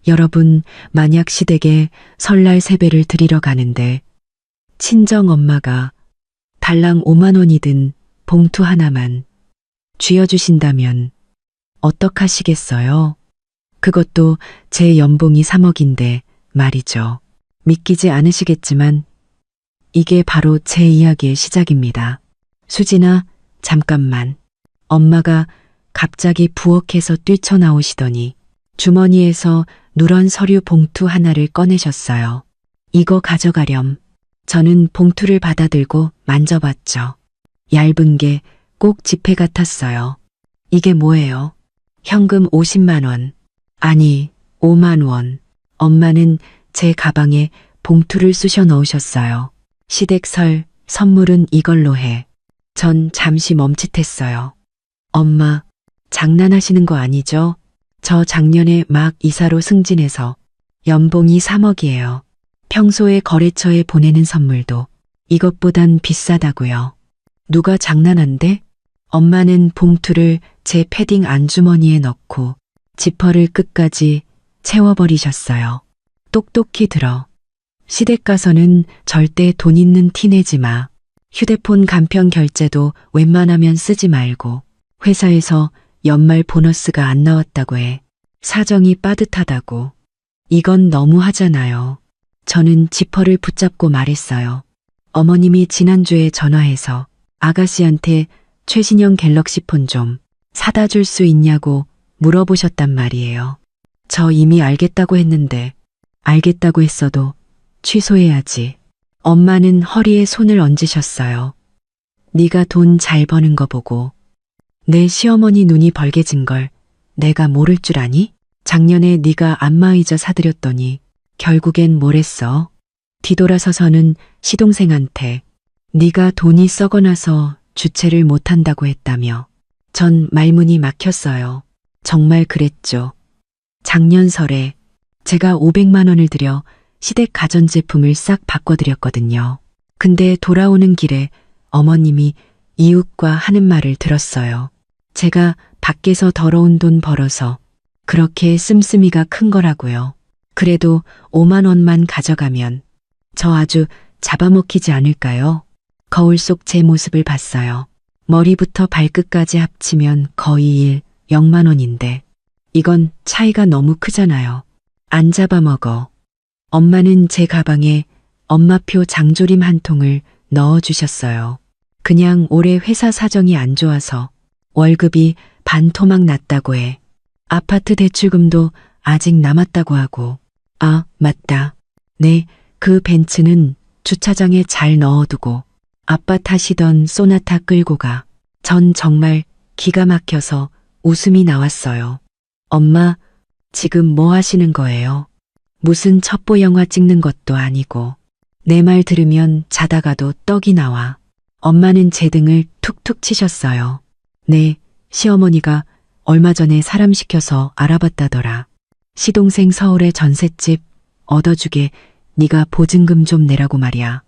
여러분, 만약 시댁에 설날 세배를 드리러 가는데 친정 엄마가 달랑 5만 원이 든 봉투 하나만 쥐어주신다면 어떡하시겠어요? 그것도 제 연봉이 3억인데 말이죠. 믿기지 않으시겠지만 이게 바로 제 이야기의 시작입니다. 수진아, 잠깐만. 엄마가 갑자기 부엌에서 뛰쳐나오시더니 주머니에서 누런 서류 봉투 하나를 꺼내셨어요. 이거 가져가렴. 저는 봉투를 받아들고 만져봤죠. 얇은 게 꼭 지폐 같았어요. 이게 뭐예요? 현금 50만 원. 아니, 5만 원. 엄마는 제 가방에 봉투를 쑤셔 넣으셨어요. 시댁설 선물은 이걸로 해. 전 잠시 멈칫했어요. 엄마, 장난하시는 거 아니죠? 저 작년에 막 이사로 승진해서 연봉이 3억이에요. 평소에 거래처에 보내는 선물도 이것보단 비싸다고요. 누가 장난한대? 엄마는 봉투를 제 패딩 안주머니에 넣고 지퍼를 끝까지 채워버리셨어요. 똑똑히 들어. 시댁 가서는 절대 돈 있는 티 내지 마. 휴대폰 간편 결제도 웬만하면 쓰지 말고 회사에서 연말 보너스가 안 나왔다고 해. 사정이 빠듯하다고. 이건 너무하잖아요. 저는 지퍼를 붙잡고 말했어요. 어머님이 지난주에 전화해서 아가씨한테 최신형 갤럭시 폰 좀 사다 줄 수 있냐고 물어보셨단 말이에요. 저 이미 알겠다고 했는데 알겠다고 했어도 취소해야지. 엄마는 허리에 손을 얹으셨어요. 네가 돈 잘 버는 거 보고 내 시어머니 눈이 벌게진 걸 내가 모를 줄 아니? 작년에 네가 안마의자 사드렸더니 결국엔 뭘 했어? 뒤돌아서서는 시동생한테 네가 돈이 썩어나서 주체를 못한다고 했다며. 전 말문이 막혔어요. 정말 그랬죠. 작년 설에 제가 500만 원을 들여 시댁 가전제품을 싹 바꿔드렸거든요. 근데 돌아오는 길에 어머님이 이웃과 하는 말을 들었어요. 제가 밖에서 더러운 돈 벌어서 그렇게 씀씀이가 큰 거라고요. 그래도 5만 원만 가져가면 저 아주 잡아먹히지 않을까요? 거울 속 제 모습을 봤어요. 머리부터 발끝까지 합치면 거의 0만 원인데 이건 차이가 너무 크잖아요. 안 잡아먹어. 엄마는 제 가방에 엄마표 장조림 한 통을 넣어주셨어요. 그냥 올해 회사 사정이 안 좋아서 월급이 반토막 났다고 해. 아파트 대출금도 아직 남았다고 하고. 아, 맞다. 네, 그 벤츠는 주차장에 잘 넣어두고 아빠 타시던 소나타 끌고 가. 전 정말 기가 막혀서 웃음이 나왔어요. 엄마, 지금 뭐 하시는 거예요? 무슨 첩보 영화 찍는 것도 아니고 내 말 들으면 자다가도 떡이 나와. 엄마는 제 등을 툭툭 치셨어요. 네, 시어머니가 얼마 전에 사람 시켜서 알아봤다더라. 시동생 서울에 전셋집 얻어주게 네가 보증금 좀 내라고 말이야.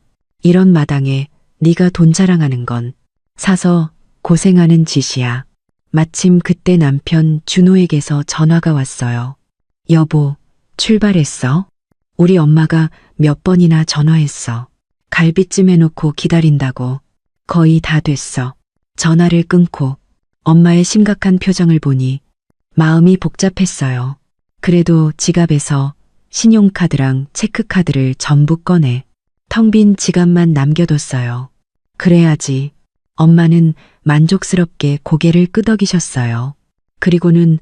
이런 마당에 네가 돈 자랑하는 건 사서 고생하는 짓이야. 마침 그때 남편 준호에게서 전화가 왔어요. 여보, 출발했어? 우리 엄마가 몇 번이나 전화했어. 갈비찜 해놓고 기다린다고. 거의 다 됐어. 전화를 끊고 엄마의 심각한 표정을 보니 마음이 복잡했어요. 그래도 지갑에서 신용카드랑 체크카드를 전부 꺼내 텅 빈 지갑만 남겨뒀어요. 그래야지. 엄마는 만족스럽게 고개를 끄덕이셨어요. 그리고는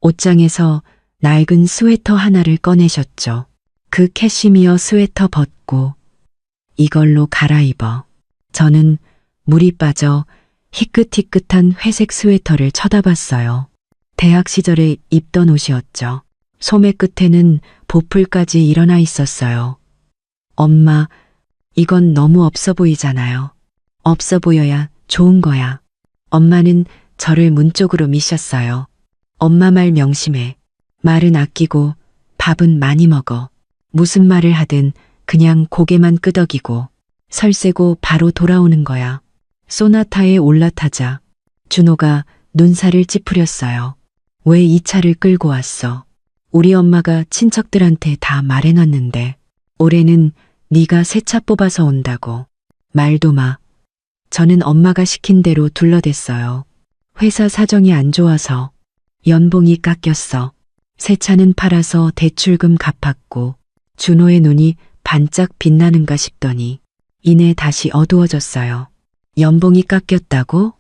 옷장에서 낡은 스웨터 하나를 꺼내셨죠. 그 캐시미어 스웨터 벗고 이걸로 갈아입어. 저는 물이 빠져 희끗희끗한 회색 스웨터를 쳐다봤어요. 대학 시절에 입던 옷이었죠. 소매 끝에는 보풀까지 일어나 있었어요. 엄마, 이건 너무 없어 보이잖아요. 없어 보여야 좋은 거야. 엄마는 저를 문 쪽으로 미셨어요. 엄마 말 명심해. 말은 아끼고 밥은 많이 먹어. 무슨 말을 하든 그냥 고개만 끄덕이고 설세고 바로 돌아오는 거야. 소나타에 올라타자 준호가 눈살을 찌푸렸어요. 왜 이 차를 끌고 왔어? 우리 엄마가 친척들한테 다 말해놨는데 올해는 네가 새 차 뽑아서 온다고. 말도 마. 저는 엄마가 시킨 대로 둘러댔어요. 회사 사정이 안 좋아서 연봉이 깎였어. 새 차는 팔아서 대출금 갚았고 준호의 눈이 반짝 빛나는가 싶더니 이내 다시 어두워졌어요. 연봉이 깎였다고?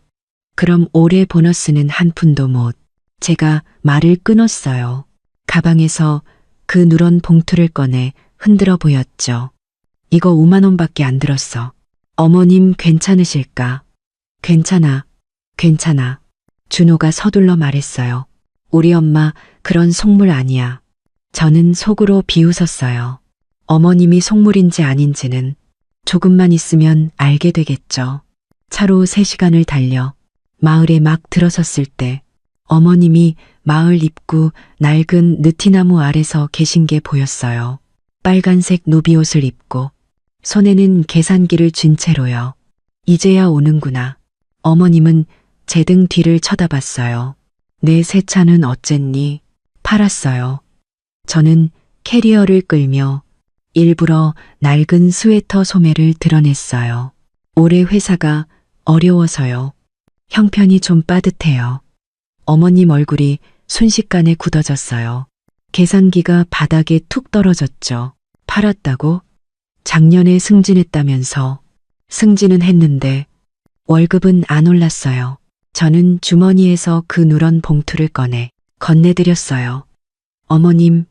그럼 올해 보너스는 한 푼도 못. 제가 말을 끊었어요. 가방에서 그 누런 봉투를 꺼내 흔들어 보였죠. 이거 5만 원밖에 안 들었어. 어머님 괜찮으실까? 괜찮아. 괜찮아. 준호가 서둘러 말했어요. 우리 엄마 그런 속물 아니야. 저는 속으로 비웃었어요. 어머님이 속물인지 아닌지는 조금만 있으면 알게 되겠죠. 차로 3시간을 달려 마을에 막 들어섰을 때 어머님이 마을 입구 낡은 느티나무 아래서 계신 게 보였어요. 빨간색 노비옷을 입고 손에는 계산기를 쥔 채로요. 이제야 오는구나. 어머님은 제 등 뒤를 쳐다봤어요. 내 새 차는 어쨌니? 팔았어요. 저는 캐리어를 끌며 일부러 낡은 스웨터 소매를 드러냈어요. 올해 회사가 어려워서요. 형편이 좀 빠듯해요. 어머님 얼굴이 순식간에 굳어졌어요. 계산기가 바닥에 툭 떨어졌죠. 팔았다고? 작년에 승진했다면서. 승진은 했는데 월급은 안 올랐어요. 저는 주머니에서 그 누런 봉투를 꺼내 건네드렸어요. 어머님,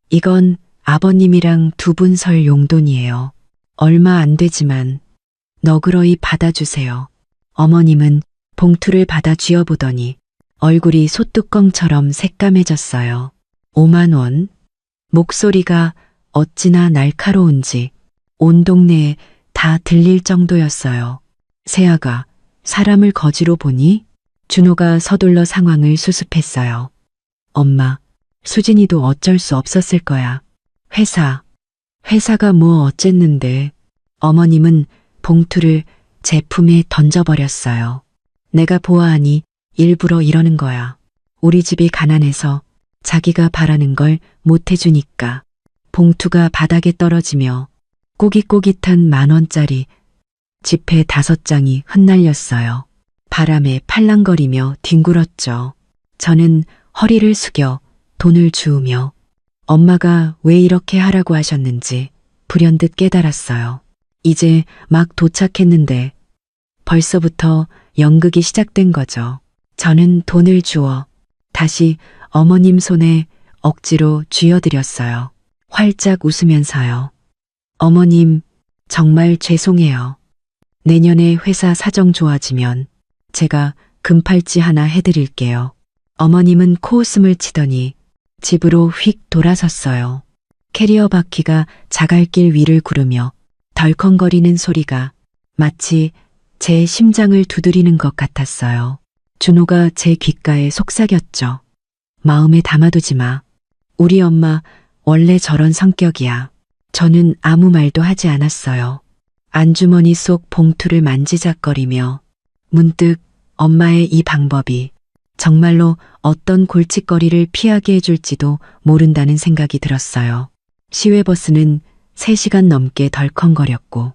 이건 아버님이랑 2분 설 용돈이에요. 얼마 안 되지만 너그러이 받아주세요. 어머님은 봉투를 받아 쥐어보더니 얼굴이 소뚜껑처럼 새까매졌어요. 5만 원? 목소리가 어찌나 날카로운지 온 동네에 다 들릴 정도였어요. 세아가 사람을 거지로 보니? 준호가 서둘러 상황을 수습했어요. 엄마, 수진이도 어쩔 수 없었을 거야. 회사가 뭐 어쨌는데. 어머님은 봉투를 제 품에 던져버렸어요. 내가 보아하니 일부러 이러는 거야. 우리 집이 가난해서 자기가 바라는 걸 못 해주니까. 봉투가 바닥에 떨어지며 꼬깃꼬깃한 10,000원짜리 지폐 5장이 흩날렸어요. 바람에 팔랑거리며 뒹굴었죠. 저는 허리를 숙여 돈을 주우며 엄마가 왜 이렇게 하라고 하셨는지 불현듯 깨달았어요. 이제 막 도착했는데 벌써부터 연극이 시작된 거죠. 저는 돈을 주워 다시 어머님 손에 억지로 쥐어드렸어요. 활짝 웃으면서요. 어머님, 정말 죄송해요. 내년에 회사 사정 좋아지면 제가 금팔찌 하나 해드릴게요. 어머님은 코웃음을 치더니 집으로 휙 돌아섰어요. 캐리어 바퀴가 자갈길 위를 구르며 덜컹거리는 소리가 마치 제 심장을 두드리는 것 같았어요. 준호가 제 귓가에 속삭였죠. 마음에 담아두지 마. 우리 엄마 원래 저런 성격이야. 저는 아무 말도 하지 않았어요. 안주머니 속 봉투를 만지작거리며 문득 엄마의 이 방법이 정말로 어떤 골칫거리를 피하게 해줄지도 모른다는 생각이 들었어요. 시외버스는 3시간 넘게 덜컹거렸고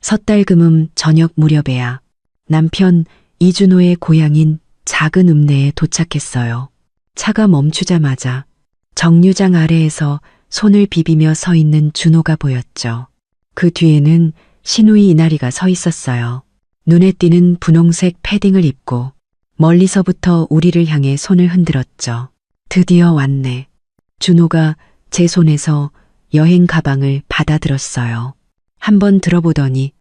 섣달금음 저녁 무렵에야 남편 이준호의 고향인 작은 읍내에 도착했어요. 차가 멈추자마자 정류장 아래에서 손을 비비며 서 있는 준호가 보였죠. 그 뒤에는 시누이 이나리가 서 있었어요. 눈에 띄는 분홍색 패딩을 입고 멀리서부터 우리를 향해 손을 흔들었죠. 드디어 왔네. 준호가 제 손에서 여행 가방을 받아들었어요. 한번 들어보더니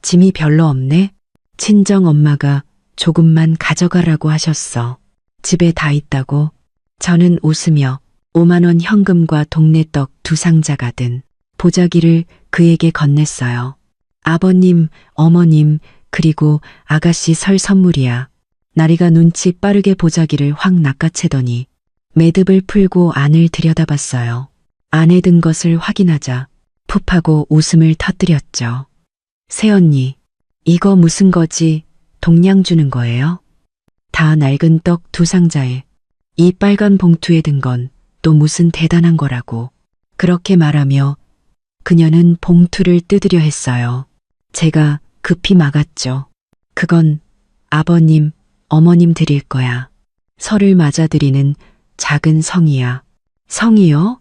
짐이 별로 없네? 친정 엄마가 조금만 가져가라고 하셨어. 집에 다 있다고? 저는 웃으며 5만 원 현금과 동네 떡 2상자가 든 보자기를 그에게 건넸어요. 아버님, 어머님, 그리고 아가씨 설 선물이야. 나리가 눈치 빠르게 보자기를 확 낚아채더니 매듭을 풀고 안을 들여다봤어요. 안에 든 것을 확인하자 푹하고 웃음을 터뜨렸죠. 새언니, 이거 무슨 거지? 동량 주는 거예요? 다 낡은 떡 2상자에 이 빨간 봉투에 든 건 또 무슨 대단한 거라고. 그렇게 말하며 그녀는 봉투를 뜯으려 했어요. 제가 급히 막았죠. 그건 아버님, 어머님 드릴 거야. 설을 맞아드리는 작은 성이야. 성이요?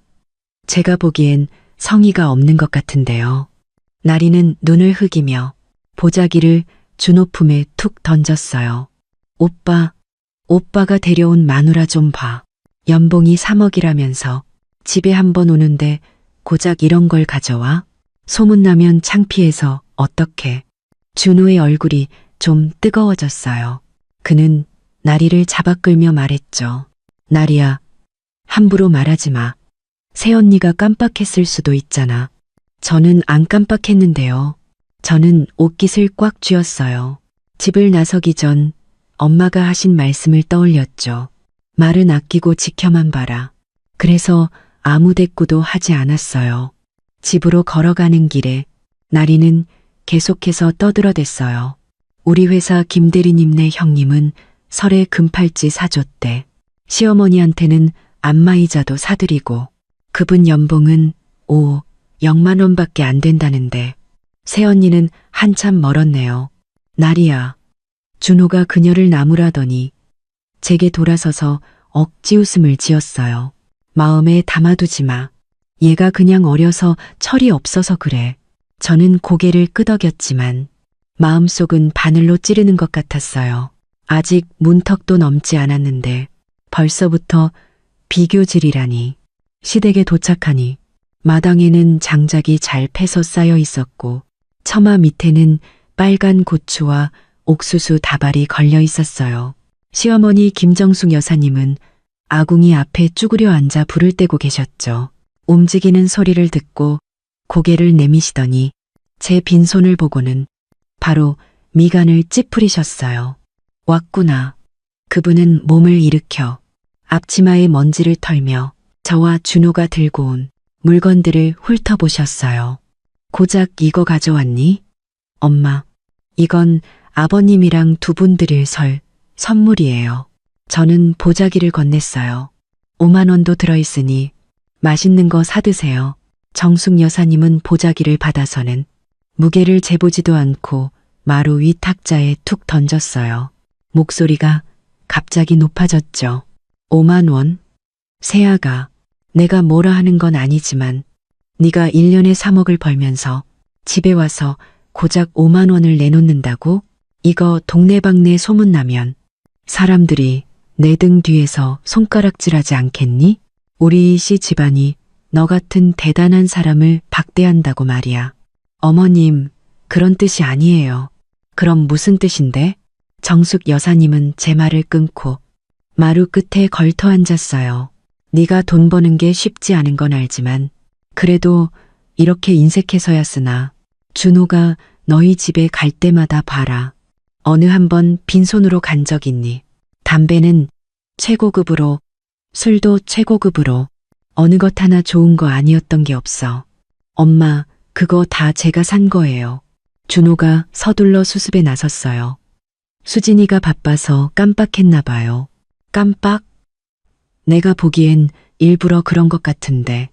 제가 보기엔 성의가 없는 것 같은데요. 나리는 눈을 흐기며 보자기를 준호 품에 툭 던졌어요. 오빠가 데려온 마누라 좀 봐. 연봉이 3억이라면서 집에 한 번 오는데 고작 이런 걸 가져와? 소문나면 창피해서 어떡해. 준호의 얼굴이 좀 뜨거워졌어요. 그는 나리를 잡아 끌며 말했죠. 나리야, 함부로 말하지 마. 새언니가 깜빡했을 수도 있잖아. 저는 안 깜빡했는데요. 저는 옷깃을 꽉 쥐었어요. 집을 나서기 전 엄마가 하신 말씀을 떠올렸죠. 말은 아끼고 지켜만 봐라. 그래서 아무 대꾸도 하지 않았어요. 집으로 걸어가는 길에 나리는 계속해서 떠들어댔어요. 우리 회사 김대리님네 형님은 설에 금팔찌 사줬대. 시어머니한테는 안마의자도 사드리고 그분 연봉은 0만 원밖에 안 된다는데 새언니는 한참 멀었네요. 나리야. 준호가 그녀를 나무라더니 제게 돌아서서 억지 웃음을 지었어요. 마음에 담아두지 마. 얘가 그냥 어려서 철이 없어서 그래. 저는 고개를 끄덕였지만 마음속은 바늘로 찌르는 것 같았어요. 아직 문턱도 넘지 않았는데 벌써부터 비교질이라니. 시댁에 도착하니 마당에는 장작이 잘 패서 쌓여 있었고 처마 밑에는 빨간 고추와 옥수수 다발이 걸려 있었어요. 시어머니 김정숙 여사님은 아궁이 앞에 쭈그려 앉아 불을 떼고 계셨죠. 움직이는 소리를 듣고 고개를 내미시더니 제 빈손을 보고는 바로 미간을 찌푸리셨어요. 왔구나. 그분은 몸을 일으켜 앞치마에 먼지를 털며 저와 준호가 들고 온 물건들을 훑어보셨어요. 고작 이거 가져왔니? 엄마, 이건 아버님이랑 두 분 드릴 설 선물이에요. 저는 보자기를 건넸어요. 5만 원도 들어있으니 맛있는 거 사드세요. 정숙 여사님은 보자기를 받아서는 무게를 재보지도 않고 마루 위 탁자에 툭 던졌어요. 목소리가 갑자기 높아졌죠. 5만 원? 세아가, 내가 뭐라 하는 건 아니지만 네가 1년에 3억을 벌면서 집에 와서 고작 5만 원을 내놓는다고? 이거 동네방네 소문나면 사람들이 내 등 뒤에서 손가락질하지 않겠니? 우리 씨 집안이 너 같은 대단한 사람을 박대한다고 말이야. 어머님, 그런 뜻이 아니에요. 그럼 무슨 뜻인데? 정숙 여사님은 제 말을 끊고 마루 끝에 걸터 앉았어요. 네가 돈 버는 게 쉽지 않은 건 알지만 그래도 이렇게 인색해서야 쓰나. 준호가 너희 집에 갈 때마다 봐라. 어느 한 번 빈손으로 간 적 있니? 담배는 최고급으로, 술도 최고급으로 어느 것 하나 좋은 거 아니었던 게 없어. 엄마, 그거 다 제가 산 거예요. 준호가 서둘러 수습에 나섰어요. 수진이가 바빠서 깜빡했나 봐요. 깜빡? 내가 보기엔 일부러 그런 것 같은데.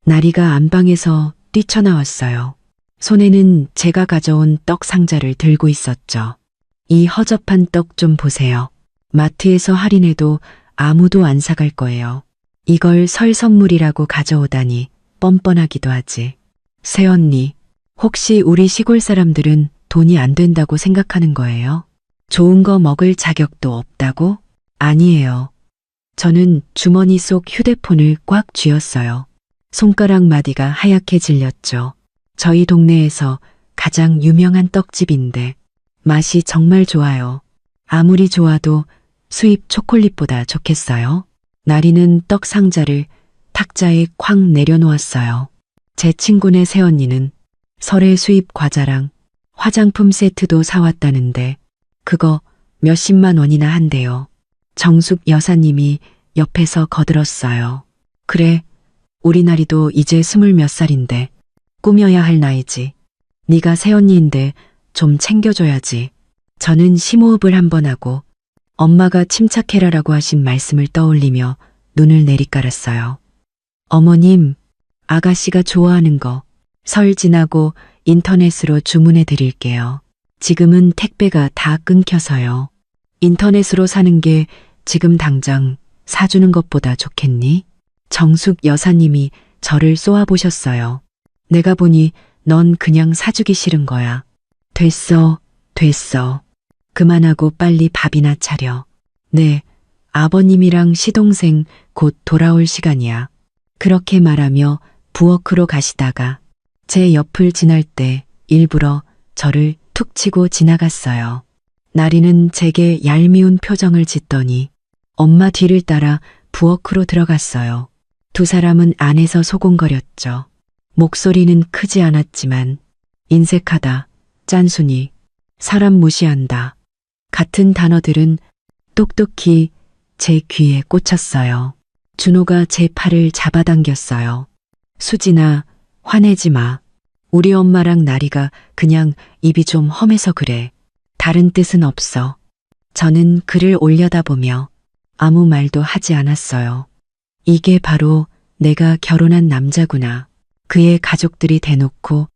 나리가 안방에서 뛰쳐나왔어요. 손에는 제가 가져온 떡 상자를 들고 있었죠. 이 허접한 떡 좀 보세요. 마트에서 할인해도 아무도 안 사갈 거예요. 이걸 설 선물이라고 가져오다니 뻔뻔하기도 하지. 새언니, 혹시 우리 시골 사람들은 돈이 안 된다고 생각하는 거예요? 좋은 거 먹을 자격도 없다고? 아니에요. 저는 주머니 속 휴대폰을 꽉 쥐었어요. 손가락 마디가 하얗게 질렸죠. 저희 동네에서 가장 유명한 떡집인데 맛이 정말 좋아요. 아무리 좋아도 수입 초콜릿보다 좋겠어요? 나리는 떡 상자를 탁자에 쾅 내려놓았어요. 제 친구네 새언니는 설의 수입 과자랑 화장품 세트도 사왔다는데 그거 몇십만 원이나 한대요. 정숙 여사님이 옆에서 거들었어요. 그래, 우리 나리도 이제 20 몇 살인데 꾸며야 할 나이지. 네가 새언니인데 좀 챙겨줘야지. 저는 심호흡을 한번 하고 엄마가 침착해라라고 하신 말씀을 떠올리며 눈을 내리깔았어요. 어머님, 아가씨가 좋아하는 거 설 지나고 인터넷으로 주문해 드릴게요. 지금은 택배가 다 끊겨서요. 인터넷으로 사는 게 지금 당장 사주는 것보다 좋겠니? 정숙 여사님이 저를 쏘아보셨어요. 내가 보니 넌 그냥 사주기 싫은 거야. 됐어, 됐어. 그만하고 빨리 밥이나 차려. 네, 아버님이랑 시동생 곧 돌아올 시간이야. 그렇게 말하며 부엌으로 가시다가 제 옆을 지날 때 일부러 저를 툭 치고 지나갔어요. 나리는 제게 얄미운 표정을 짓더니 엄마 뒤를 따라 부엌으로 들어갔어요. 두 사람은 안에서 소곤거렸죠. 목소리는 크지 않았지만 인색하다, 짠순이, 사람 무시한다. 같은 단어들은 똑똑히 제 귀에 꽂혔어요. 준호가 제 팔을 잡아당겼어요. 수진아, 화내지 마. 우리 엄마랑 나리가 그냥 입이 좀 험해서 그래. 다른 뜻은 없어. 저는 글을 올려다보며 아무 말도 하지 않았어요. 이게 바로 내가 결혼한 남자구나. 그의 가족들이 대놓고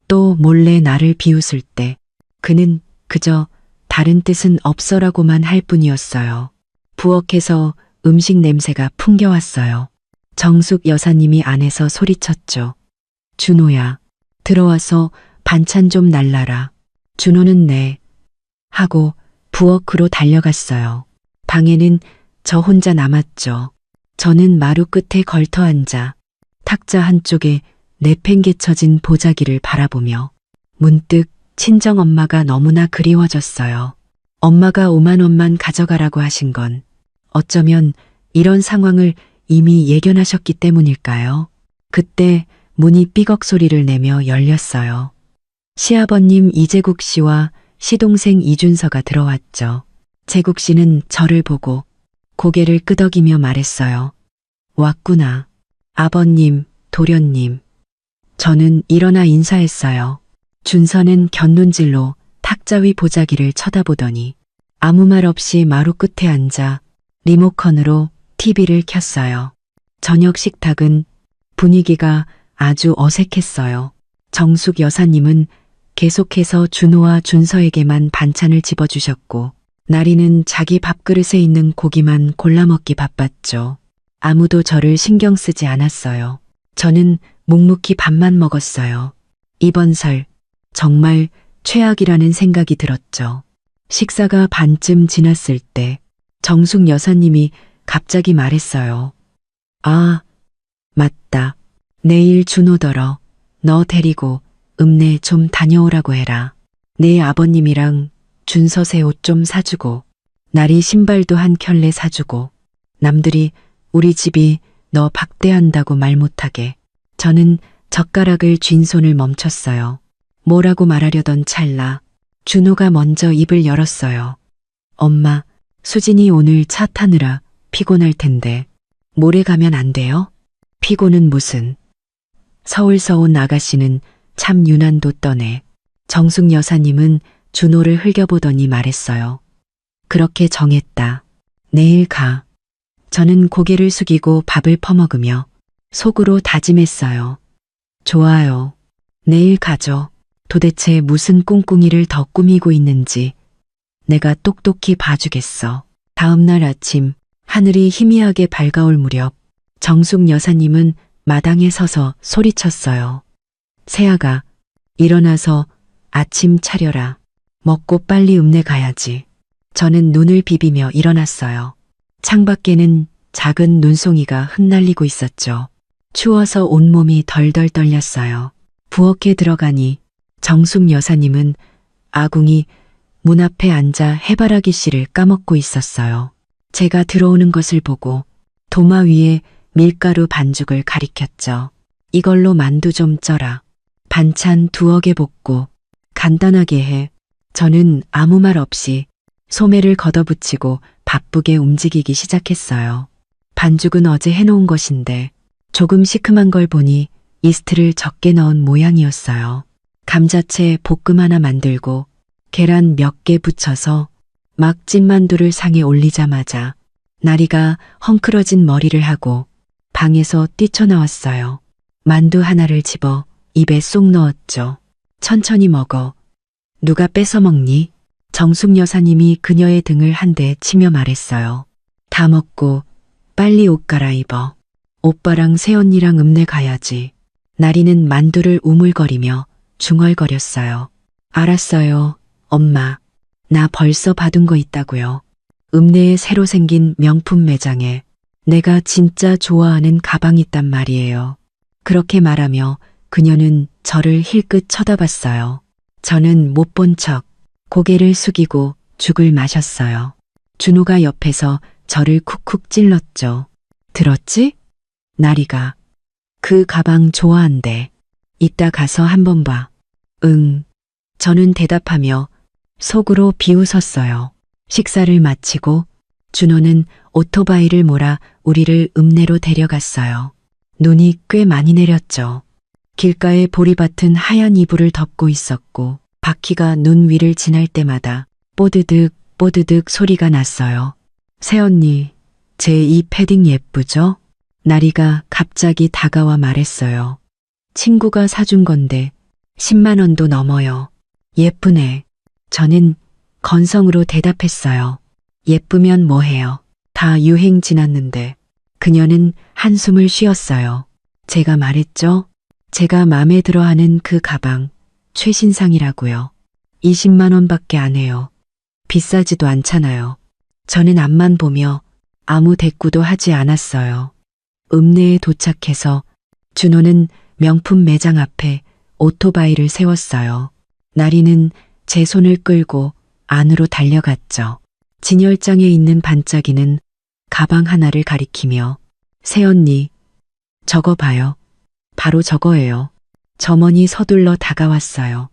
또 몰래 나를 비웃을 때 그는 그저 다른 뜻은 없어라고만 할 뿐이었어요. 부엌에서 음식 냄새가 풍겨왔어요. 정숙 여사님이 안에서 소리쳤죠. 준호야, 들어와서 반찬 좀 날라라. 준호는 네. 하고 부엌으로 달려갔어요. 방에는 저 혼자 남았죠. 저는 마루 끝에 걸터 앉아 탁자 한쪽에 내팽개쳐진 보자기를 바라보며 문득 친정엄마가 너무나 그리워졌어요. 엄마가 5만 원만 가져가라고 하신 건 어쩌면 이런 상황을 이미 예견하셨기 때문일까요? 그때 문이 삐걱 소리를 내며 열렸어요. 시아버님 이재국 씨와 시동생 이준서가 들어왔죠. 재국 씨는 저를 보고 고개를 끄덕이며 말했어요. 왔구나. 아버님, 도련님. 저는 일어나 인사했어요. 준서는 곁눈질로 탁자 위 보자기를 쳐다보더니 아무 말 없이 마루 끝에 앉아 리모컨으로 TV를 켰어요. 저녁 식탁은 분위기가 아주 어색했어요. 정숙 여사님은 계속해서 준호와 준서에게만 반찬을 집어주셨고 나리는 자기 밥그릇에 있는 고기만 골라먹기 바빴죠. 아무도 저를 신경 쓰지 않았어요. 저는 묵묵히 밥만 먹었어요. 이번 설 정말 최악이라는 생각이 들었죠. 식사가 반쯤 지났을 때 정숙 여사님이 갑자기 말했어요. 아, 맞다. 내일 준호더러 너 데리고 읍내 좀 다녀오라고 해라. 내 아버님이랑 준서 새 옷 좀 사주고 나리 신발도 한 켤레 사주고 남들이 우리 집이 너 박대한다고 말 못하게. 저는 젓가락을 쥔 손을 멈췄어요. 뭐라고 말하려던 찰나 준호가 먼저 입을 열었어요. 엄마, 수진이 오늘 차 타느라 피곤할 텐데 모레 가면 안 돼요? 피곤은 무슨. 서울서 온 아가씨는 참 유난도 떠네. 정숙 여사님은 준호를 흘겨보더니 말했어요. 그렇게 정했다. 내일 가. 저는 고개를 숙이고 밥을 퍼먹으며 속으로 다짐했어요. 좋아요. 내일 가죠. 도대체 무슨 꿍꿍이를 더 꾸미고 있는지 내가 똑똑히 봐주겠어. 다음 날 아침 하늘이 희미하게 밝아올 무렵 정숙 여사님은 마당에 서서 소리쳤어요. 새아가 일어나서 아침 차려라. 먹고 빨리 읍내 가야지. 저는 눈을 비비며 일어났어요. 창밖에는 작은 눈송이가 흩날리고 있었죠. 추워서 온몸이 덜덜 떨렸어요. 부엌에 들어가니 정숙 여사님은 아궁이 문 앞에 앉아 해바라기 씨를 까먹고 있었어요. 제가 들어오는 것을 보고 도마 위에 밀가루 반죽을 가리켰죠. 이걸로 만두 좀 쪄라. 반찬 2개 볶고 간단하게 해. 저는 아무 말 없이 소매를 걷어붙이고 바쁘게 움직이기 시작했어요. 반죽은 어제 해놓은 것인데 조금 시큼한 걸 보니 이스트를 적게 넣은 모양이었어요. 감자채 볶음 하나 만들고 계란 몇 개 붙여서 막 찐만두를 상에 올리자마자 나리가 헝클어진 머리를 하고 방에서 뛰쳐나왔어요. 만두 하나를 집어 입에 쏙 넣었죠. 천천히 먹어. 누가 뺏어 먹니? 정숙 여사님이 그녀의 등을 한 대 치며 말했어요. 다 먹고 빨리 옷 갈아입어. 오빠랑 새언니랑 읍내 가야지. 나리는 만두를 우물거리며 중얼거렸어요. 알았어요, 엄마. 나 벌써 받은 거 있다고요. 읍내에 새로 생긴 명품 매장에 내가 진짜 좋아하는 가방 있단 말이에요. 그렇게 말하며 그녀는 저를 힐끗 쳐다봤어요. 저는 못 본 척 고개를 숙이고 죽을 마셨어요. 준호가 옆에서 저를 쿡쿡 찔렀죠. 들었지? 나리가 그 가방 좋아한대. 이따 가서 한번 봐. 응. 저는 대답하며 속으로 비웃었어요. 식사를 마치고 준호는 오토바이를 몰아 우리를 읍내로 데려갔어요. 눈이 꽤 많이 내렸죠. 길가에 보리밭은 하얀 이불을 덮고 있었고 바퀴가 눈 위를 지날 때마다 뽀드득 뽀드득 소리가 났어요. 새언니, 제 이 패딩 예쁘죠? 나리가 갑자기 다가와 말했어요. 친구가 사준 건데 10만 원도 넘어요. 예쁘네. 저는 건성으로 대답했어요. 예쁘면 뭐해요. 다 유행 지났는데. 그녀는 한숨을 쉬었어요. 제가 말했죠. 제가 마음에 들어하는 그 가방 최신상이라고요. 20만 원밖에 안 해요. 비싸지도 않잖아요. 저는 앞만 보며 아무 대꾸도 하지 않았어요. 읍내에 도착해서 준호는 명품 매장 앞에 오토바이를 세웠어요. 나리는 제 손을 끌고 안으로 달려갔죠. 진열장에 있는 반짝이는 가방 하나를 가리키며 새언니, 저거 봐요. 바로 저거예요. 점원이 서둘러 다가왔어요.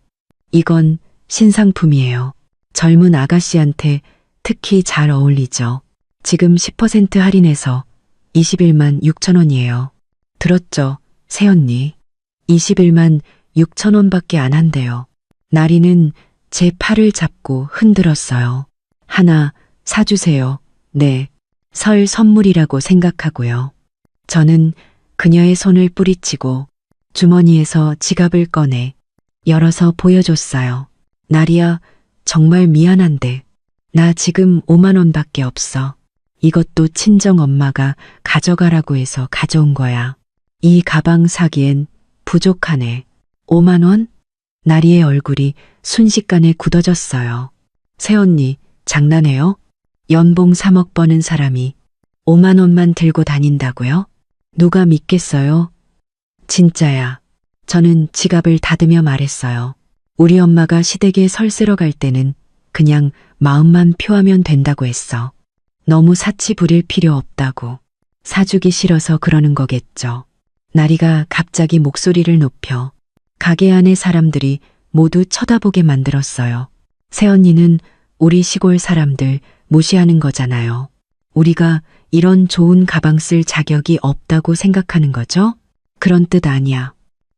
이건 신상품이에요. 젊은 아가씨한테 특히 잘 어울리죠. 지금 10% 할인해서 21만 6천 원이에요. 들었죠, 새언니? 21만 6천 원밖에 안 한대요. 나리는 제 팔을 잡고 흔들었어요. 하나 사주세요. 네, 설 선물이라고 생각하고요. 저는 그녀의 손을 뿌리치고 주머니에서 지갑을 꺼내 열어서 보여줬어요. 나리야, 정말 미안한데 나 지금 5만 원밖에 없어. 이것도 친정 엄마가 가져가라고 해서 가져온 거야. 이 가방 사기엔 부족하네. 5만 원? 나리의 얼굴이 순식간에 굳어졌어요. 새언니, 장난해요? 연봉 3억 버는 사람이 5만 원만 들고 다닌다고요? 누가 믿겠어요? 진짜야. 저는 지갑을 닫으며 말했어요. 우리 엄마가 시댁에 설 쓰러 갈 때는 그냥 마음만 표하면 된다고 했어. 너무 사치 부릴 필요 없다고. 사주기 싫어서 그러는 거겠죠. 나리가 갑자기 목소리를 높여 가게 안의 사람들이 모두 쳐다보게 만들었어요. 새언니는 우리 시골 사람들 무시하는 거잖아요. 우리가 이런 좋은 가방 쓸 자격이 없다고 생각하는 거죠? 그런 뜻 아니야.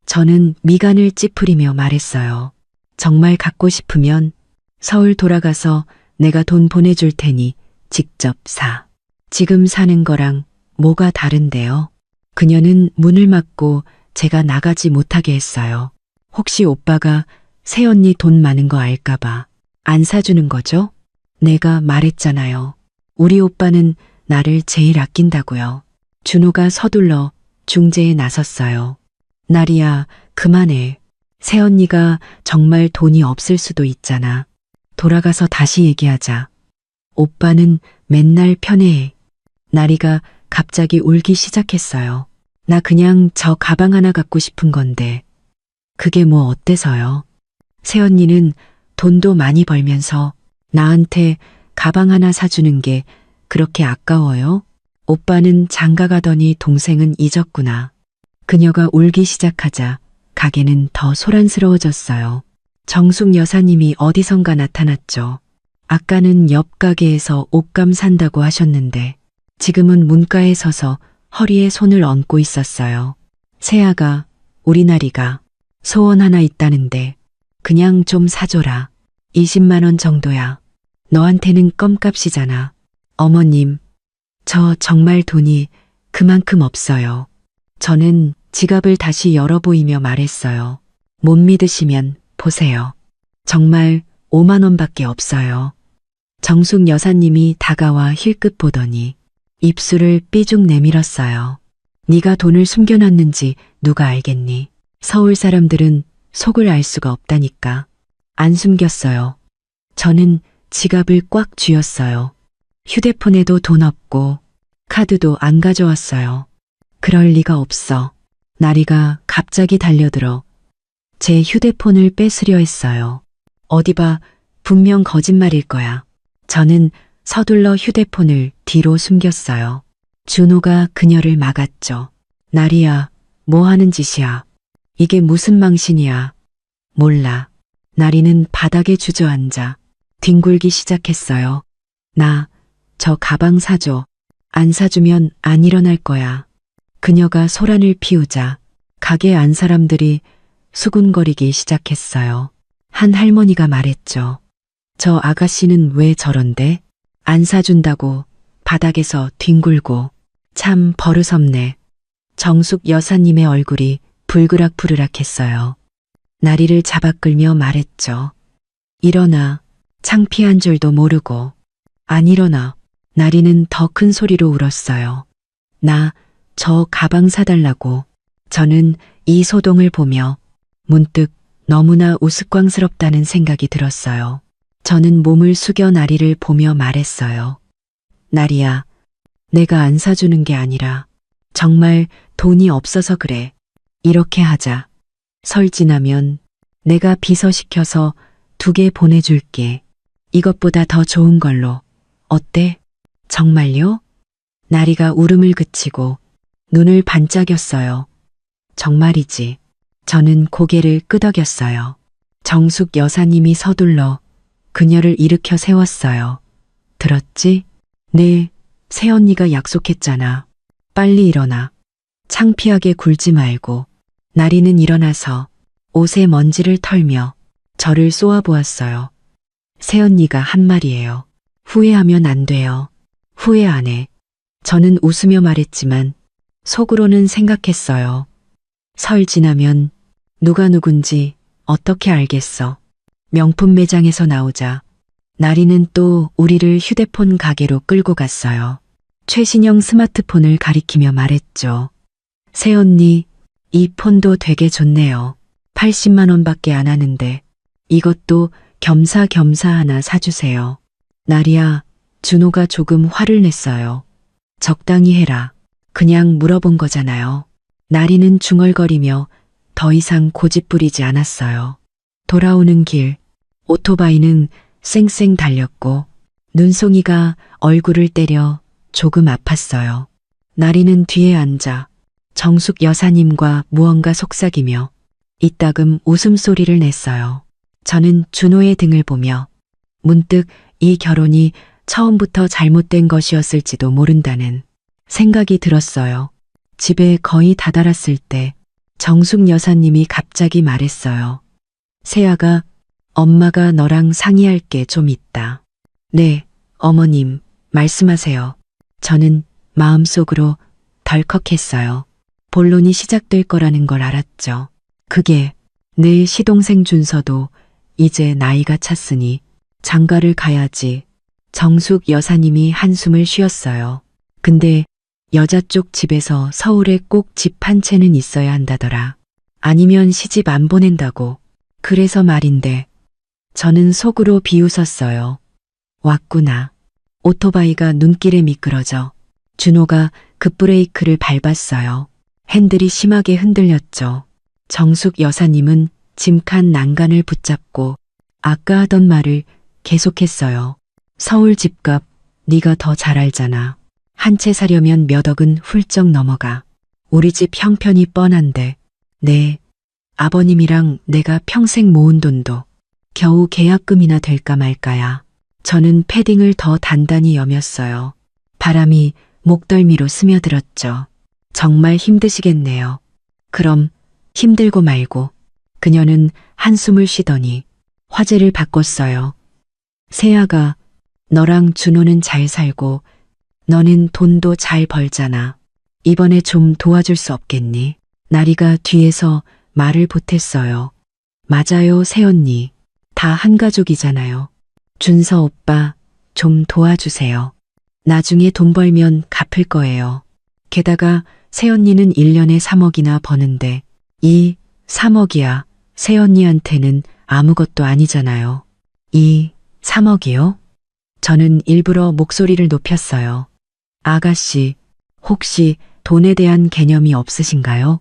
저는 미간을 찌푸리며 말했어요. 정말 갖고 싶으면 서울 돌아가서 내가 돈 보내줄 테니 직접 사. 지금 사는 거랑 뭐가 다른데요? 그녀는 문을 막고 제가 나가지 못하게 했어요. 혹시 오빠가 새언니 돈 많은 거 알까봐 안 사주는 거죠? 내가 말했잖아요. 우리 오빠는 나를 제일 아낀다고요. 준호가 서둘러 중재에 나섰어요. 나리야, 그만해. 새언니가 정말 돈이 없을 수도 있잖아. 돌아가서 다시 얘기하자. 오빠는 맨날 편애해. 나리가 갑자기 울기 시작했어요. 나 그냥 저 가방 하나 갖고 싶은 건데 그게 뭐 어때서요? 새언니는 돈도 많이 벌면서 나한테 가방 하나 사주는 게 그렇게 아까워요? 오빠는 장가 가더니 동생은 잊었구나. 그녀가 울기 시작하자 가게는 더 소란스러워졌어요. 정숙 여사님이 어디선가 나타났죠. 아까는 옆 가게에서 옷감 산다고 하셨는데 지금은 문가에 서서 허리에 손을 얹고 있었어요. 새아가, 우리 나리가 소원 하나 있다는데 그냥 좀 사줘라. 20만 원 정도야. 너한테는 껌값이잖아. 어머님, 저 정말 돈이 그만큼 없어요. 저는 지갑을 다시 열어보이며 말했어요. 못 믿으시면 보세요. 정말 5만 원밖에 없어요. 정숙 여사님이 다가와 힐끗 보더니 입술을 삐죽 내밀었어요. 네가 돈을 숨겨놨는지 누가 알겠니? 서울 사람들은 속을 알 수가 없다니까. 안 숨겼어요. 저는 지갑을 꽉 쥐었어요. 휴대폰에도 돈 없고 카드도 안 가져왔어요. 그럴 리가 없어. 나리가 갑자기 달려들어 제 휴대폰을 뺏으려 했어요. 어디 봐, 분명 거짓말일 거야. 저는 서둘러 휴대폰을 뒤로 숨겼어요. 준호가 그녀를 막았죠. 나리야, 뭐 하는 짓이야? 이게 무슨 망신이야? 몰라. 나리는 바닥에 주저앉아 뒹굴기 시작했어요. 나, 저 가방 사줘. 안 사주면 안 일어날 거야. 그녀가 소란을 피우자 가게 안 사람들이 수군거리기 시작했어요. 한 할머니가 말했죠. 저 아가씨는 왜 저런데? 안 사준다고 바닥에서 뒹굴고. 참 버릇없네. 정숙 여사님의 얼굴이 불그락불그락했어요. 나리를 잡아 끌며 말했죠. 일어나. 창피한 줄도 모르고. 안 일어나. 나리는 더 큰 소리로 울었어요. 나, 저 가방 사달라고. 저는 이 소동을 보며 문득 너무나 우스꽝스럽다는 생각이 들었어요. 저는 몸을 숙여 나리를 보며 말했어요. 나리야, 내가 안 사주는 게 아니라 정말 돈이 없어서 그래. 이렇게 하자. 설 지나면 내가 비서시켜서 2개 보내줄게. 이것보다 더 좋은 걸로. 어때? 정말요? 나리가 울음을 그치고 눈을 반짝였어요. 정말이지. 저는 고개를 끄덕였어요. 정숙 여사님이 서둘러 그녀를 일으켜 세웠어요. 들었지? 네, 새언니가 약속했잖아. 빨리 일어나. 창피하게 굴지 말고. 나리는 일어나서 옷에 먼지를 털며 저를 쏘아보았어요. 새언니가 한 말이에요. 후회하면 안 돼요. 후회 안 해. 저는 웃으며 말했지만 속으로는 생각했어요. 설 지나면 누가 누군지 어떻게 알겠어. 명품 매장에서 나오자 나리는 또 우리를 휴대폰 가게로 끌고 갔어요. 최신형 스마트폰을 가리키며 말했죠. 새언니, 이 폰도 되게 좋네요. 80만 원밖에 안 하는데 이것도 겸사겸사 하나 사주세요. 나리야, 준호가 조금 화를 냈어요. 적당히 해라. 그냥 물어본 거잖아요. 나리는 중얼거리며 더 이상 고집 부리지 않았어요. 돌아오는 길, 오토바이는 쌩쌩 달렸고 눈송이가 얼굴을 때려 조금 아팠어요. 나리는 뒤에 앉아 정숙 여사님과 무언가 속삭이며 이따금 웃음소리를 냈어요. 저는 준호의 등을 보며 문득 이 결혼이 처음부터 잘못된 것이었을지도 모른다는 생각이 들었어요. 집에 거의 다다랐을 때 정숙 여사님이 갑자기 말했어요. 세아가, 엄마가 너랑 상의할 게 좀 있다. 네, 어머님, 말씀하세요. 저는 마음속으로 덜컥했어요. 본론이 시작될 거라는 걸 알았죠. 그게 내 시동생 준서도 이제 나이가 찼으니 장가를 가야지. 정숙 여사님이 한숨을 쉬었어요. 근데 여자 쪽 집에서 서울에 꼭 집 한 채는 있어야 한다더라. 아니면 시집 안 보낸다고. 그래서 말인데 저는 속으로 비웃었어요. 왔구나. 오토바이가 눈길에 미끄러져 준호가 급브레이크를 밟았어요. 핸들이 심하게 흔들렸죠. 정숙 여사님은 짐칸 난간을 붙잡고 아까 하던 말을 계속했어요. 서울 집값 네가 더 잘 알잖아. 한 채 사려면 몇 억은 훌쩍 넘어가. 우리 집 형편이 뻔한데 네, 아버님이랑 내가 평생 모은 돈도 겨우 계약금이나 될까 말까야. 저는 패딩을 더 단단히 여몄어요. 바람이 목덜미로 스며들었죠. 정말 힘드시겠네요. 그럼 힘들고 말고. 그녀는 한숨을 쉬더니 화제를 바꿨어요. 세아가, 너랑 준호는 잘 살고 너는 돈도 잘 벌잖아. 이번에 좀 도와줄 수 없겠니? 나리가 뒤에서 말을 보탰어요. 맞아요, 새언니. 다 한 가족이잖아요. 준서 오빠, 좀 도와주세요. 나중에 돈 벌면 갚을 거예요. 게다가 새언니는 1년에 3억이나 버는데 이 3억이야 새언니한테는 아무것도 아니잖아요. 이 3억이요? 저는 일부러 목소리를 높였어요. 아가씨, 혹시 돈에 대한 개념이 없으신가요?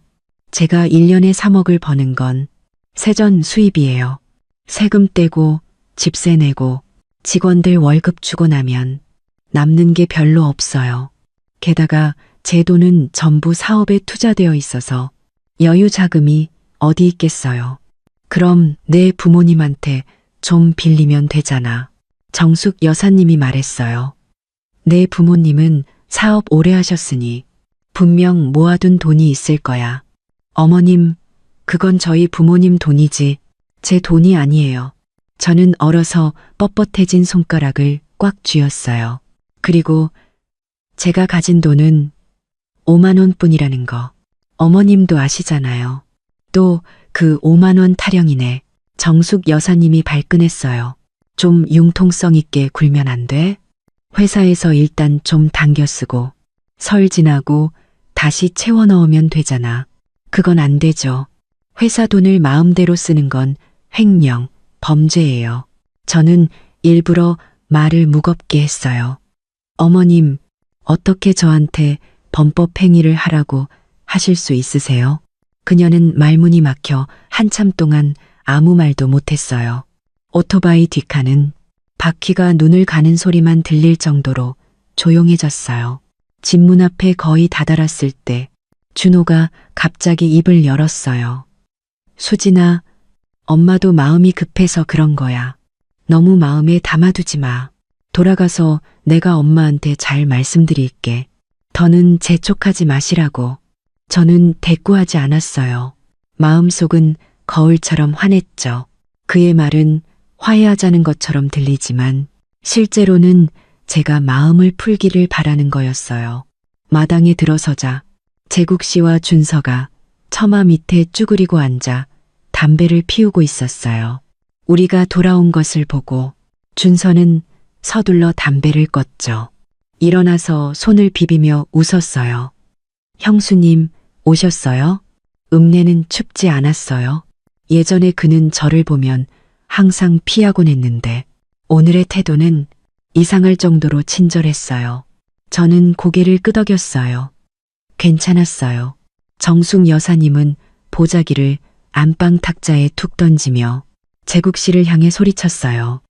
제가 1년에 3억을 버는 건 세전 수입이에요. 세금 떼고 집세 내고 직원들 월급 주고 나면 남는 게 별로 없어요. 게다가 제 돈은 전부 사업에 투자되어 있어서 여유 자금이 어디 있겠어요. 그럼 내 부모님한테 좀 빌리면 되잖아. 정숙 여사님이 말했어요. 내 부모님은 사업 오래 하셨으니 분명 모아둔 돈이 있을 거야. 어머님, 그건 저희 부모님 돈이지 제 돈이 아니에요. 저는 얼어서 뻣뻣해진 손가락을 꽉 쥐었어요. 그리고 제가 가진 돈은 5만 원뿐이라는 거. 어머님도 아시잖아요. 또 그 5만 원 타령이네. 정숙 여사님이 발끈했어요. 좀 융통성 있게 굴면 안 돼? 회사에서 일단 좀 당겨 쓰고 설 지나고 다시 채워 넣으면 되잖아. 그건 안 되죠. 회사 돈을 마음대로 쓰는 건 횡령, 범죄예요. 저는 일부러 말을 무겁게 했어요. 어머님, 어떻게 저한테 범법 행위를 하라고 하실 수 있으세요? 그녀는 말문이 막혀 한참 동안 아무 말도 못했어요. 오토바이 뒷칸은 바퀴가 눈을 가는 소리만 들릴 정도로 조용해졌어요. 집 문 앞에 거의 다다랐을 때 준호가 갑자기 입을 열었어요. 수진아, 엄마도 마음이 급해서 그런 거야. 너무 마음에 담아두지 마. 돌아가서 내가 엄마한테 잘 말씀드릴게. 더는 재촉하지 마시라고. 저는 대꾸하지 않았어요. 마음속은 거울처럼 환했죠. 그의 말은 화해하자는 것처럼 들리지만 실제로는 제가 마음을 풀기를 바라는 거였어요. 마당에 들어서자 재국 씨와 준서가 처마 밑에 쭈그리고 앉아 담배를 피우고 있었어요. 우리가 돌아온 것을 보고 준서는 서둘러 담배를 껐죠. 일어나서 손을 비비며 웃었어요. 형수님, 오셨어요? 읍내는 춥지 않았어요. 예전에 그는 저를 보면 항상 피하곤 했는데 오늘의 태도는 이상할 정도로 친절했어요. 저는 고개를 끄덕였어요. 괜찮았어요. 정숙 여사님은 보자기를 안방 탁자에 툭 던지며 재국 씨를 향해 소리쳤어요.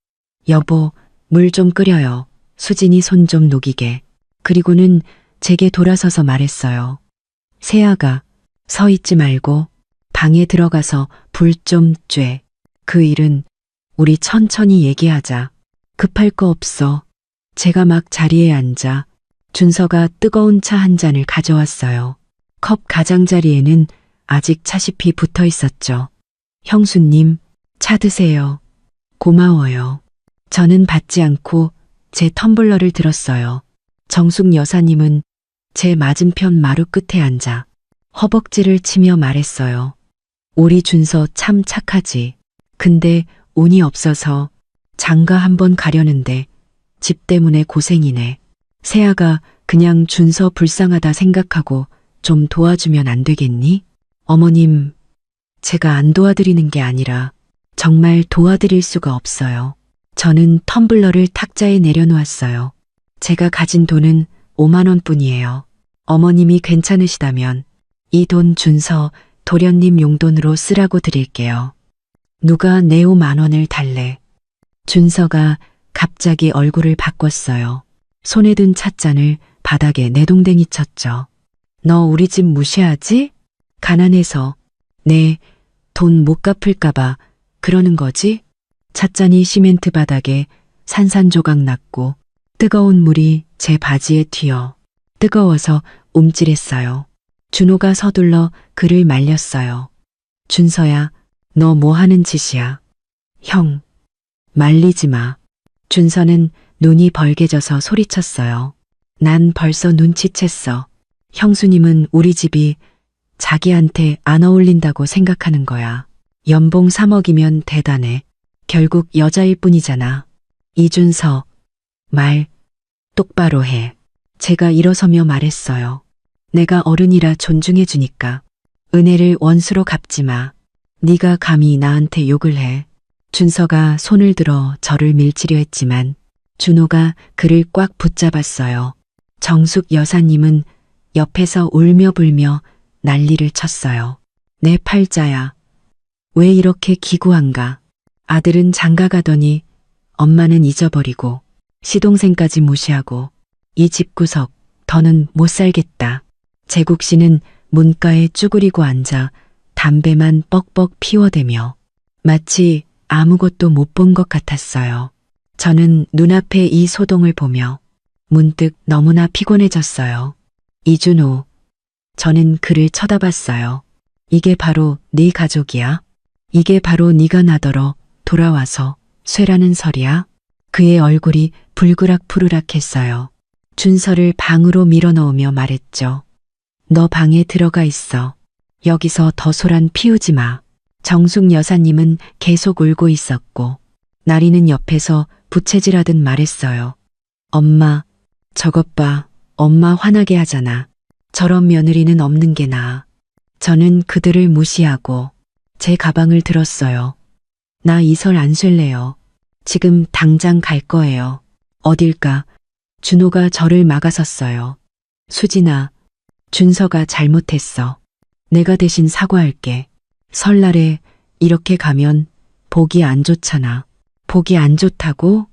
여보, 물 좀 끓여요. 수진이 손 좀 녹이게. 그리고는 제게 돌아서서 말했어요. 세아가 서 있지 말고 방에 들어가서 불 좀 쬐. 그 일은 우리 천천히 얘기하자. 급할 거 없어. 제가 막 자리에 앉아 준서가 뜨거운 차 한 잔을 가져왔어요. 컵 가장자리에는 아직 차시피 붙어 있었죠. 형수님, 차 드세요. 고마워요. 저는 받지 않고 제 텀블러를 들었어요. 정숙 여사님은 제 맞은편 마루 끝에 앉아 허벅지를 치며 말했어요. 우리 준서 참 착하지. 근데 운이 없어서 장가 한번 가려는데 집 때문에 고생이네. 세아가 그냥 준서 불쌍하다 생각하고 좀 도와주면 안 되겠니? 어머님, 제가 안 도와드리는 게 아니라 정말 도와드릴 수가 없어요. 저는 텀블러를 탁자에 내려놓았어요. 제가 가진 돈은 5만 원뿐이에요. 어머님이 괜찮으시다면 이 돈 준서 도련님 용돈으로 쓰라고 드릴게요. 누가 내 5만 원을 달래. 준서가 갑자기 얼굴을 바꿨어요. 손에 든 찻잔을 바닥에 내동댕이 쳤죠. 너 우리 집 무시하지? 가난해서 내 돈 못 갚을까봐 그러는 거지? 찻잔이 시멘트 바닥에 산산조각 났고 뜨거운 물이 제 바지에 튀어 뜨거워서 움찔했어요. 준호가 서둘러 그를 말렸어요. 준서야, 너 뭐 하는 짓이야? 형, 말리지 마. 준서는 눈이 벌개져서 소리쳤어요. 난 벌써 눈치챘어. 형수님은 우리 집이 자기한테 안 어울린다고 생각하는 거야. 연봉 3억이면 대단해. 결국 여자일 뿐이잖아. 이준서, 말 똑바로 해. 제가 일어서며 말했어요. 내가 어른이라 존중해 주니까. 은혜를 원수로 갚지 마. 네가 감히 나한테 욕을 해. 준서가 손을 들어 저를 밀치려 했지만 준호가 그를 꽉 붙잡았어요. 정숙 여사님은 옆에서 울며 불며 난리를 쳤어요. 내 팔자야. 왜 이렇게 기구한가? 아들은 장가 가더니 엄마는 잊어버리고 시동생까지 무시하고 이 집구석 더는 못 살겠다. 재국 씨는 문가에 쭈그리고 앉아 담배만 뻑뻑 피워대며 마치 아무것도 못 본 것 같았어요. 저는 눈앞에 이 소동을 보며 문득 너무나 피곤해졌어요. 이준호, 저는 그를 쳐다봤어요. 이게 바로 네 가족이야? 이게 바로 네가 나더러 돌아와서 쇠라는 설이야? 그의 얼굴이 불그락푸르락했어요. 준서를 방으로 밀어넣으며 말했죠. 너 방에 들어가 있어. 여기서 더 소란 피우지 마. 정숙 여사님은 계속 울고 있었고 나리는 옆에서 부채질하듯 말했어요. 엄마, 저것 봐. 엄마 화나게 하잖아. 저런 며느리는 없는 게 나아. 저는 그들을 무시하고 제 가방을 들었어요. 나 이설 안 쉴래요. 지금 당장 갈 거예요. 어딜까? 준호가 저를 막아섰어요. 수진아, 준서가 잘못했어. 내가 대신 사과할게. 설날에 이렇게 가면 복이 안 좋잖아. 복이 안 좋다고?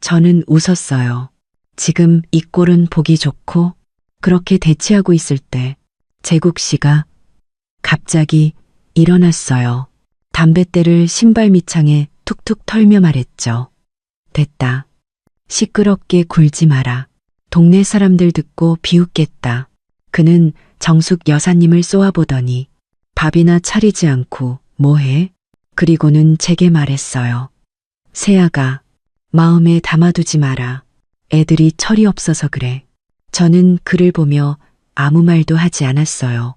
저는 웃었어요. 지금 이 꼴은 복이 좋고 그렇게 대치하고 있을 때 재국 씨가 갑자기 일어났어요. 담뱃대를 신발 밑창에 툭툭 털며 말했죠. 됐다. 시끄럽게 굴지 마라. 동네 사람들 듣고 비웃겠다. 그는 정숙 여사님을 쏘아보더니 밥이나 차리지 않고 뭐해? 그리고는 제게 말했어요. 세아가 마음에 담아두지 마라. 애들이 철이 없어서 그래. 저는 그를 보며 아무 말도 하지 않았어요.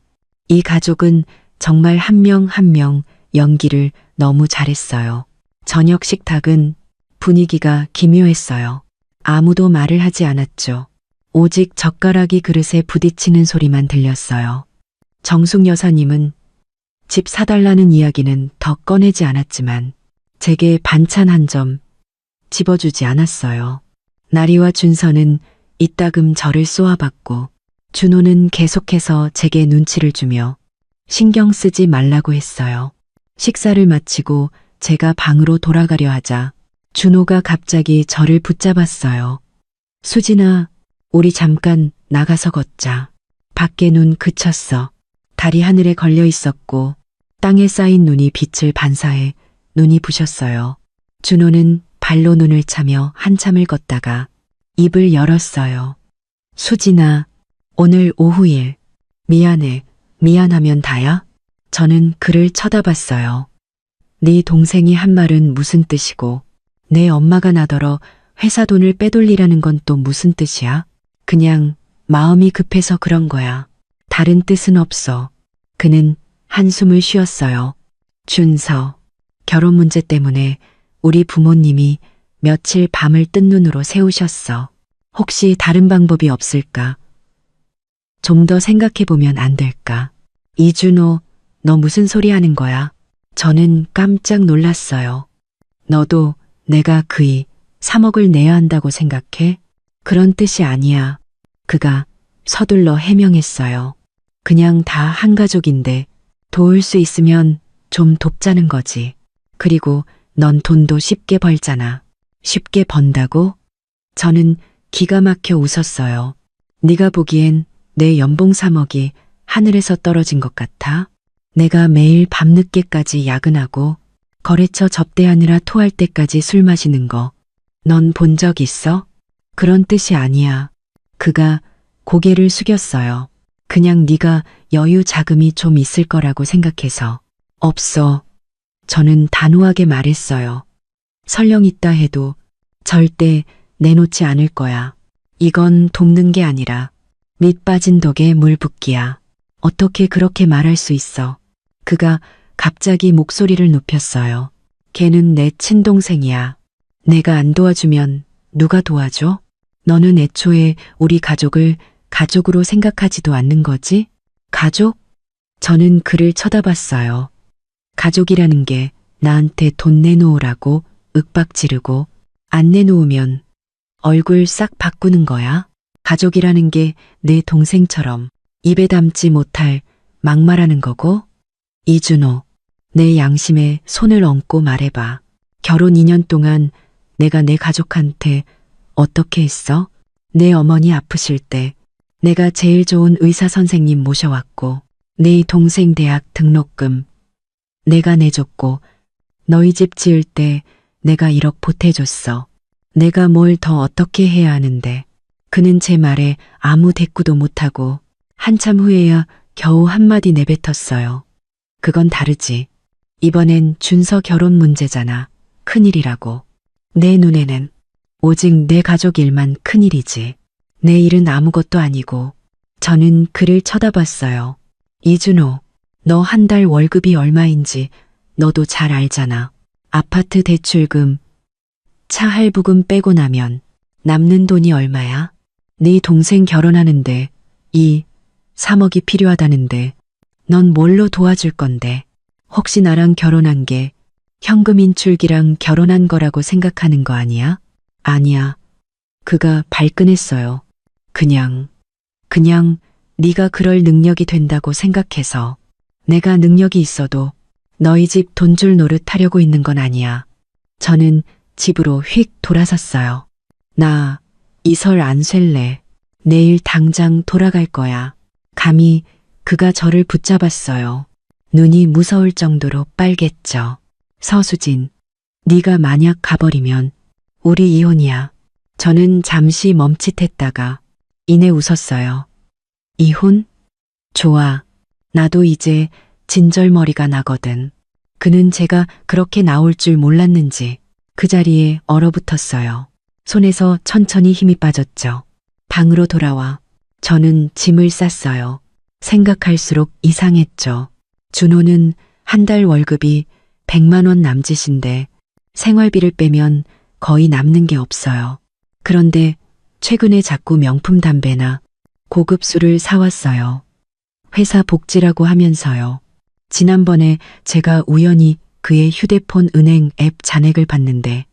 이 가족은 정말 한 명 한 명 연기를 너무 잘했어요. 저녁 식탁은 분위기가 기묘했어요. 아무도 말을 하지 않았죠. 오직 젓가락이 그릇에 부딪히는 소리만 들렸어요. 정숙 여사님은 집 사달라는 이야기는 더 꺼내지 않았지만 제게 반찬 한 점 집어주지 않았어요. 나리와 준서는 이따금 저를 쏘아봤고 준호는 계속해서 제게 눈치를 주며 신경 쓰지 말라고 했어요. 식사를 마치고 제가 방으로 돌아가려 하자 준호가 갑자기 저를 붙잡았어요. 수진아, 우리 잠깐 나가서 걷자. 밖에 눈 그쳤어. 달이 하늘에 걸려 있었고 땅에 쌓인 눈이 빛을 반사해 눈이 부셨어요. 준호는 발로 눈을 차며 한참을 걷다가 입을 열었어요. 수진아, 오늘 오후 일 미안해. 미안하면 다야? 저는 그를 쳐다봤어요. 네 동생이 한 말은 무슨 뜻이고 내 엄마가 나더러 회사 돈을 빼돌리라는 건 또 무슨 뜻이야? 그냥 마음이 급해서 그런 거야. 다른 뜻은 없어. 그는 한숨을 쉬었어요. 준서, 결혼 문제 때문에 우리 부모님이 며칠 밤을 뜬 눈으로 세우셨어. 혹시 다른 방법이 없을까? 좀 더 생각해보면 안 될까? 이준호, 너 무슨 소리 하는 거야? 저는 깜짝 놀랐어요. 너도 내가 그이 3억을 내야 한다고 생각해? 그런 뜻이 아니야. 그가 서둘러 해명했어요. 그냥 다 한 가족인데 도울 수 있으면 좀 돕자는 거지. 그리고 넌 돈도 쉽게 벌잖아. 쉽게 번다고? 저는 기가 막혀 웃었어요. 네가 보기엔 내 연봉 3억이 하늘에서 떨어진 것 같아? 내가 매일 밤늦게까지 야근하고 거래처 접대하느라 토할 때까지 술 마시는 거 넌 본 적 있어? 그런 뜻이 아니야. 그가 고개를 숙였어요. 그냥 네가 여유 자금이 좀 있을 거라고 생각해서. 없어. 저는 단호하게 말했어요. 설령 있다 해도 절대 내놓지 않을 거야. 이건 돕는 게 아니라 밑 빠진 독에 물 붓기야. 어떻게 그렇게 말할 수 있어? 그가 갑자기 목소리를 높였어요. 걔는 내 친동생이야. 내가 안 도와주면 누가 도와줘? 너는 애초에 우리 가족을 가족으로 생각하지도 않는 거지? 가족? 저는 그를 쳐다봤어요. 가족이라는 게 나한테 돈 내놓으라고 윽박 지르고 안 내놓으면 얼굴 싹 바꾸는 거야? 가족이라는 게 내 동생처럼 입에 담지 못할 막말하는 거고? 이준호, 내 양심에 손을 얹고 말해봐. 결혼 2년 동안 내가 내 가족한테 어떻게 했어? 내 어머니 아프실 때 내가 제일 좋은 의사 선생님 모셔왔고 네 동생 대학 등록금 내가 내줬고 너희 집 지을 때 내가 1억 보태줬어. 내가 뭘 더 어떻게 해야 하는데. 그는 제 말에 아무 대꾸도 못하고 한참 후에야 겨우 한마디 내뱉었어요. 그건 다르지. 이번엔 준서 결혼 문제잖아. 큰일이라고. 내 눈에는 오직 내 가족 일만 큰일이지. 내 일은 아무것도 아니고. 저는 그를 쳐다봤어요. 이준호, 너 한 달 월급이 얼마인지 너도 잘 알잖아. 아파트 대출금, 차 할부금 빼고 나면 남는 돈이 얼마야? 네 동생 결혼하는데 3억이 필요하다는데 넌 뭘로 도와줄 건데? 혹시 나랑 결혼한 게 현금 인출기랑 결혼한 거라고 생각하는 거 아니야? 아니야. 그가 발끈했어요. 그냥 네가 그럴 능력이 된다고 생각해서. 내가 능력이 있어도 너희 집 돈 줄 노릇 하려고 있는 건 아니야. 저는 집으로 휙 돌아섰어요. 나 이 설 안 셀래. 내일 당장 돌아갈 거야. 감히 그가 저를 붙잡았어요. 눈이 무서울 정도로 빨갰죠. 서수진, 네가 만약 가버리면 우리 이혼이야. 저는 잠시 멈칫했다가 이내 웃었어요. 이혼? 좋아. 나도 이제 진절머리가 나거든. 그는 제가 그렇게 나올 줄 몰랐는지 그 자리에 얼어붙었어요. 손에서 천천히 힘이 빠졌죠. 방으로 돌아와 저는 짐을 쌌어요. 생각할수록 이상했죠. 준호는 한 달 월급이 100만 원 남짓인데 생활비를 빼면 거의 남는 게 없어요. 그런데 최근에 자꾸 명품 담배나 고급 술을 사왔어요. 회사 복지라고 하면서요. 지난번에 제가 우연히 그의 휴대폰 은행 앱 잔액을 봤는데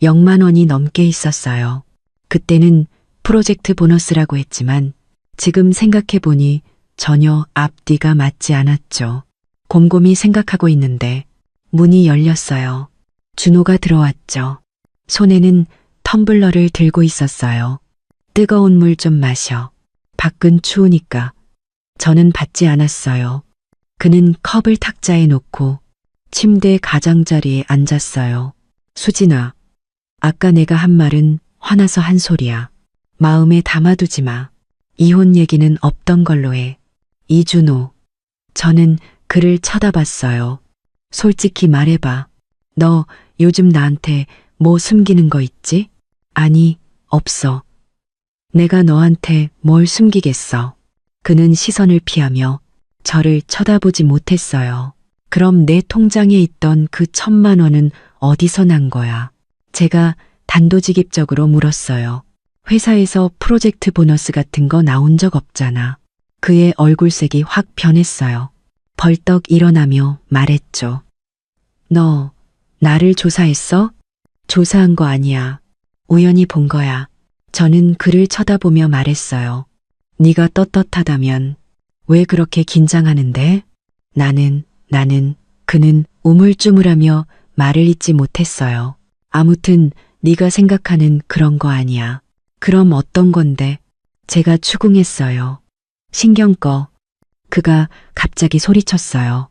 0만 원이 넘게 있었어요. 그때는 프로젝트 보너스라고 했지만 지금 생각해보니 전혀 앞뒤가 맞지 않았죠. 곰곰이 생각하고 있는데 문이 열렸어요. 준호가 들어왔죠. 손에는 텀블러를 들고 있었어요. 뜨거운 물 좀 마셔. 밖은 추우니까. 저는 받지 않았어요. 그는 컵을 탁자에 놓고 침대 가장자리에 앉았어요. 수진아, 아까 내가 한 말은 화나서 한 소리야. 마음에 담아두지 마. 이혼 얘기는 없던 걸로 해. 이준호. 저는 그를 쳐다봤어요. 솔직히 말해봐. 너 요즘 나한테 뭐 숨기는 거 있지? 아니, 없어. 내가 너한테 뭘 숨기겠어. 그는 시선을 피하며 저를 쳐다보지 못했어요. 그럼 내 통장에 있던 그 1,000만 원은 어디서 난 거야? 제가 단도직입적으로 물었어요. 회사에서 프로젝트 보너스 같은 거 나온 적 없잖아. 그의 얼굴색이 확 변했어요. 벌떡 일어나며 말했죠. 너 나를 조사했어? 조사한 거 아니야. 우연히 본 거야. 저는 그를 쳐다보며 말했어요. 네가 떳떳하다면 왜 그렇게 긴장하는데? 나는 그는 우물쭈물하며 말을 잇지 못했어요. 아무튼 네가 생각하는 그런 거 아니야. 그럼 어떤 건데? 제가 추궁했어요. 신경 꺼. 그가 갑자기 소리쳤어요.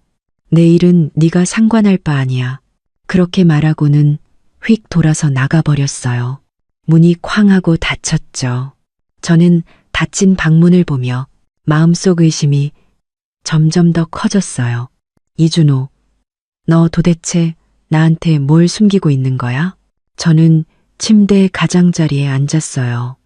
내 일은 네가 상관할 바 아니야. 그렇게 말하고는 휙 돌아서 나가버렸어요. 문이 쾅 하고 닫혔죠. 저는 닫힌 방문을 보며 마음속 의심이 점점 더 커졌어요. 이준호, 너 도대체 나한테 뭘 숨기고 있는 거야? 저는 침대 가장자리에 앉았어요.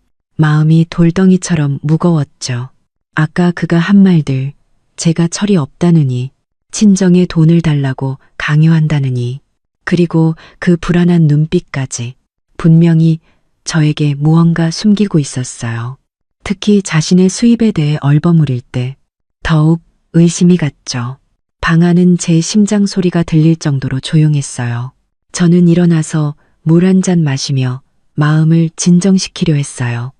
마음이 돌덩이처럼 무거웠죠. 아까 그가 한 말들, 제가 철이 없다느니, 친정에 돈을 달라고 강요한다느니, 그리고 그 불안한 눈빛까지 분명히 저에게 무언가 숨기고 있었어요. 특히 자신의 수입에 대해 얼버무릴 때 더욱 의심이 갔죠. 방 안은 제 심장 소리가 들릴 정도로 조용했어요. 저는 일어나서 물 한 잔 마시며 마음을 진정시키려 했어요.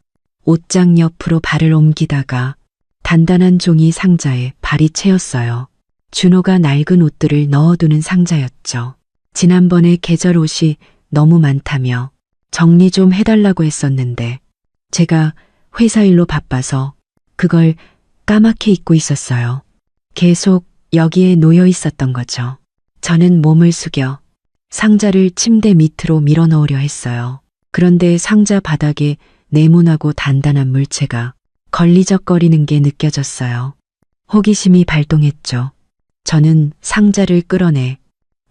옷장 옆으로 발을 옮기다가 단단한 종이 상자에 발이 채였어요. 준호가 낡은 옷들을 넣어두는 상자였죠. 지난번에 계절 옷이 너무 많다며 정리 좀 해달라고 했었는데 제가 회사 일로 바빠서 그걸 까맣게 잊고 있었어요. 계속 여기에 놓여 있었던 거죠. 저는 몸을 숙여 상자를 침대 밑으로 밀어 넣으려 했어요. 그런데 상자 바닥에 네모나고 단단한 물체가 걸리적거리는 게 느껴졌어요. 호기심이 발동했죠. 저는 상자를 끌어내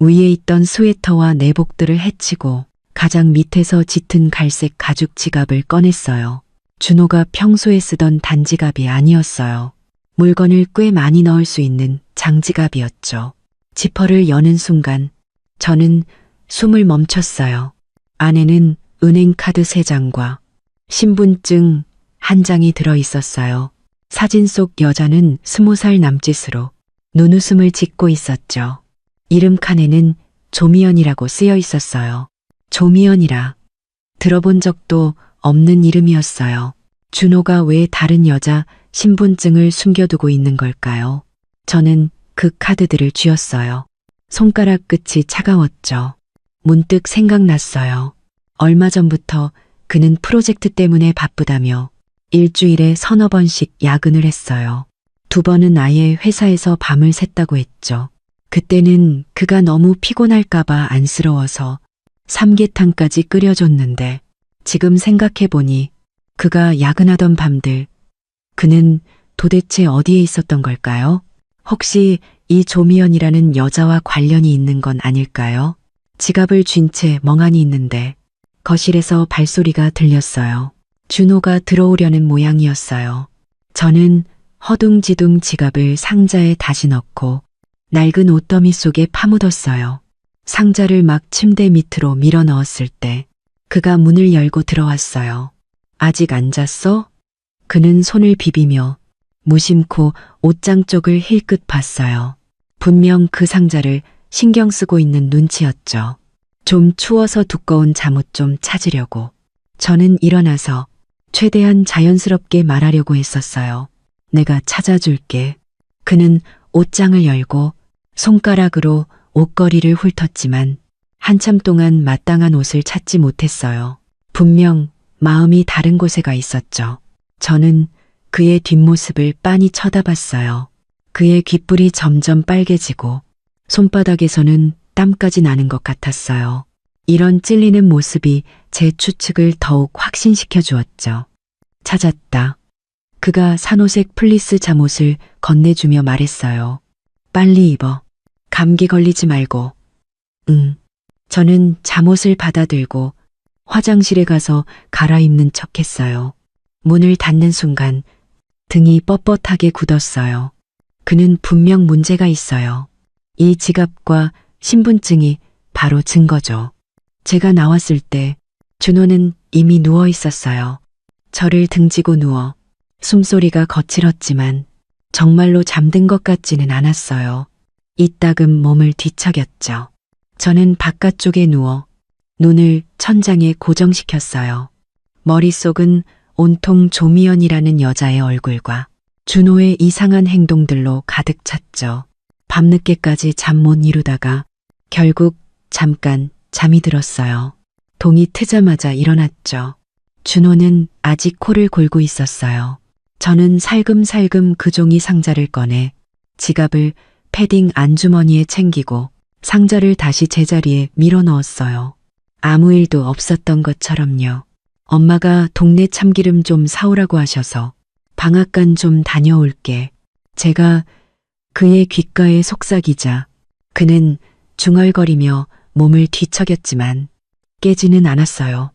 위에 있던 스웨터와 내복들을 헤치고 가장 밑에서 짙은 갈색 가죽 지갑을 꺼냈어요. 준호가 평소에 쓰던 단지갑이 아니었어요. 물건을 꽤 많이 넣을 수 있는 장지갑이었죠. 지퍼를 여는 순간 저는 숨을 멈췄어요. 안에는 은행카드 3장과 신분증 1장이 들어 있었어요. 사진 속 여자는 20살 남짓으로 눈웃음을 짓고 있었죠. 이름 칸에는 조미연이라고 쓰여 있었어요. 조미연이라 들어본 적도 없는 이름이었어요. 준호가 왜 다른 여자 신분증을 숨겨두고 있는 걸까요? 저는 그 카드들을 쥐었어요. 손가락 끝이 차가웠죠. 문득 생각났어요. 얼마 전부터 그는 프로젝트 때문에 바쁘다며 일주일에 3~4번씩 야근을 했어요. 2번은 아예 회사에서 밤을 샜다고 했죠. 그때는 그가 너무 피곤할까봐 안쓰러워서 삼계탕까지 끓여줬는데 지금 생각해보니 그가 야근하던 밤들 그는 도대체 어디에 있었던 걸까요? 혹시 이 조미연이라는 여자와 관련이 있는 건 아닐까요? 지갑을 쥔 채 멍하니 있는데 거실에서 발소리가 들렸어요. 준호가 들어오려는 모양이었어요. 저는 허둥지둥 지갑을 상자에 다시 넣고 낡은 옷더미 속에 파묻었어요. 상자를 막 침대 밑으로 밀어 넣었을 때 그가 문을 열고 들어왔어요. 아직 안 잤어? 그는 손을 비비며 무심코 옷장 쪽을 힐끗 봤어요. 분명 그 상자를 신경 쓰고 있는 눈치였죠. 좀 추워서 두꺼운 잠옷 좀 찾으려고. 저는 일어나서 최대한 자연스럽게 말하려고 했었어요. 내가 찾아줄게. 그는 옷장을 열고 손가락으로 옷걸이를 훑었지만 한참 동안 마땅한 옷을 찾지 못했어요. 분명 마음이 다른 곳에 가 있었죠. 저는 그의 뒷모습을 빤히 쳐다봤어요. 그의 귓불이 점점 빨개지고 손바닥에서는 땀까지 나는 것 같았어요. 이런 찔리는 모습이 제 추측을 더욱 확신시켜 주었죠. 찾았다. 그가 산호색 플리스 잠옷을 건네주며 말했어요. 빨리 입어. 감기 걸리지 말고. 응. 저는 잠옷을 받아들고 화장실에 가서 갈아입는 척했어요. 문을 닫는 순간 등이 뻣뻣하게 굳었어요. 그는 분명 문제가 있어요. 이 지갑과 신분증이 바로 증거죠. 제가 나왔을 때 준호는 이미 누워 있었어요. 저를 등지고 누워 숨소리가 거칠었지만 정말로 잠든 것 같지는 않았어요. 이따금 몸을 뒤척였죠. 저는 바깥쪽에 누워 눈을 천장에 고정시켰어요. 머릿속은 온통 조미연이라는 여자의 얼굴과 준호의 이상한 행동들로 가득 찼죠. 밤늦게까지 잠 못 이루다가 결국 잠깐 잠이 들었어요. 동이 트자마자 일어났죠. 준호는 아직 코를 골고 있었어요. 저는 살금살금 그 종이 상자를 꺼내 지갑을 패딩 안주머니에 챙기고 상자를 다시 제자리에 밀어 넣었어요. 아무 일도 없었던 것처럼요. 엄마가 동네 참기름 좀 사오라고 하셔서 방앗간 좀 다녀올게. 제가 그의 귓가에 속삭이자 그는 중얼거리며 몸을 뒤척였지만 깨지는 않았어요.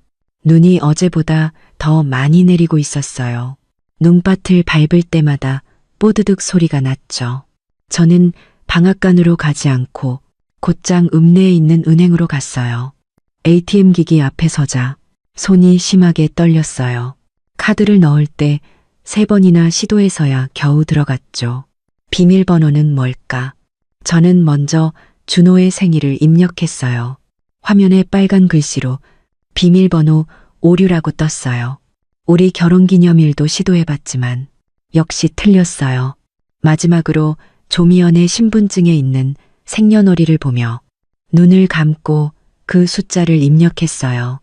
눈이 어제보다 더 많이 내리고 있었어요. 눈밭을 밟을 때마다 뽀드득 소리가 났죠. 저는 방앗간으로 가지 않고 곧장 읍내에 있는 은행으로 갔어요. ATM 기기 앞에 서자 손이 심하게 떨렸어요. 카드를 넣을 때 3번이나 시도해서야 겨우 들어갔죠. 비밀번호는 뭘까? 저는 먼저 준호의 생일을 입력했어요. 화면에 빨간 글씨로 비밀번호 오류라고 떴어요. 우리 결혼기념일도 시도해봤지만 역시 틀렸어요. 마지막으로 조미연의 신분증에 있는 생년월일을 보며 눈을 감고 그 숫자를 입력했어요.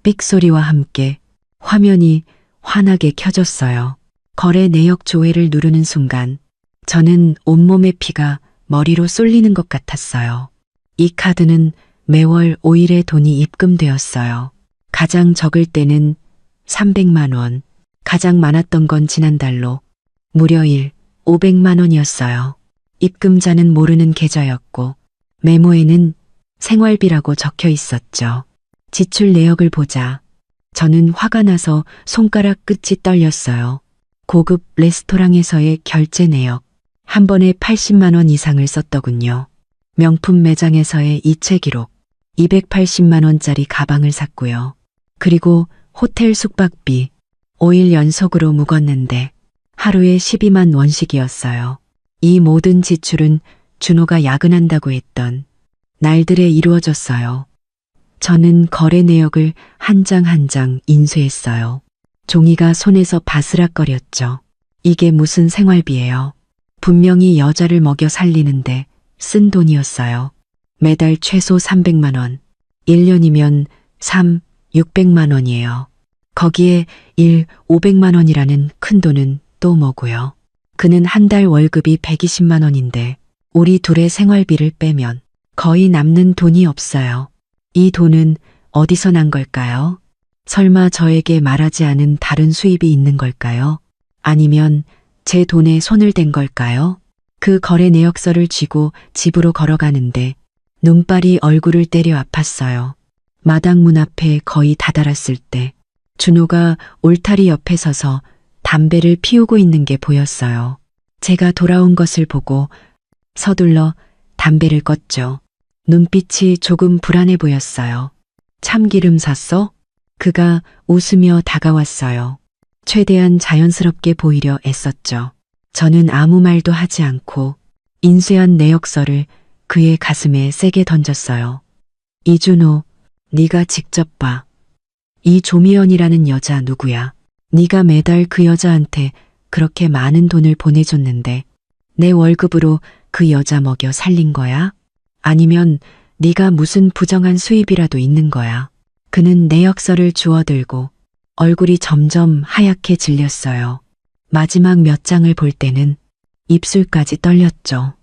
삑소리와 함께 화면이 환하게 켜졌어요. 거래 내역 조회를 누르는 순간 저는 온몸의 피가 머리로 쏠리는 것 같았어요. 이 카드는 매월 5일의 돈이 입금되었어요. 가장 적을 때는 300만 원, 가장 많았던 건 지난달로 무려 500만 원이었어요. 입금자는 모르는 계좌였고 메모에는 생활비라고 적혀 있었죠. 지출 내역을 보자 저는 화가 나서 손가락 끝이 떨렸어요. 고급 레스토랑에서의 결제 내역, 한 번에 80만 원 이상을 썼더군요. 명품 매장에서의 이체 기록, 280만 원짜리 가방을 샀고요. 그리고 호텔 숙박비, 5일 연속으로 묵었는데 하루에 12만 원씩이었어요. 이 모든 지출은 준호가 야근한다고 했던 날들에 이루어졌어요. 저는 거래 내역을 한 장 한 장 인쇄했어요. 종이가 손에서 바스락거렸죠. 이게 무슨 생활비예요. 분명히 여자를 먹여 살리는데 쓴 돈이었어요. 매달 최소 300만 원, 1년이면 600만 원이에요. 거기에 500만 원이라는 큰 돈은 또 뭐고요. 그는 한 달 월급이 120만 원인데 우리 둘의 생활비를 빼면 거의 남는 돈이 없어요. 이 돈은 어디서 난 걸까요? 설마 저에게 말하지 않은 다른 수입이 있는 걸까요? 아니면 제 돈에 손을 댄 걸까요? 그 거래 내역서를 쥐고 집으로 걸어가는데 눈발이 얼굴을 때려 아팠어요. 마당 문 앞에 거의 다다랐을 때 준호가 울타리 옆에 서서 담배를 피우고 있는 게 보였어요. 제가 돌아온 것을 보고 서둘러 담배를 껐죠. 눈빛이 조금 불안해 보였어요. 참기름 샀어? 그가 웃으며 다가왔어요. 최대한 자연스럽게 보이려 애썼죠. 저는 아무 말도 하지 않고 인쇄한 내역서를 그의 가슴에 세게 던졌어요. 이준호, 네가 직접 봐. 이 조미연이라는 여자 누구야? 네가 매달 그 여자한테 그렇게 많은 돈을 보내줬는데 내 월급으로 그 여자 먹여 살린 거야? 아니면 네가 무슨 부정한 수입이라도 있는 거야? 그는 내역서를 주워들고 얼굴이 점점 하얗게 질렸어요. 마지막 몇 장을 볼 때는 입술까지 떨렸죠.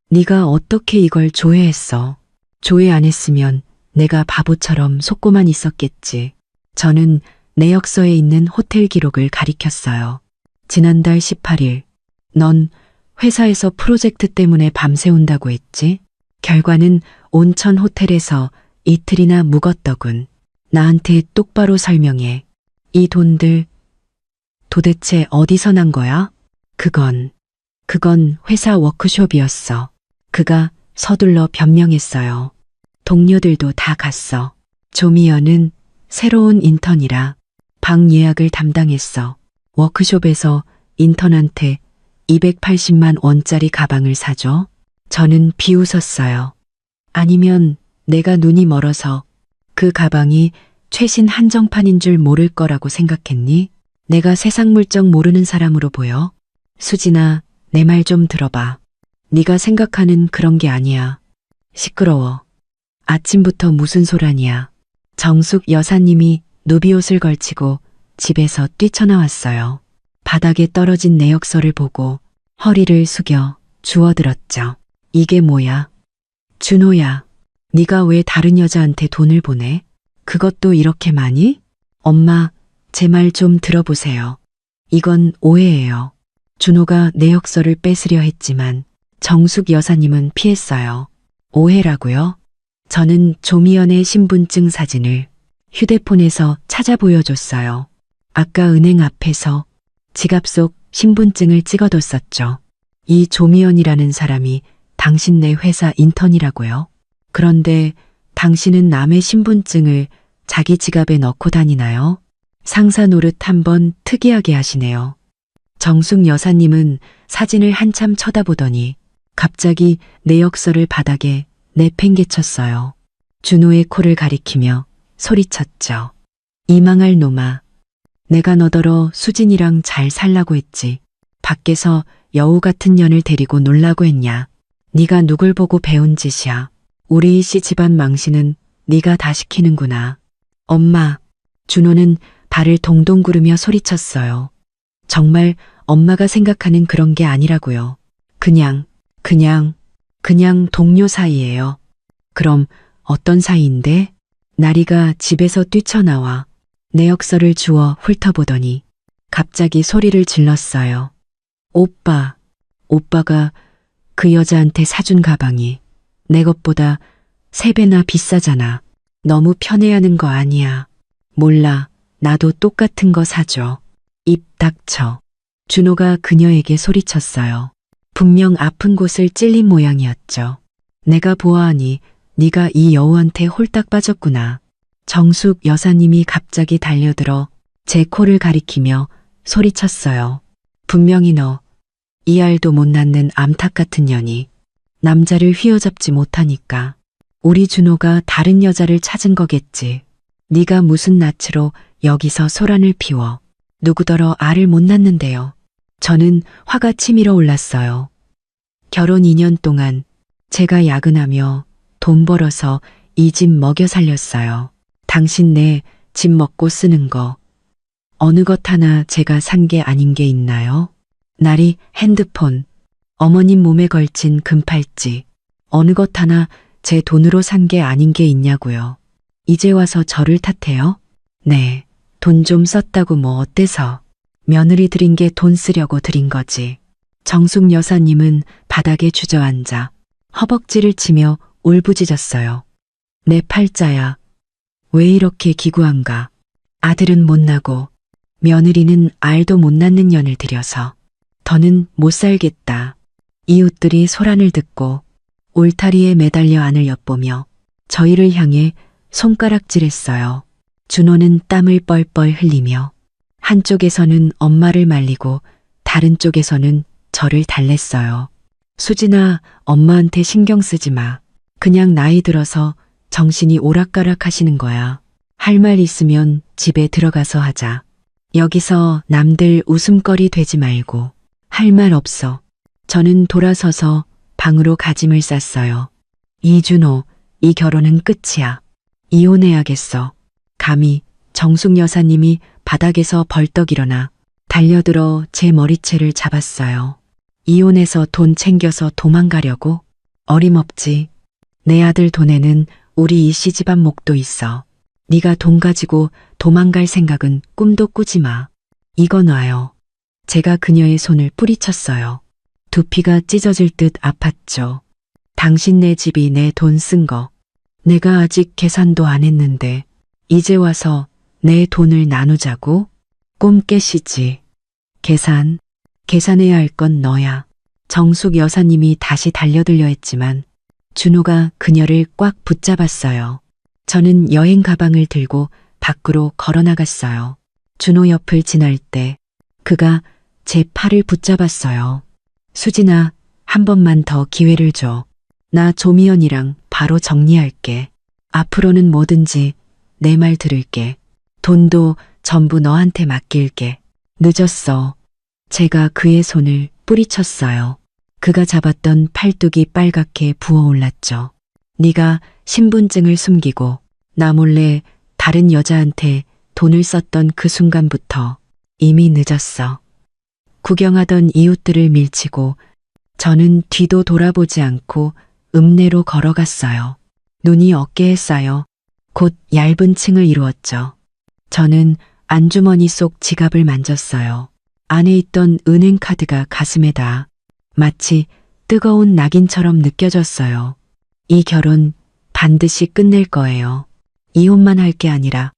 네가 어떻게 이걸 조회했어? 조회 안 했으면 내가 바보처럼 속고만 있었겠지. 저는 내역서에 있는 호텔 기록을 가리켰어요. 지난달 18일, 넌 회사에서 프로젝트 때문에 밤새운다고 했지? 결과는 온천 호텔에서 이틀이나 묵었더군. 나한테 똑바로 설명해. 이 돈들 도대체 어디서 난 거야? 그건 회사 워크숍이었어. 그가 서둘러 변명했어요. 동료들도 다 갔어. 조미연은 새로운 인턴이라 방 예약을 담당했어. 워크숍에서 인턴한테 280만 원짜리 가방을 사줘? 저는 비웃었어요. 아니면 내가 눈이 멀어서 그 가방이 최신 한정판인 줄 모를 거라고 생각했니? 내가 세상 물정 모르는 사람으로 보여? 수진아, 내 말 좀 들어봐. 네가 생각하는 그런 게 아니야. 시끄러워. 아침부터 무슨 소란이야. 정숙 여사님이 누비옷을 걸치고 집에서 뛰쳐나왔어요. 바닥에 떨어진 내역서를 보고 허리를 숙여 주워들었죠. 이게 뭐야? 준호야, 네가 왜 다른 여자한테 돈을 보내? 그것도 이렇게 많이? 엄마, 제 말 좀 들어보세요. 이건 오해예요. 준호가 내역서를 뺏으려 했지만 정숙 여사님은 피했어요. 오해라고요? 저는 조미연의 신분증 사진을 휴대폰에서 찾아 보여줬어요. 아까 은행 앞에서 지갑 속 신분증을 찍어뒀었죠. 이 조미연이라는 사람이 당신네 회사 인턴이라고요. 그런데 당신은 남의 신분증을 자기 지갑에 넣고 다니나요? 상사 노릇 한번 특이하게 하시네요. 정숙 여사님은 사진을 한참 쳐다보더니 갑자기 내역서를 바닥에 내팽개쳤어요. 준호의 코를 가리키며 소리쳤죠. 이 망할 놈아. 내가 너더러 수진이랑 잘 살라고 했지. 밖에서 여우 같은 년을 데리고 놀라고 했냐. 네가 누굴 보고 배운 짓이야. 우리 이씨 집안 망신은 네가 다 시키는구나. 엄마. 준호는 발을 동동 구르며 소리쳤어요. 정말 엄마가 생각하는 그런 게 아니라고요. 그냥 동료 사이예요. 그럼 어떤 사이인데? 나리가 집에서 뛰쳐나와 내역서를 주워 훑어보더니 갑자기 소리를 질렀어요. 오빠가 그 여자한테 사준 가방이 내 것보다 3배나 비싸잖아. 너무 편애하는 거 아니야. 몰라. 나도 똑같은 거 사줘. 입 닥쳐. 준호가 그녀에게 소리쳤어요. 분명 아픈 곳을 찔린 모양이었죠. 내가 보아하니 네가 이 여우한테 홀딱 빠졌구나. 정숙 여사님이 갑자기 달려들어 제 코를 가리키며 소리쳤어요. 분명히 너, 이 알도 못 낳는 암탉 같은 년이 남자를 휘어잡지 못하니까 우리 준호가 다른 여자를 찾은 거겠지. 네가 무슨 낯으로 여기서 소란을 피워. 누구더러 알을 못 낳는데요. 저는 화가 치밀어 올랐어요. 결혼 2년 동안 제가 야근하며 돈 벌어서 이 집 먹여 살렸어요. 당신네 집 먹고 쓰는 거 어느 것 하나 제가 산 게 아닌 게 있나요? 나리 핸드폰, 어머님 몸에 걸친 금팔찌 어느 것 하나 제 돈으로 산 게 아닌 게 있냐고요. 이제 와서 저를 탓해요? 네, 돈 좀 썼다고 뭐 어때서. 며느리 드린 게 돈 쓰려고 드린 거지. 정숙 여사님은 바닥에 주저앉아 허벅지를 치며 울부짖었어요. 내 팔자야. 왜 이렇게 기구한가. 아들은 못 나고 며느리는 알도 못 낳는 년을 들여서 더는 못 살겠다. 이웃들이 소란을 듣고 울타리에 매달려 안을 엿보며 저희를 향해 손가락질했어요. 준호는 땀을 뻘뻘 흘리며 한쪽에서는 엄마를 말리고 다른 쪽에서는 저를 달랬어요. 수진아, 엄마한테 신경 쓰지 마. 그냥 나이 들어서 정신이 오락가락 하시는 거야. 할 말 있으면 집에 들어가서 하자. 여기서 남들 웃음거리 되지 말고. 할 말 없어. 저는 돌아서서 방으로 가짐을 쌌어요. 이준호, 이 결혼은 끝이야. 이혼해야겠어. 감히 정숙 여사님이 바닥에서 벌떡 일어나 달려들어 제 머리채를 잡았어요. 이혼해서 돈 챙겨서 도망가려고? 어림없지. 내 아들 돈에는 우리 이씨 집안 목도 있어. 네가 돈 가지고 도망갈 생각은 꿈도 꾸지 마. 이거 놔요. 제가 그녀의 손을 뿌리쳤어요. 두피가 찢어질 듯 아팠죠. 당신네 집이 내 돈 쓴 거. 내가 아직 계산도 안 했는데 이제 와서 내 돈을 나누자고? 꿈 깨시지. 계산해야 할 건 너야. 정숙 여사님이 다시 달려들려 했지만 준호가 그녀를 꽉 붙잡았어요. 저는 여행 가방을 들고 밖으로 걸어나갔어요. 준호 옆을 지날 때 그가 제 팔을 붙잡았어요. 수진아, 한 번만 더 기회를 줘. 나 조미연이랑 바로 정리할게. 앞으로는 뭐든지 내 말 들을게. 돈도 전부 너한테 맡길게. 늦었어. 제가 그의 손을 뿌리쳤어요. 그가 잡았던 팔뚝이 빨갛게 부어올랐죠. 네가 신분증을 숨기고 나 몰래 다른 여자한테 돈을 썼던 그 순간부터 이미 늦었어. 구경하던 이웃들을 밀치고 저는 뒤도 돌아보지 않고 읍내로 걸어갔어요. 눈이 어깨에 쌓여 곧 얇은 층을 이루었죠. 저는 안주머니 속 지갑을 만졌어요. 안에 있던 은행 카드가 가슴에 닿아 마치 뜨거운 낙인처럼 느껴졌어요. 이 결혼 반드시 끝낼 거예요. 이혼만 할 게 아니라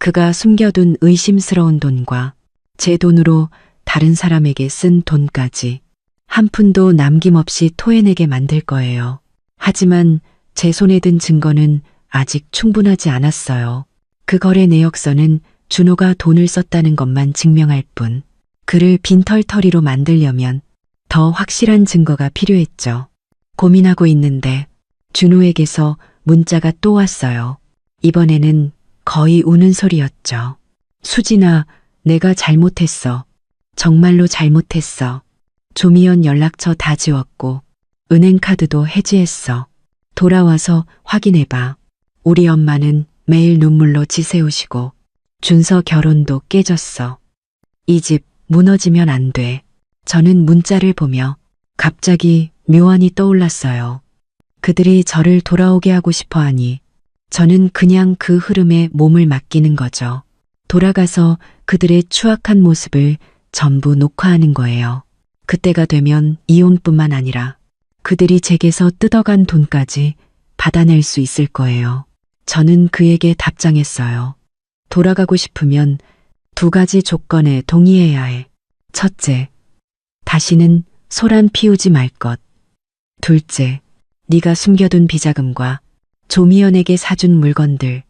그가 숨겨둔 의심스러운 돈과 제 돈으로 다른 사람에게 쓴 돈까지 한 푼도 남김없이 토해내게 만들 거예요. 하지만 제 손에 든 증거는 아직 충분하지 않았어요. 그 거래 내역서는 준호가 돈을 썼다는 것만 증명할 뿐, 그를 빈털터리로 만들려면 더 확실한 증거가 필요했죠. 고민하고 있는데 준호에게서 문자가 또 왔어요. 이번에는 거의 우는 소리였죠. 수진아, 내가 잘못했어. 정말로 잘못했어. 조미연 연락처 다 지웠고 은행카드도 해지했어. 돌아와서 확인해봐. 우리 엄마는 매일 눈물로 지새우시고 준서 결혼도 깨졌어. 이 집 무너지면 안 돼. 저는 문자를 보며 갑자기 묘안이 떠올랐어요. 그들이 저를 돌아오게 하고 싶어 하니 저는 그냥 그 흐름에 몸을 맡기는 거죠. 돌아가서 그들의 추악한 모습을 전부 녹화하는 거예요. 그때가 되면 이혼뿐만 아니라 그들이 제게서 뜯어간 돈까지 받아낼 수 있을 거예요. 저는 그에게 답장했어요. 돌아가고 싶으면 2가지 조건에 동의해야 해. 첫째, 다시는 소란 피우지 말 것. 둘째, 네가 숨겨둔 비자금과 조미연에게 사준 물건들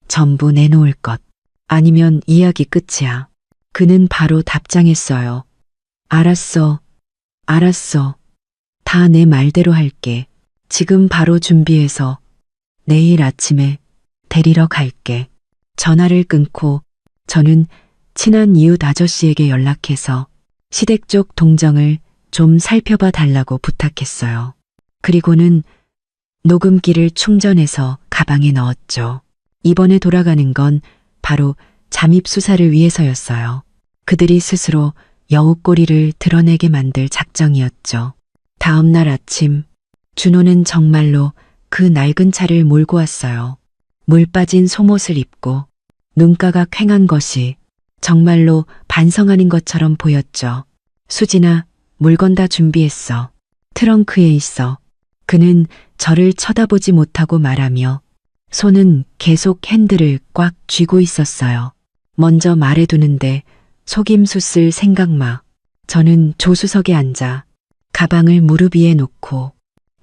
전부 내놓을 것. 아니면 이야기 끝이야. 그는 바로 답장했어요. 알았어. 알았어. 다 내 말대로 할게. 지금 바로 준비해서 내일 아침에 데리러 갈게. 전화를 끊고 저는 친한 이웃 아저씨에게 연락해서 시댁 쪽 동정을 좀 살펴봐 달라고 부탁했어요. 그리고는 녹음기를 충전해서 가방에 넣었죠. 이번에 돌아가는 건 바로 잠입 수사를 위해서였어요. 그들이 스스로 여우꼬리를 드러내게 만들 작정이었죠. 다음 날 아침, 준호는 정말로 그 낡은 차를 몰고 왔어요. 물 빠진 속옷을 입고 눈가가 퀭한 것이 정말로 반성하는 것처럼 보였죠. 수진아, 물건 다 준비했어. 트렁크에 있어. 그는 저를 쳐다보지 못하고 말하며 손은 계속 핸들을 꽉 쥐고 있었어요. 먼저 말해두는데 속임수 쓸 생각 마. 저는 조수석에 앉아 가방을 무릎 위에 놓고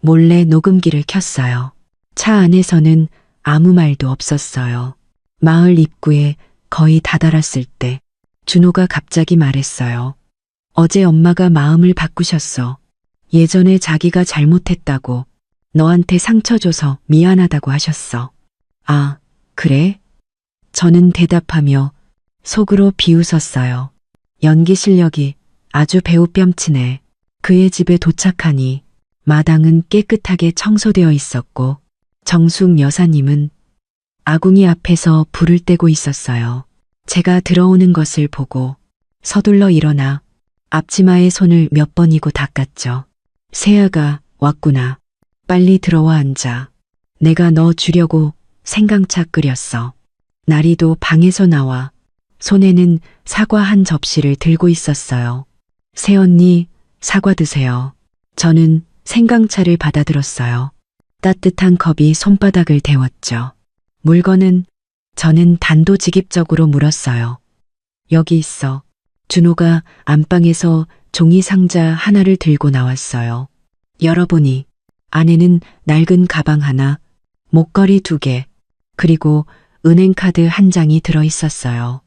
몰래 녹음기를 켰어요. 차 안에서는 아무 말도 없었어요. 마을 입구에 거의 다다랐을 때 준호가 갑자기 말했어요. 어제 엄마가 마음을 바꾸셨어. 예전에 자기가 잘못했다고 너한테 상처 줘서 미안하다고 하셨어. 아, 그래? 저는 대답하며 속으로 비웃었어요. 연기 실력이 아주 배우뺨치네. 그의 집에 도착하니 마당은 깨끗하게 청소되어 있었고 정숙 여사님은 아궁이 앞에서 불을 떼고 있었어요. 제가 들어오는 것을 보고 서둘러 일어나 앞치마에 손을 몇 번이고 닦았죠. 세아가 왔구나. 빨리 들어와 앉아. 내가 너 주려고 생강차 끓였어. 나리도 방에서 나와 손에는 사과 한 접시를 들고 있었어요. 새언니, 사과 드세요. 저는 생강차를 받아들었어요. 따뜻한 컵이 손바닥을 데웠죠. 물건은 저는 단도직입적으로 물었어요. 여기 있어. 준호가 안방에서 종이 상자 하나를 들고 나왔어요. 열어보니 안에는 낡은 가방 하나, 목걸이 2개, 그리고 은행카드 한 장이 들어있었어요.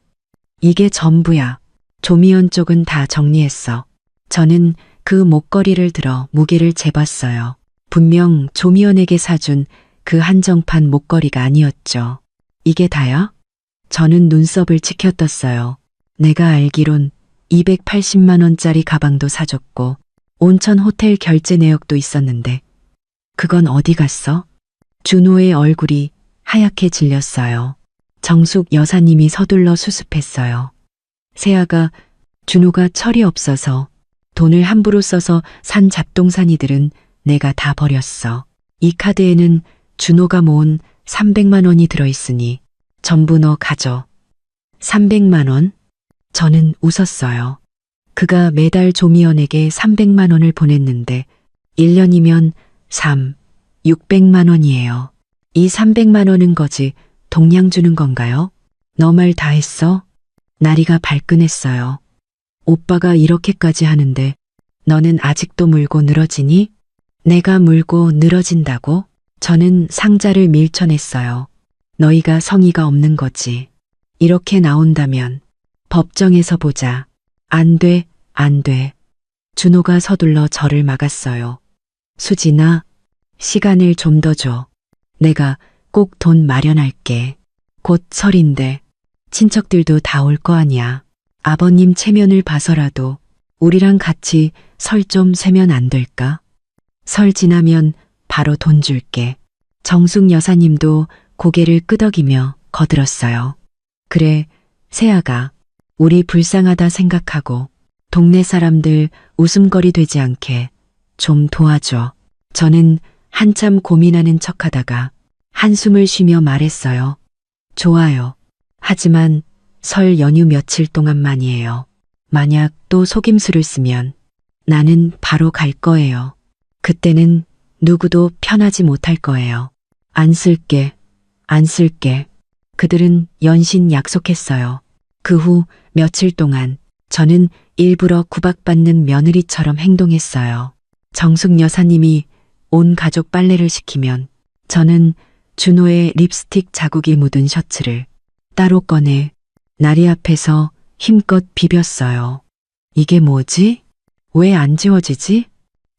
이게 전부야. 조미연 쪽은 다 정리했어. 저는 그 목걸이를 들어 무게를 재봤어요. 분명 조미연에게 사준 그 한정판 목걸이가 아니었죠. 이게 다야? 저는 눈썹을 치켜떴어요. 내가 알기론 280만 원짜리 가방도 사줬고 온천 호텔 결제 내역도 있었는데 그건 어디 갔어? 준호의 얼굴이 하얗게 질렸어요. 정숙 여사님이 서둘러 수습했어요. 세아가 준호가 철이 없어서 돈을 함부로 써서 산 잡동사니들은 내가 다 버렸어. 이 카드에는 준호가 모은 300만 원이 들어있으니 전부 너 가져. 300만 원? 저는 웃었어요. 그가 매달 조미연에게 300만 원을 보냈는데 1년이면 600만 원이에요. 이 300만 원은 거지 동량 주는 건가요? 너 말 다 했어? 나리가 발끈했어요. 오빠가 이렇게까지 하는데 너는 아직도 물고 늘어지니? 내가 물고 늘어진다고? 저는 상자를 밀쳐냈어요. 너희가 성의가 없는 거지. 이렇게 나온다면 법정에서 보자. 안 돼, 안 돼. 준호가 서둘러 저를 막았어요. 수진아, 시간을 좀 더 줘. 내가 꼭 돈 마련할게. 곧 설인데 친척들도 다 올 거 아니야. 아버님 체면을 봐서라도 우리랑 같이 설 좀 세면 안 될까? 설 지나면 바로 돈 줄게. 정숙 여사님도 고개를 끄덕이며 거들었어요. 그래, 세아가 우리 불쌍하다 생각하고 동네 사람들 웃음거리 되지 않게 좀 도와줘. 저는 한참 고민하는 척하다가 한숨을 쉬며 말했어요. 좋아요. 하지만 설 연휴 며칠 동안만이에요. 만약 또 속임수를 쓰면 나는 바로 갈 거예요. 그때는 누구도 편하지 못할 거예요. 안 쓸게, 안 쓸게. 그들은 연신 약속했어요. 그 후 며칠 동안 저는 일부러 구박받는 며느리처럼 행동했어요. 정숙 여사님이 온 가족 빨래를 시키면 저는 준호의 립스틱 자국이 묻은 셔츠를 따로 꺼내 나리 앞에서 힘껏 비볐어요. 이게 뭐지? 왜 안 지워지지?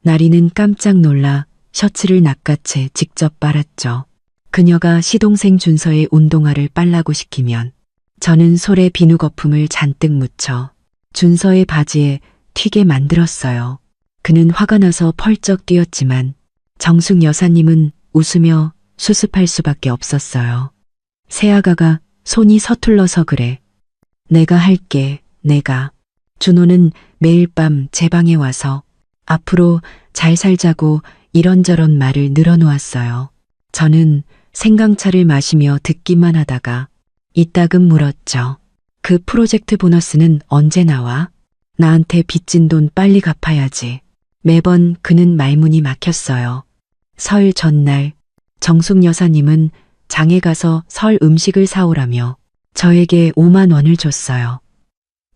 나리는 깜짝 놀라 셔츠를 낚아채 직접 빨았죠. 그녀가 시동생 준서의 운동화를 빨라고 시키면 저는 솔에 비누 거품을 잔뜩 묻혀 준서의 바지에 튀게 만들었어요. 그는 화가 나서 펄쩍 뛰었지만 정숙 여사님은 웃으며 수습할 수밖에 없었어요. 새아가가 손이 서툴러서 그래. 내가 할게, 내가. 준호는 매일 밤 제 방에 와서 앞으로 잘 살자고 이런저런 말을 늘어놓았어요. 저는 생강차를 마시며 듣기만 하다가 이따금 물었죠. 그 프로젝트 보너스는 언제 나와? 나한테 빚진 돈 빨리 갚아야지. 매번 그는 말문이 막혔어요. 설 전날 정숙 여사님은 장에 가서 설 음식을 사오라며 저에게 5만 원을 줬어요.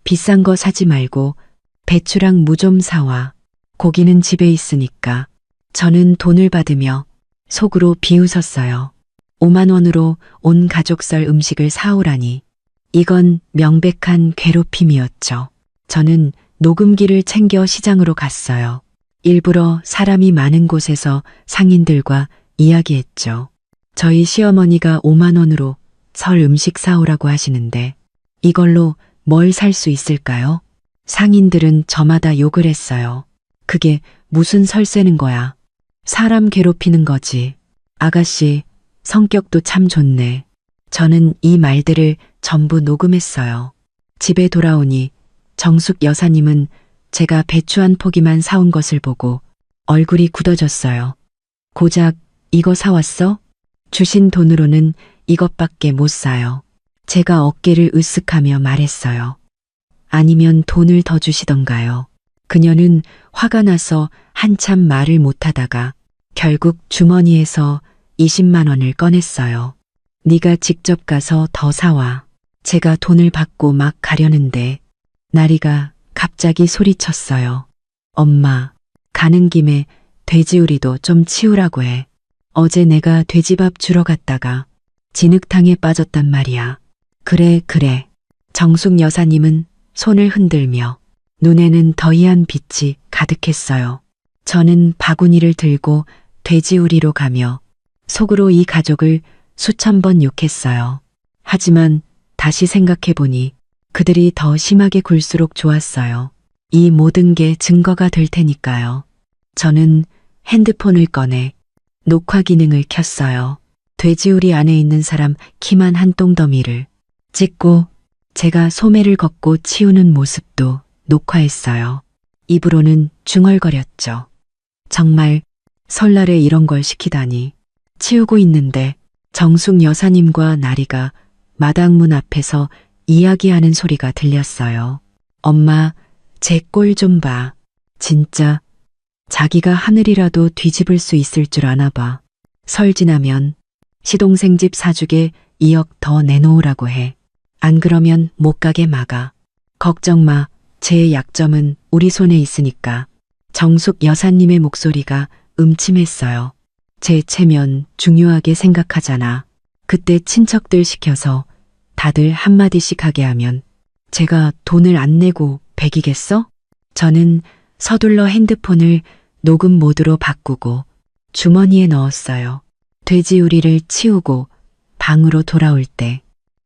비싼 거 사지 말고 배추랑 무 좀 사와. 고기는 집에 있으니까. 저는 돈을 받으며 속으로 비웃었어요. 5만 원으로 온 가족 설 음식을 사오라니. 이건 명백한 괴롭힘이었죠. 저는 녹음기를 챙겨 시장으로 갔어요. 일부러 사람이 많은 곳에서 상인들과 이야기했죠. 저희 시어머니가 5만 원으로 설 음식 사오라고 하시는데 이걸로 뭘 살 수 있을까요? 상인들은 저마다 욕을 했어요. 그게 무슨 설세는 거야. 사람 괴롭히는 거지. 아가씨, 성격도 참 좋네. 저는 이 말들을 전부 녹음했어요. 집에 돌아오니 정숙 여사님은 제가 배추 한 포기만 사온 것을 보고 얼굴이 굳어졌어요. 고작 이거 사왔어? 주신 돈으로는 이것밖에 못 사요. 제가 어깨를 으쓱하며 말했어요. 아니면 돈을 더 주시던가요. 그녀는 화가 나서 한참 말을 못하다가 결국 주머니에서 20만 원을 꺼냈어요. 네가 직접 가서 더 사와. 제가 돈을 받고 막 가려는데 나리가 갑자기 소리쳤어요. 엄마, 가는 김에 돼지우리도 좀 치우라고 해. 어제 내가 돼지밥 주러 갔다가 진흙탕에 빠졌단 말이야. 그래, 그래. 정숙 여사님은 손을 흔들며 눈에는 더이한 빛이 가득했어요. 저는 바구니를 들고 돼지우리로 가며 속으로 이 가족을 수천 번 욕했어요. 하지만 다시 생각해보니 그들이 더 심하게 굴수록 좋았어요. 이 모든 게 증거가 될 테니까요. 저는 핸드폰을 꺼내 녹화 기능을 켰어요. 돼지우리 안에 있는 사람 키만 한 똥더미를 찍고 제가 소매를 걷고 치우는 모습도 녹화했어요. 입으로는 중얼거렸죠. 정말 설날에 이런 걸 시키다니. 치우고 있는데 정숙 여사님과 나리가 마당문 앞에서 이야기하는 소리가 들렸어요. 엄마, 제 꼴 좀 봐. 진짜 자기가 하늘이라도 뒤집을 수 있을 줄 아나 봐. 설 지나면 시동생 집 사주게 2억 더 내놓으라고 해. 안 그러면 못 가게 막아. 걱정 마. 제 약점은 우리 손에 있으니까. 정숙 여사님의 목소리가 음침했어요. 제 체면 중요하게 생각하잖아. 그때 친척들 시켜서 다들 한마디씩 하게 하면 제가 돈을 안 내고 배기겠어? 저는 서둘러 핸드폰을 녹음 모드로 바꾸고 주머니에 넣었어요. 돼지우리를 치우고 방으로 돌아올 때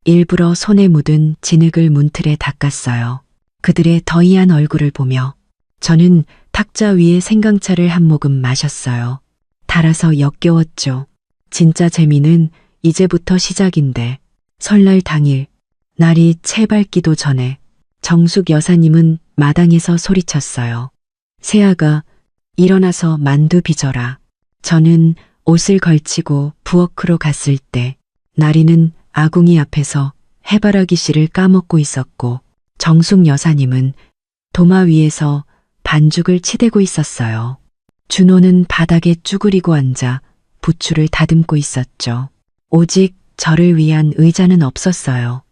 일부러 손에 묻은 진흙을 문틀에 닦았어요. 그들의 더이한 얼굴을 보며 저는 탁자 위에 생강차를 한 모금 마셨어요. 달아서 역겨웠죠. 진짜 재미는 이제부터 시작인데 설날 당일 날이 채 밝기도 전에 정숙 여사님은 마당에서 소리쳤어요. 세아가 일어나서 만두 빚어라. 저는 옷을 걸치고 부엌으로 갔을 때 나리는 아궁이 앞에서 해바라기 씨를 까먹고 있었고 정숙 여사님은 도마 위에서 반죽을 치대고 있었어요. 준호는 바닥에 쭈그리고 앉아 부추를 다듬고 있었죠. 오직 저를 위한 의자는 없었어요.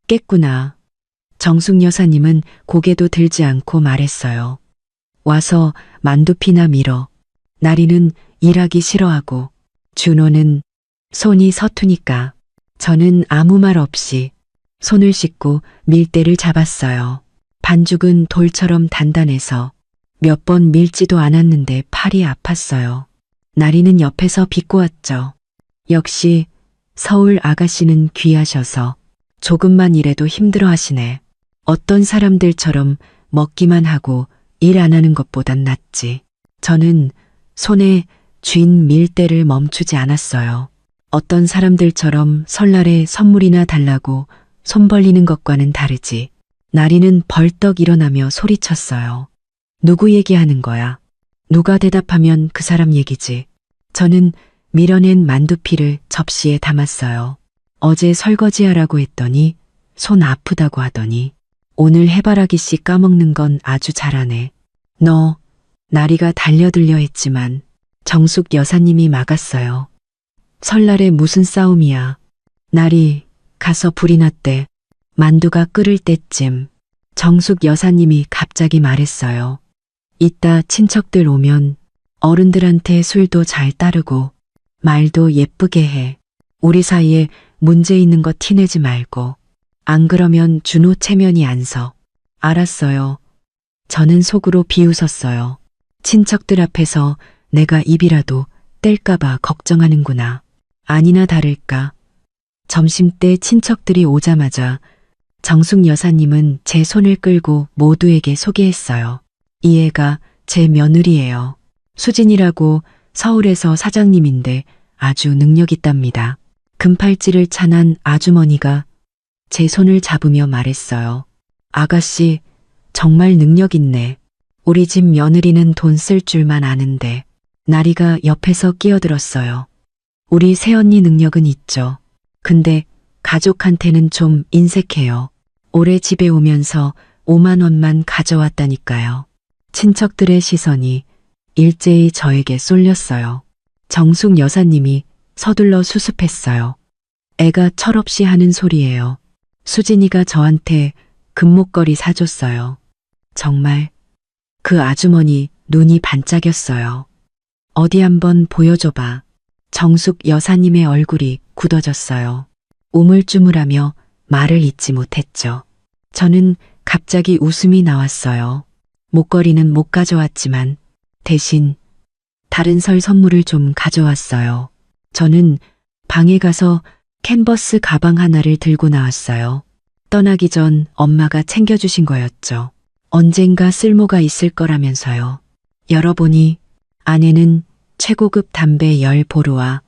깼구나. 정숙 여사님은 고개도 들지 않고 말했어요. 와서 만두피나 밀어. 나리는 일하기 싫어하고 준호는 손이 서투니까. 저는 아무 말 없이 손을 씻고 밀대를 잡았어요. 반죽은 돌처럼 단단해서 몇 번 밀지도 않았는데 팔이 아팠어요. 나리는 옆에서 비꼬았죠. 역시 서울 아가씨는 귀하셔서 조금만 일해도 힘들어 하시네. 어떤 사람들처럼 먹기만 하고 일 안 하는 것보단 낫지. 저는 손에 쥔 밀대를 멈추지 않았어요. 어떤 사람들처럼 설날에 선물이나 달라고 손 벌리는 것과는 다르지. 나리는 벌떡 일어나며 소리쳤어요. 누구 얘기하는 거야? 누가 대답하면 그 사람 얘기지. 저는 밀어낸 만두피를 접시에 담았어요. 어제 설거지하라고 했더니 손 아프다고 하더니 오늘 해바라기 씨 까먹는 건 아주 잘하네. 너 나리가 달려들려 했지만 정숙 여사님이 막았어요. 설날에 무슨 싸움이야. 나리 가서 불이 났대. 만두가 끓을 때쯤 정숙 여사님이 갑자기 말했어요. 이따 친척들 오면 어른들한테 술도 잘 따르고 말도 예쁘게 해. 우리 사이에 문제 있는 거 티내지 말고. 안 그러면 준호 체면이 안 서. 알았어요. 저는 속으로 비웃었어요. 친척들 앞에서 내가 입이라도 뗄까봐 걱정하는구나. 아니나 다를까. 점심때 친척들이 오자마자 정숙 여사님은 제 손을 끌고 모두에게 소개했어요. 이 애가 제 며느리예요. 수진이라고 서울에서 사장님인데 아주 능력 있답니다. 금팔찌를 찬한 아주머니가 제 손을 잡으며 말했어요. 아가씨, 정말 능력 있네. 우리 집 며느리는 돈 쓸 줄만 아는데. 나리가 옆에서 끼어들었어요. 우리 새언니 능력은 있죠. 근데 가족한테는 좀 인색해요. 올해 집에 오면서 5만 원만 가져왔다니까요. 친척들의 시선이 일제히 저에게 쏠렸어요. 정숙 여사님이 서둘러 수습했어요. 애가 철없이 하는 소리예요. 수진이가 저한테 금목걸이 사줬어요. 정말 그 아주머니 눈이 반짝였어요. 어디 한번 보여줘봐. 정숙 여사님의 얼굴이 굳어졌어요. 우물쭈물하며 말을 잇지 못했죠. 저는 갑자기 웃음이 나왔어요. 목걸이는 못 가져왔지만 대신 다른 설 선물을 좀 가져왔어요. 저는 방에 가서 캔버스 가방 하나를 들고 나왔어요. 떠나기 전 엄마가 챙겨주신 거였죠. 언젠가 쓸모가 있을 거라면서요. 열어보니 안에는 최고급 담배 10보루와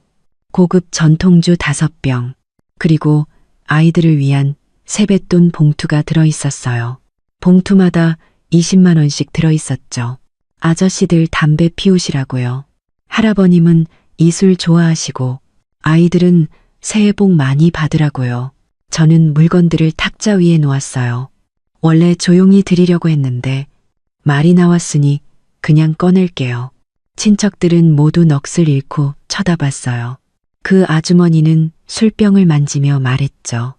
고급 전통주 5병, 그리고 아이들을 위한 세뱃돈 봉투가 들어있었어요. 봉투마다 20만 원씩 들어있었죠. 아저씨들 담배 피우시라고요. 할아버님은 이술 좋아하시고 아이들은 새해 복 많이 받으라고요. 저는 물건들을 탁자 위에 놓았어요. 원래 조용히 드리려고 했는데 말이 나왔으니 그냥 꺼낼게요. 친척들은 모두 넋을 잃고 쳐다봤어요. 그 아주머니는 술병을 만지며 말했죠.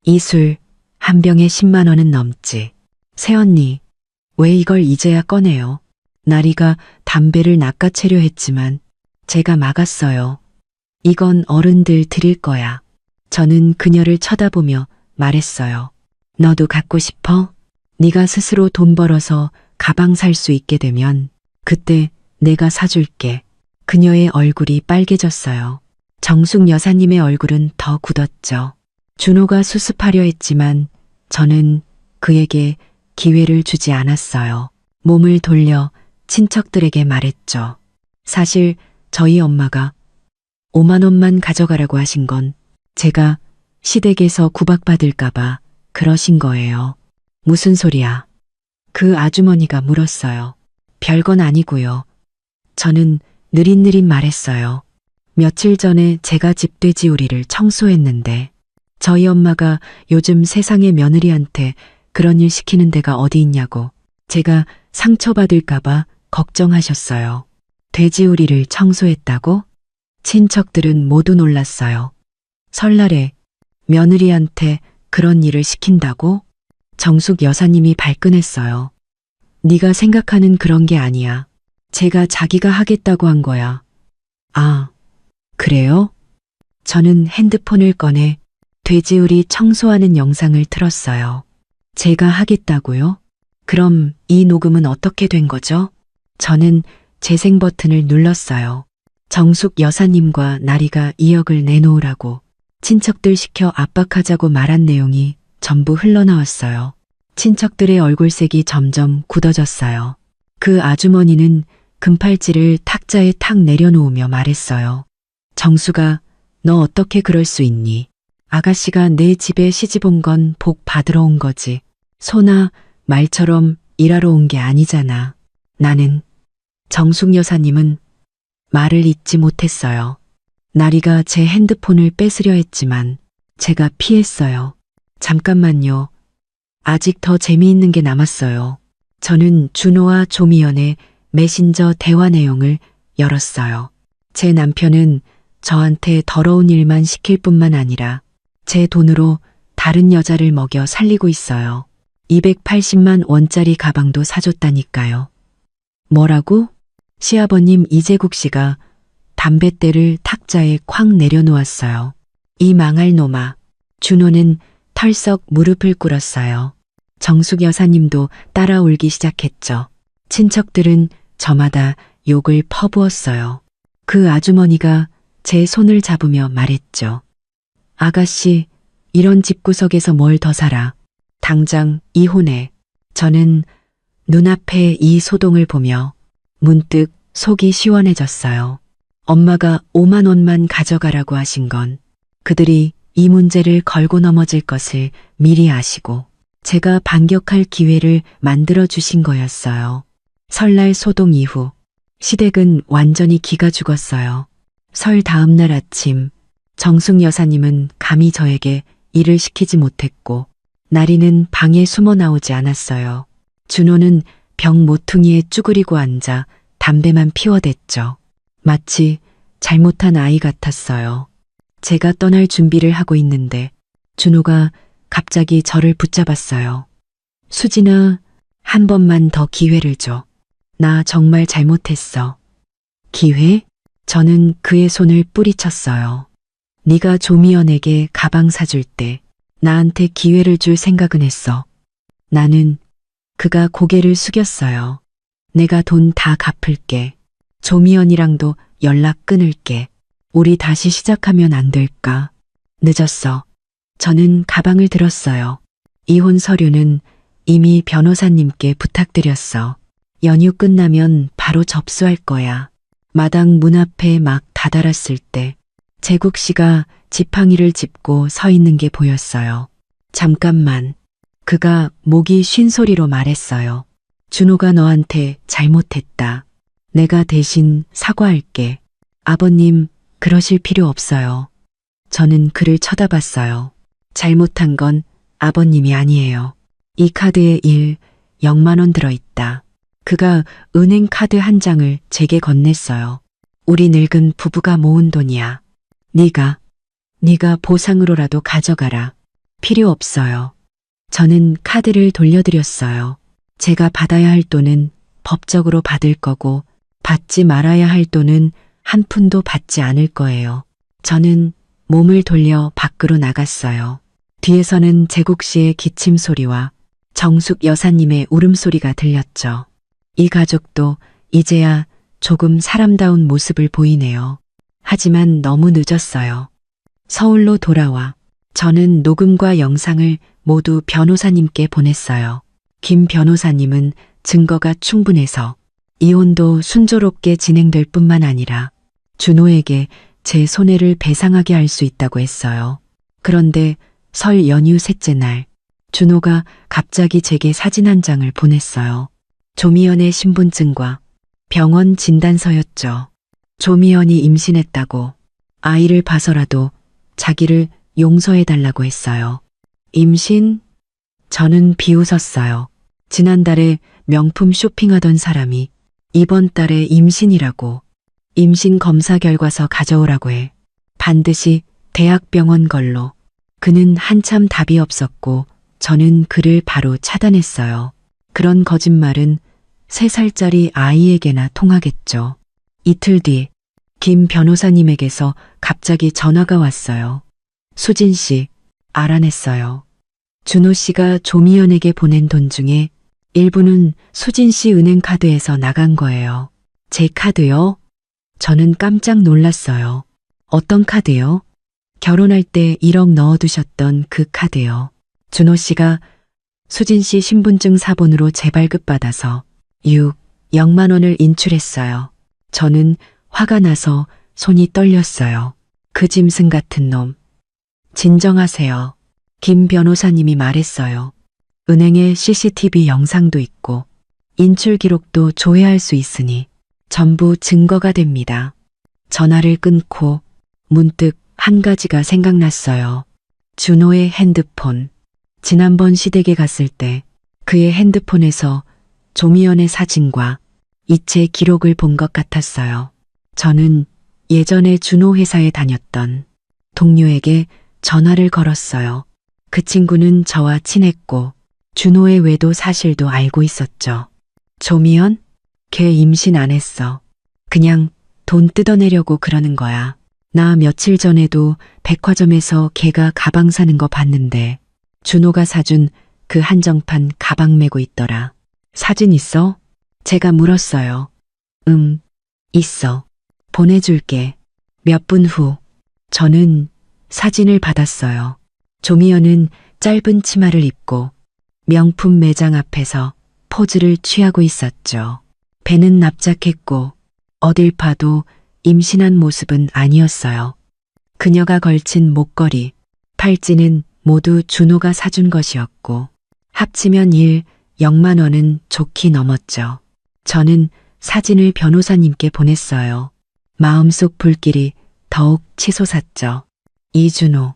이 술 한 병에 10만 원은 넘지. 새언니, 왜 이걸 이제야 꺼내요? 나리가 담배를 낚아채려 했지만 제가 막았어요. 이건 어른들 드릴 거야. 저는 그녀를 쳐다보며 말했어요. 너도 갖고 싶어? 네가 스스로 돈 벌어서 가방 살 수 있게 되면 그때 내가 사줄게. 그녀의 얼굴이 빨개졌어요. 정숙 여사님의 얼굴은 더 굳었죠. 준호가 수습하려 했지만 저는 그에게 기회를 주지 않았어요. 몸을 돌려 친척들에게 말했죠. 사실 저희 엄마가 5만 원만 가져가라고 하신 건 제가 시댁에서 구박받을까봐 그러신 거예요. 무슨 소리야? 그 아주머니가 물었어요. 별건 아니고요. 저는 느릿느릿 말했어요. 며칠 전에 제가 집돼지우리를 청소했는데 저희 엄마가 요즘 세상의 며느리한테 그런 일 시키는 데가 어디 있냐고 제가 상처받을까봐 걱정하셨어요. 돼지우리를 청소했다고? 친척들은 모두 놀랐어요. 설날에 며느리한테 그런 일을 시킨다고? 정숙 여사님이 발끈했어요. 네가 생각하는 그런 게 아니야. 제가 자기가 하겠다고 한 거야. 아, 그래요? 저는 핸드폰을 꺼내 돼지우리 청소하는 영상을 틀었어요. 제가 하겠다고요? 그럼 이 녹음은 어떻게 된 거죠? 저는 재생 버튼을 눌렀어요. 정숙 여사님과 나리가 2억을 내놓으라고 친척들 시켜 압박하자고 말한 내용이 전부 흘러나왔어요. 친척들의 얼굴색이 점점 굳어졌어요. 그 아주머니는 금팔찌를 탁자에 탁 내려놓으며 말했어요. 정수가 너 어떻게 그럴 수 있니? 아가씨가 내 집에 시집 온 건 복 받으러 온 거지. 소나 말처럼 일하러 온 게 아니잖아. 나는 정숙 여사님은 말을 잇지 못했어요. 나리가 제 핸드폰을 뺏으려 했지만 제가 피했어요. 잠깐만요. 아직 더 재미있는 게 남았어요. 저는 준호와 조미연의 메신저 대화 내용을 열었어요. 제 남편은 저한테 더러운 일만 시킬 뿐만 아니라 제 돈으로 다른 여자를 먹여 살리고 있어요. 280만 원짜리 가방도 사줬다니까요. 뭐라고? 시아버님 이재국 씨가 담뱃대를 탁자에 쾅 내려놓았어요. 이 망할 놈아. 준호는 털썩 무릎을 꿇었어요. 정숙 여사님도 따라 울기 시작했죠. 친척들은 저마다 욕을 퍼부었어요. 그 아주머니가 제 손을 잡으며 말했죠. 아가씨, 이런 집구석에서 뭘 더 살아. 당장 이혼해. 저는 눈앞에 이 소동을 보며 문득 속이 시원해졌어요. 엄마가 5만 원만 가져가라고 하신 건 그들이 이 문제를 걸고 넘어질 것을 미리 아시고 제가 반격할 기회를 만들어 주신 거였어요. 설날 소동 이후 시댁은 완전히 기가 죽었어요. 설 다음 날 아침 정숙 여사님은 감히 저에게 일을 시키지 못했고 나리는 방에 숨어 나오지 않았어요. 준호는 벽 모퉁이에 쭈그리고 앉아 담배만 피워댔죠. 마치 잘못한 아이 같았어요. 제가 떠날 준비를 하고 있는데 준호가 갑자기 저를 붙잡았어요. 수진아, 한 번만 더 기회를 줘. 나 정말 잘못했어. 기회? 저는 그의 손을 뿌리쳤어요. 네가 조미연에게 가방 사줄 때 나한테 기회를 줄 생각은 했어. 나는 그가 고개를 숙였어요. 내가 돈 다 갚을게. 조미연이랑도 연락 끊을게. 우리 다시 시작하면 안 될까? 늦었어. 저는 가방을 들었어요. 이혼 서류는 이미 변호사님께 부탁드렸어. 연휴 끝나면 바로 접수할 거야. 마당 문 앞에 막 다다랐을 때 재국 씨가 지팡이를 짚고 서 있는 게 보였어요. 잠깐만. 그가 목이 쉰 소리로 말했어요. 준호가 너한테 잘못했다. 내가 대신 사과할게. 아버님, 그러실 필요 없어요. 저는 그를 쳐다봤어요. 잘못한 건 아버님이 아니에요. 이 카드에 0만 원 들어있다. 그가 은행 카드 한 장을 제게 건넸어요. 우리 늙은 부부가 모은 돈이야. 네가 보상으로라도 가져가라. 필요 없어요. 저는 카드를 돌려드렸어요. 제가 받아야 할 돈은 법적으로 받을 거고 받지 말아야 할 돈은 한 푼도 받지 않을 거예요. 저는 몸을 돌려 밖으로 나갔어요. 뒤에서는 제국 씨의 기침 소리와 정숙 여사님의 울음소리가 들렸죠. 이 가족도 이제야 조금 사람다운 모습을 보이네요. 하지만 너무 늦었어요. 서울로 돌아와 저는 녹음과 영상을 모두 변호사님께 보냈어요. 김 변호사님은 증거가 충분해서 이혼도 순조롭게 진행될 뿐만 아니라 준호에게 제 손해를 배상하게 할 수 있다고 했어요. 그런데 설 연휴 셋째 날 준호가 갑자기 제게 사진 한 장을 보냈어요. 조미연의 신분증과 병원 진단서였죠. 조미연이 임신했다고 아이를 봐서라도 자기를 용서해달라고 했어요. 임신? 저는 비웃었어요. 지난달에 명품 쇼핑하던 사람이 이번 달에 임신이라고 임신 검사 결과서 가져오라고 해. 반드시 대학병원 걸로. 그는 한참 답이 없었고 저는 그를 바로 차단했어요. 그런 거짓말은 3살짜리 아이에게나 통하겠죠. 이틀 뒤 김 변호사님에게서 갑자기 전화가 왔어요. 수진 씨, 알아냈어요. 준호 씨가 조미연에게 보낸 돈 중에 일부는 수진 씨 은행 카드에서 나간 거예요. 제 카드요? 저는 깜짝 놀랐어요. 어떤 카드요? 결혼할 때 1억 넣어두셨던 그 카드요. 준호 씨가 수진 씨 신분증 사본으로 재발급받아서 6만 원을 인출했어요. 저는 화가 나서 손이 떨렸어요. 그 짐승 같은 놈. 진정하세요. 김 변호사님이 말했어요. 은행에 CCTV 영상도 있고 인출 기록도 조회할 수 있으니 전부 증거가 됩니다. 전화를 끊고 문득 한 가지가 생각났어요. 준호의 핸드폰. 지난번 시댁에 갔을 때 그의 핸드폰에서 조미연의 사진과 이체 기록을 본 것 같았어요. 저는 예전에 준호 회사에 다녔던 동료에게 전화를 걸었어요. 그 친구는 저와 친했고 준호의 외도 사실도 알고 있었죠. 조미연? 걔 임신 안 했어. 그냥 돈 뜯어내려고 그러는 거야. 나 며칠 전에도 백화점에서 걔가 가방 사는 거 봤는데 준호가 사준 그 한정판 가방 메고 있더라. 사진 있어? 제가 물었어요. 있어. 보내줄게. 몇 분 후 저는 사진을 받았어요. 조미연은 짧은 치마를 입고 명품 매장 앞에서 포즈를 취하고 있었죠. 배는 납작했고 어딜 봐도 임신한 모습은 아니었어요. 그녀가 걸친 목걸이, 팔찌는 모두 준호가 사준 것이었고 합치면 0만 원은 좋게 넘었죠. 저는 사진을 변호사님께 보냈어요. 마음속 불길이 더욱 치솟았죠. 이준호,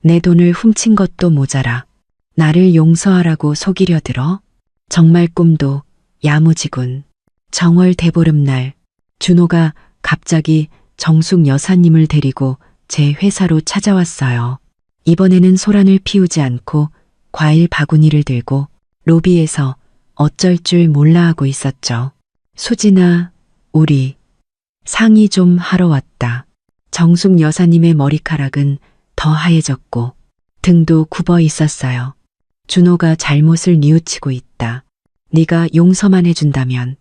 내 돈을 훔친 것도 모자라 나를 용서하라고 속이려 들어? 정말 꿈도 야무지군. 정월 대보름날 준호가 갑자기 정숙 여사님을 데리고 제 회사로 찾아왔어요. 이번에는 소란을 피우지 않고 과일 바구니를 들고 로비에서 어쩔 줄 몰라 하고 있었죠. 수진아, 우리 상의 좀 하러 왔다. 정숙 여사님의 머리카락은 더 하얘졌고 등도 굽어 있었어요. 준호가 잘못을 뉘우치고 있다. 네가 용서만 해준다면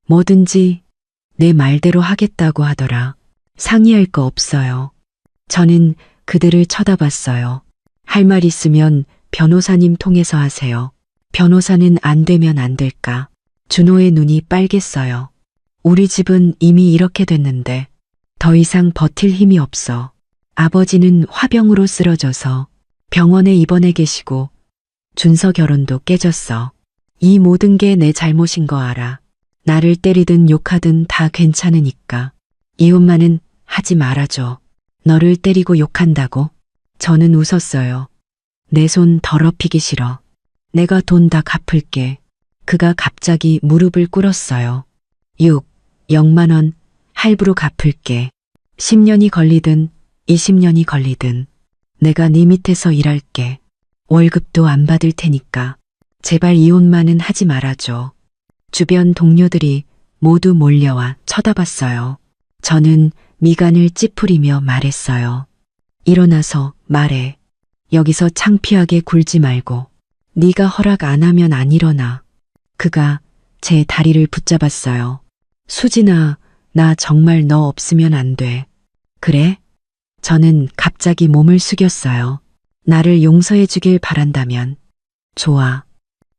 뭐든지 내 말대로 하겠다고 하더라. 상의할 거 없어요. 저는 그들을 쳐다봤어요. 할 말 있으면 변호사님 통해서 하세요. 변호사는 안 되면 안 될까? 준호의 눈이 빨갰어요. 우리 집은 이미 이렇게 됐는데 더 이상 버틸 힘이 없어. 아버지는 화병으로 쓰러져서 병원에 입원해 계시고 준서 결혼도 깨졌어. 이 모든 게 내 잘못인 거 알아. 나를 때리든 욕하든 다 괜찮으니까. 이혼만은 하지 말아줘. 너를 때리고 욕한다고? 저는 웃었어요. 내 손 더럽히기 싫어. 내가 돈 다 갚을게. 그가 갑자기 무릎을 꿇었어요. 0만 원 할부로 갚을게. 10년이 걸리든 20년이 걸리든 내가 네 밑에서 일할게. 월급도 안 받을 테니까 제발 이혼만은 하지 말아줘. 주변 동료들이 모두 몰려와 쳐다봤어요. 저는 미간을 찌푸리며 말했어요. 일어나서 말해. 여기서 창피하게 굴지 말고. 네가 허락 안 하면 안 일어나. 그가 제 다리를 붙잡았어요. 수진아, 나 정말 너 없으면 안 돼. 그래? 저는 갑자기 몸을 숙였어요. 나를 용서해 주길 바란다면. 좋아.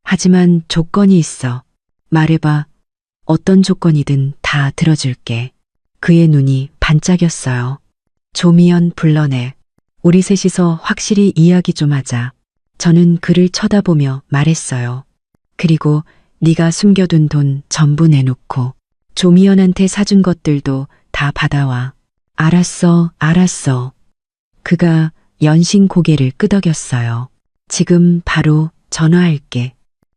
하지만 조건이 있어. 말해봐. 어떤 조건이든 다 들어줄게. 그의 눈이 반짝였어요. 조미연 불러내. 우리 셋이서 확실히 이야기 좀 하자. 저는 그를 쳐다보며 말했어요. 그리고 네가 숨겨둔 돈 전부 내놓고 조미연한테 사준 것들도 다 받아와. 알았어, 알았어. 그가 연신 고개를 끄덕였어요. 지금 바로 전화할게.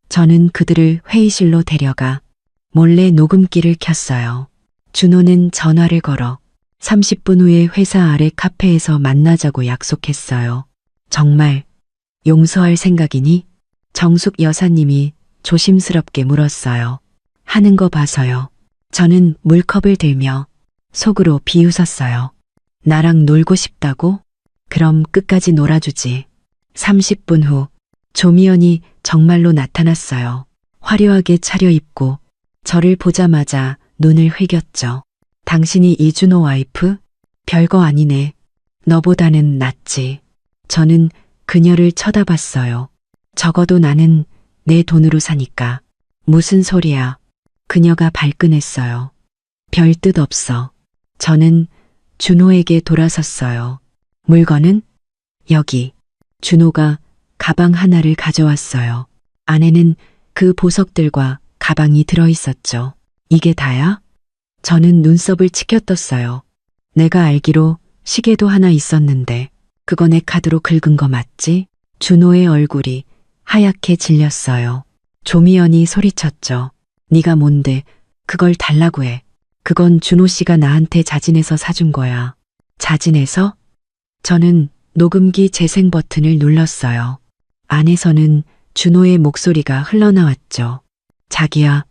저는 그들을 회의실로 데려가 몰래 녹음기를 켰어요. 준호는 전화를 걸어 30분 후에 회사 아래 카페에서 만나자고 약속했어요. 정말 용서할 생각이니? 정숙 여사님이 조심스럽게 물었어요. 하는 거 봐서요. 저는 물컵을 들며 속으로 비웃었어요. 나랑 놀고 싶다고? 그럼 끝까지 놀아주지. 30분 후 조미연이 정말로 나타났어요. 화려하게 차려입고 저를 보자마자 눈을 흘겼죠. 당신이 이준호 와이프? 별거 아니네. 너보다는 낫지. 저는 그녀를 쳐다봤어요. 적어도 나는 내 돈으로 사니까. 무슨 소리야. 그녀가 발끈했어요. 별 뜻 없어. 저는 준호에게 돌아섰어요. 물건은? 여기. 준호가 가방 하나를 가져왔어요. 안에는 그 보석들과 가방이 들어있었죠. 이게 다야? 저는 눈썹을 치켜떴어요. 내가 알기로 시계도 하나 있었는데 그거 내 카드로 긁은 거 맞지? 준호의 얼굴이 하얗게 질렸어요. 조미연이 소리쳤죠. 네가 뭔데 그걸 달라고 해. 그건 준호 씨가 나한테 자진해서 사준 거야. 자진해서? 저는 녹음기 재생 버튼을 눌렀어요. 안에서는 준호의 목소리가 흘러나왔죠. 자기야,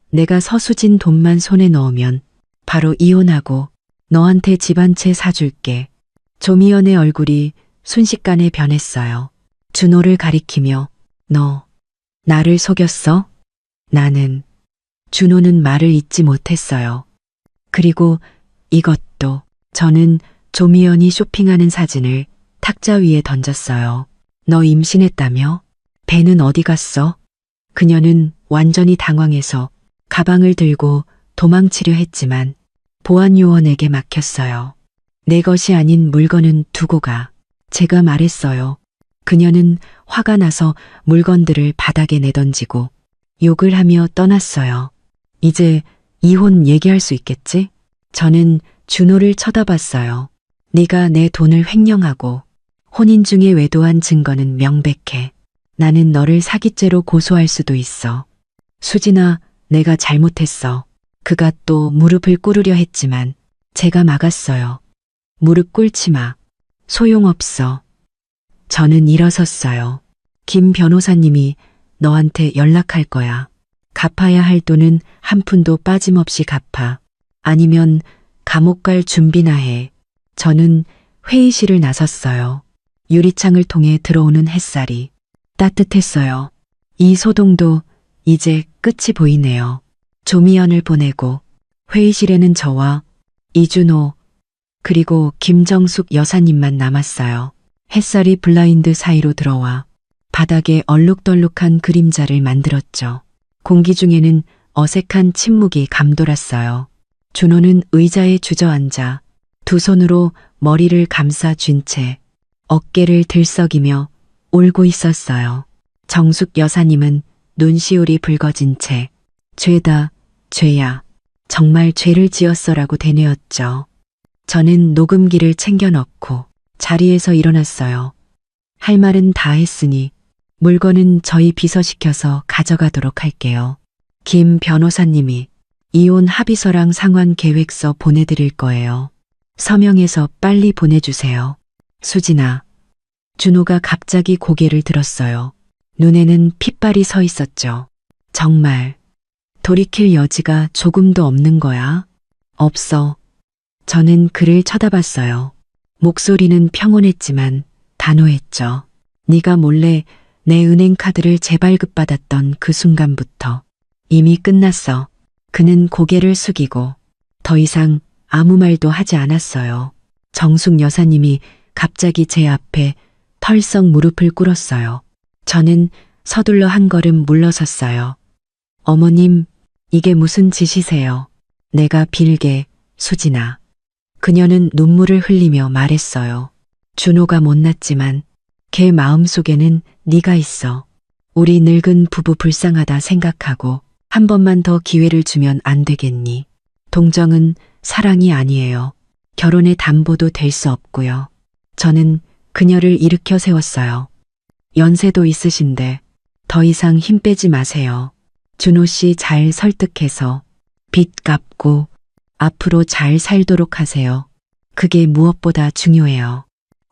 내가 서수진 돈만 손에 넣으면 바로 이혼하고 너한테 집 한 채 사줄게. 조미연의 얼굴이 순식간에 변했어요. 준호를 가리키며 너 나를 속였어? 나는. 준호는 말을 잇지 못했어요. 그리고 이것도. 저는 조미연이 쇼핑하는 사진을 탁자 위에 던졌어요. 너 임신했다며? 배는 어디 갔어? 그녀는 완전히 당황해서 가방을 들고 도망치려 했지만 보안요원에게 막혔어요. 내 것이 아닌 물건은 두고 가. 제가 말했어요. 그녀는 화가 나서 물건들을 바닥에 내던지고 욕을 하며 떠났어요. 이제 이혼 얘기할 수 있겠지? 저는 준호를 쳐다봤어요. 네가 내 돈을 횡령하고 혼인 중에 외도한 증거는 명백해. 나는 너를 사기죄로 고소할 수도 있어. 수진아, 내가 잘못했어. 그가 또 무릎을 꿇으려 했지만 제가 막았어요. 무릎 꿇지 마. 소용없어. 저는 일어섰어요. 김 변호사님이 너한테 연락할 거야. 갚아야 할 돈은 한 푼도 빠짐없이 갚아. 아니면 감옥 갈 준비나 해. 저는 회의실을 나섰어요. 유리창을 통해 들어오는 햇살이 따뜻했어요. 이 소동도 이제 끝이 보이네요. 조미연을 보내고 회의실에는 저와 이준호 그리고 김정숙 여사님만 남았어요. 햇살이 블라인드 사이로 들어와 바닥에 얼룩덜룩한 그림자를 만들었죠. 공기 중에는 어색한 침묵이 감돌았어요. 준호는 의자에 주저앉아 두 손으로 머리를 감싸 쥔 채 어깨를 들썩이며 울고 있었어요. 정숙 여사님은 눈시울이 붉어진 채 죄다, 죄야. 정말 죄를 지었어라고 되뇌었죠. 저는 녹음기를 챙겨 넣고 자리에서 일어났어요. 할 말은 다 했으니 물건은 저희 비서시켜서 가져가도록 할게요. 김 변호사님이 이혼 합의서랑 상환 계획서 보내드릴 거예요. 서명해서 빨리 보내주세요. 수진아, 준호가 갑자기 고개를 들었어요. 눈에는 핏발이 서 있었죠. 정말 돌이킬 여지가 조금도 없는 거야? 없어. 저는 그를 쳐다봤어요. 목소리는 평온했지만 단호했죠. 네가 몰래 내 은행 카드를 재발급받았던 그 순간부터 이미 끝났어. 그는 고개를 숙이고 더 이상 아무 말도 하지 않았어요. 정숙 여사님이 갑자기 제 앞에 털썩 무릎을 꿇었어요. 저는 서둘러 한 걸음 물러섰어요. 어머님, 이게 무슨 짓이세요? 내가 빌게, 수진아. 그녀는 눈물을 흘리며 말했어요. 준호가 못났지만 걔 마음속에는 네가 있어. 우리 늙은 부부 불쌍하다 생각하고 한 번만 더 기회를 주면 안 되겠니? 동정은 사랑이 아니에요. 결혼의 담보도 될 수 없고요. 저는 그녀를 일으켜 세웠어요. 연세도 있으신데 더 이상 힘 빼지 마세요. 준호 씨 잘 설득해서 빚 갚고 앞으로 잘 살도록 하세요. 그게 무엇보다 중요해요.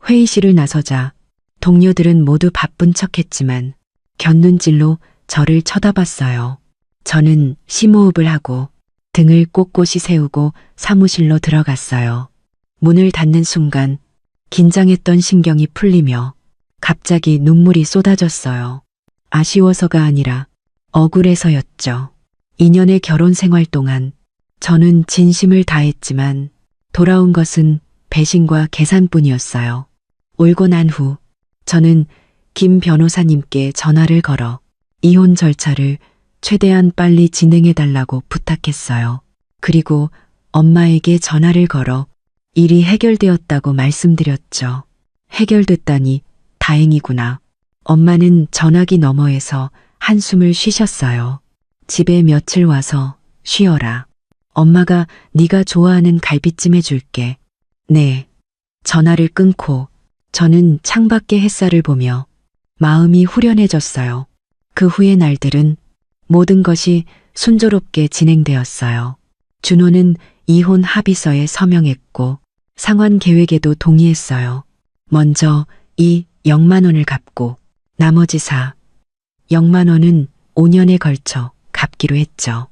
회의실을 나서자 동료들은 모두 바쁜 척했지만 곁눈질로 저를 쳐다봤어요. 저는 심호흡을 하고 등을 꼿꼿이 세우고 사무실로 들어갔어요. 문을 닫는 순간 긴장했던 신경이 풀리며 갑자기 눈물이 쏟아졌어요. 아쉬워서가 아니라 억울해서였죠. 2년의 결혼 생활 동안 저는 진심을 다했지만 돌아온 것은 배신과 계산뿐이었어요. 울고 난 후 저는 김 변호사님께 전화를 걸어 이혼 절차를 최대한 빨리 진행해달라고 부탁했어요. 그리고 엄마에게 전화를 걸어 일이 해결되었다고 말씀드렸죠. 해결됐다니 다행이구나. 엄마는 전화기 너머에서 한숨을 쉬셨어요. 집에 며칠 와서 쉬어라. 엄마가 네가 좋아하는 갈비찜 해줄게. 네. 전화를 끊고 저는 창밖의 햇살을 보며 마음이 후련해졌어요. 그 후의 날들은 모든 것이 순조롭게 진행되었어요. 준호는 이혼 합의서에 서명했고 상환 계획에도 동의했어요. 먼저 이 0만 원을 갚고 나머지 0만 원은 5년에 걸쳐 갚기로 했죠.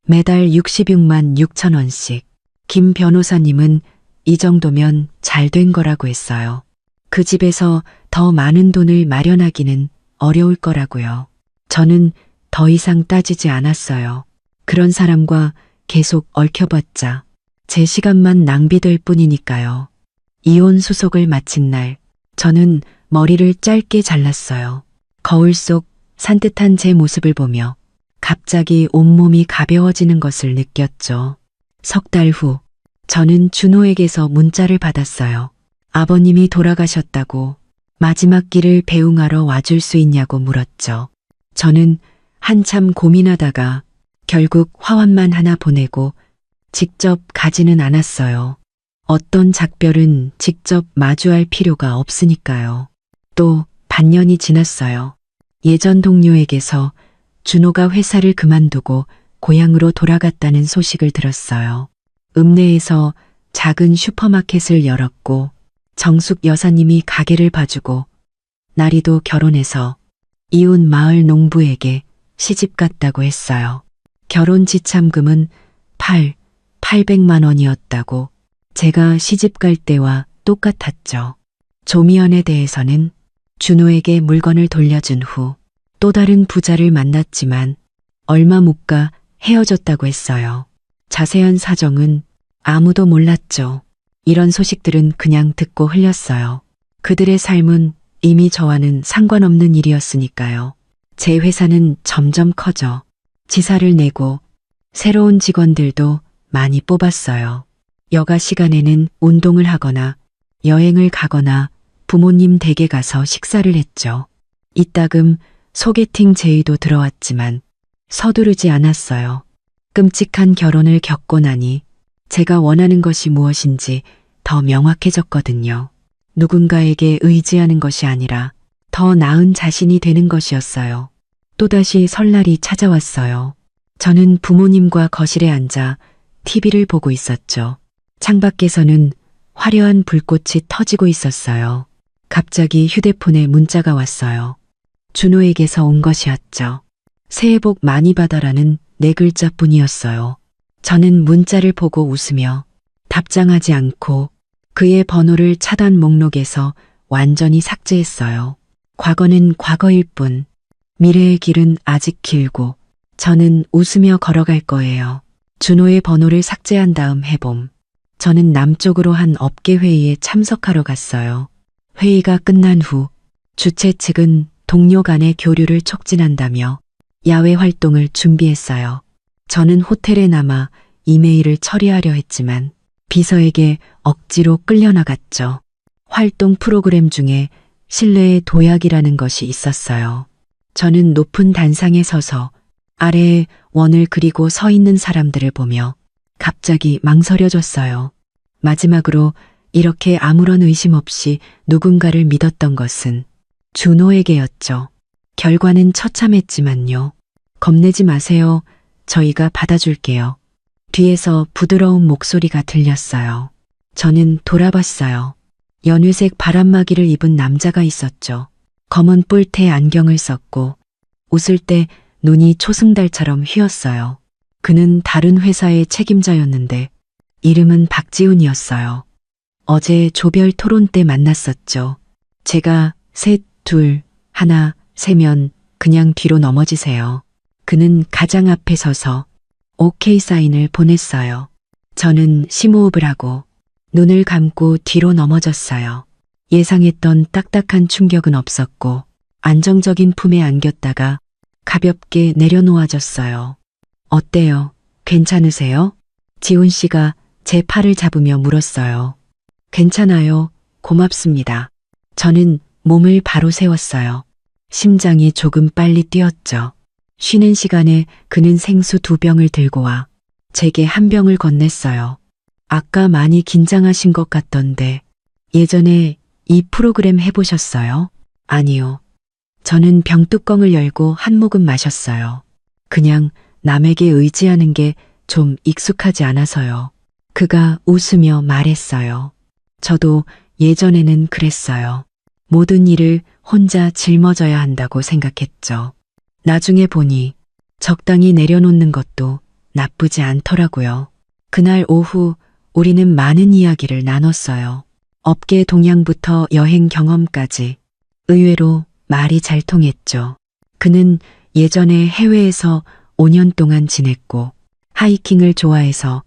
매달 66만 6천 원씩. 김 변호사님은 이 정도면 잘 된 거라고 했어요. 그 집에서 더 많은 돈을 마련하기는 어려울 거라고요. 저는 더 이상 따지지 않았어요. 그런 사람과 계속 얽혀봤자 제 시간만 낭비될 뿐이니까요. 이혼 수속을 마친 날 저는 머리를 짧게 잘랐어요. 거울 속 산뜻한 제 모습을 보며 갑자기 온몸이 가벼워지는 것을 느꼈죠. 석 달 후 저는 준호에게서 문자를 받았어요. 아버님이 돌아가셨다고 마지막 길을 배웅하러 와줄 수 있냐고 물었죠. 저는 한참 고민하다가 결국 화환만 하나 보내고 직접 가지는 않았어요. 어떤 작별은 직접 마주할 필요가 없으니까요. 또 반년이 지났어요. 예전 동료에게서 준호가 회사를 그만두고 고향으로 돌아갔다는 소식을 들었어요. 읍내에서 작은 슈퍼마켓을 열었고 정숙 여사님이 가게를 봐주고 나리도 결혼해서 이웃 마을 농부에게 시집 갔다고 했어요. 결혼 지참금은 800만 원이었다고 제가 시집 갈 때와 똑같았죠. 조미연에 대해서는 준호에게 물건을 돌려준 후 또 다른 부자를 만났지만 얼마 못 가 헤어졌다고 했어요. 자세한 사정은 아무도 몰랐죠. 이런 소식들은 그냥 듣고 흘렸어요. 그들의 삶은 이미 저와는 상관없는 일이었으니까요. 제 회사는 점점 커져 지사를 내고 새로운 직원들도 많이 뽑았어요. 여가 시간에는 운동을 하거나 여행을 가거나 부모님 댁에 가서 식사를 했죠. 이따금 소개팅 제의도 들어왔지만 서두르지 않았어요. 끔찍한 결혼을 겪고 나니 제가 원하는 것이 무엇인지 더 명확해졌거든요. 누군가에게 의지하는 것이 아니라 더 나은 자신이 되는 것이었어요. 또다시 설날이 찾아왔어요. 저는 부모님과 거실에 앉아 TV를 보고 있었죠. 창밖에서는 화려한 불꽃이 터지고 있었어요. 갑자기 휴대폰에 문자가 왔어요. 준호에게서 온 것이었죠. 새해 복 많이 받아라는 네 글자뿐이었어요. 저는 문자를 보고 웃으며 답장하지 않고 그의 번호를 차단 목록에서 완전히 삭제했어요. 과거는 과거일 뿐, 미래의 길은 아직 길고 저는 웃으며 걸어갈 거예요. 준호의 번호를 삭제한 다음 해봄, 저는 남쪽으로 한 업계 회의에 참석하러 갔어요. 회의가 끝난 후 주최 측은 동료 간의 교류를 촉진한다며 야외 활동을 준비했어요. 저는 호텔에 남아 이메일을 처리하려 했지만 비서에게 억지로 끌려나갔죠. 활동 프로그램 중에 실내의 도약이라는 것이 있었어요. 저는 높은 단상에 서서 아래에 원을 그리고 서 있는 사람들을 보며 갑자기 망설여졌어요. 마지막으로 이렇게 아무런 의심 없이 누군가를 믿었던 것은 준호에게였죠. 결과는 처참했지만요. 겁내지 마세요. 저희가 받아줄게요. 뒤에서 부드러운 목소리가 들렸어요. 저는 돌아봤어요. 연회색 바람막이를 입은 남자가 있었죠. 검은 뿔테 안경을 썼고 웃을 때 눈이 초승달처럼 휘었어요. 그는 다른 회사의 책임자였는데 이름은 박지훈이었어요. 어제 조별 토론 때 만났었죠. 제가 셋, 둘, 하나, 세면 그냥 뒤로 넘어지세요. 그는 가장 앞에 서서 오케이 사인을 보냈어요. 저는 심호흡을 하고 눈을 감고 뒤로 넘어졌어요. 예상했던 딱딱한 충격은 없었고 안정적인 품에 안겼다가 가볍게 내려놓아졌어요. 어때요? 괜찮으세요? 지훈 씨가 제 팔을 잡으며 물었어요. 괜찮아요. 고맙습니다. 저는 몸을 바로 세웠어요. 심장이 조금 빨리 뛰었죠. 쉬는 시간에 그는 생수 2병을 들고 와 제게 1병을 건넸어요. 아까 많이 긴장하신 것 같던데 예전에 이 프로그램 해보셨어요? 아니요. 저는 병뚜껑을 열고 한 모금 마셨어요. 그냥 남에게 의지하는 게 좀 익숙하지 않아서요. 그가 웃으며 말했어요. 저도 예전에는 그랬어요. 모든 일을 혼자 짊어져야 한다고 생각했죠. 나중에 보니 적당히 내려놓는 것도 나쁘지 않더라고요. 그날 오후 우리는 많은 이야기를 나눴어요. 업계 동향부터 여행 경험까지. 의외로 말이 잘 통했죠. 그는 예전에 해외에서 5년 동안 지냈고 하이킹을 좋아해서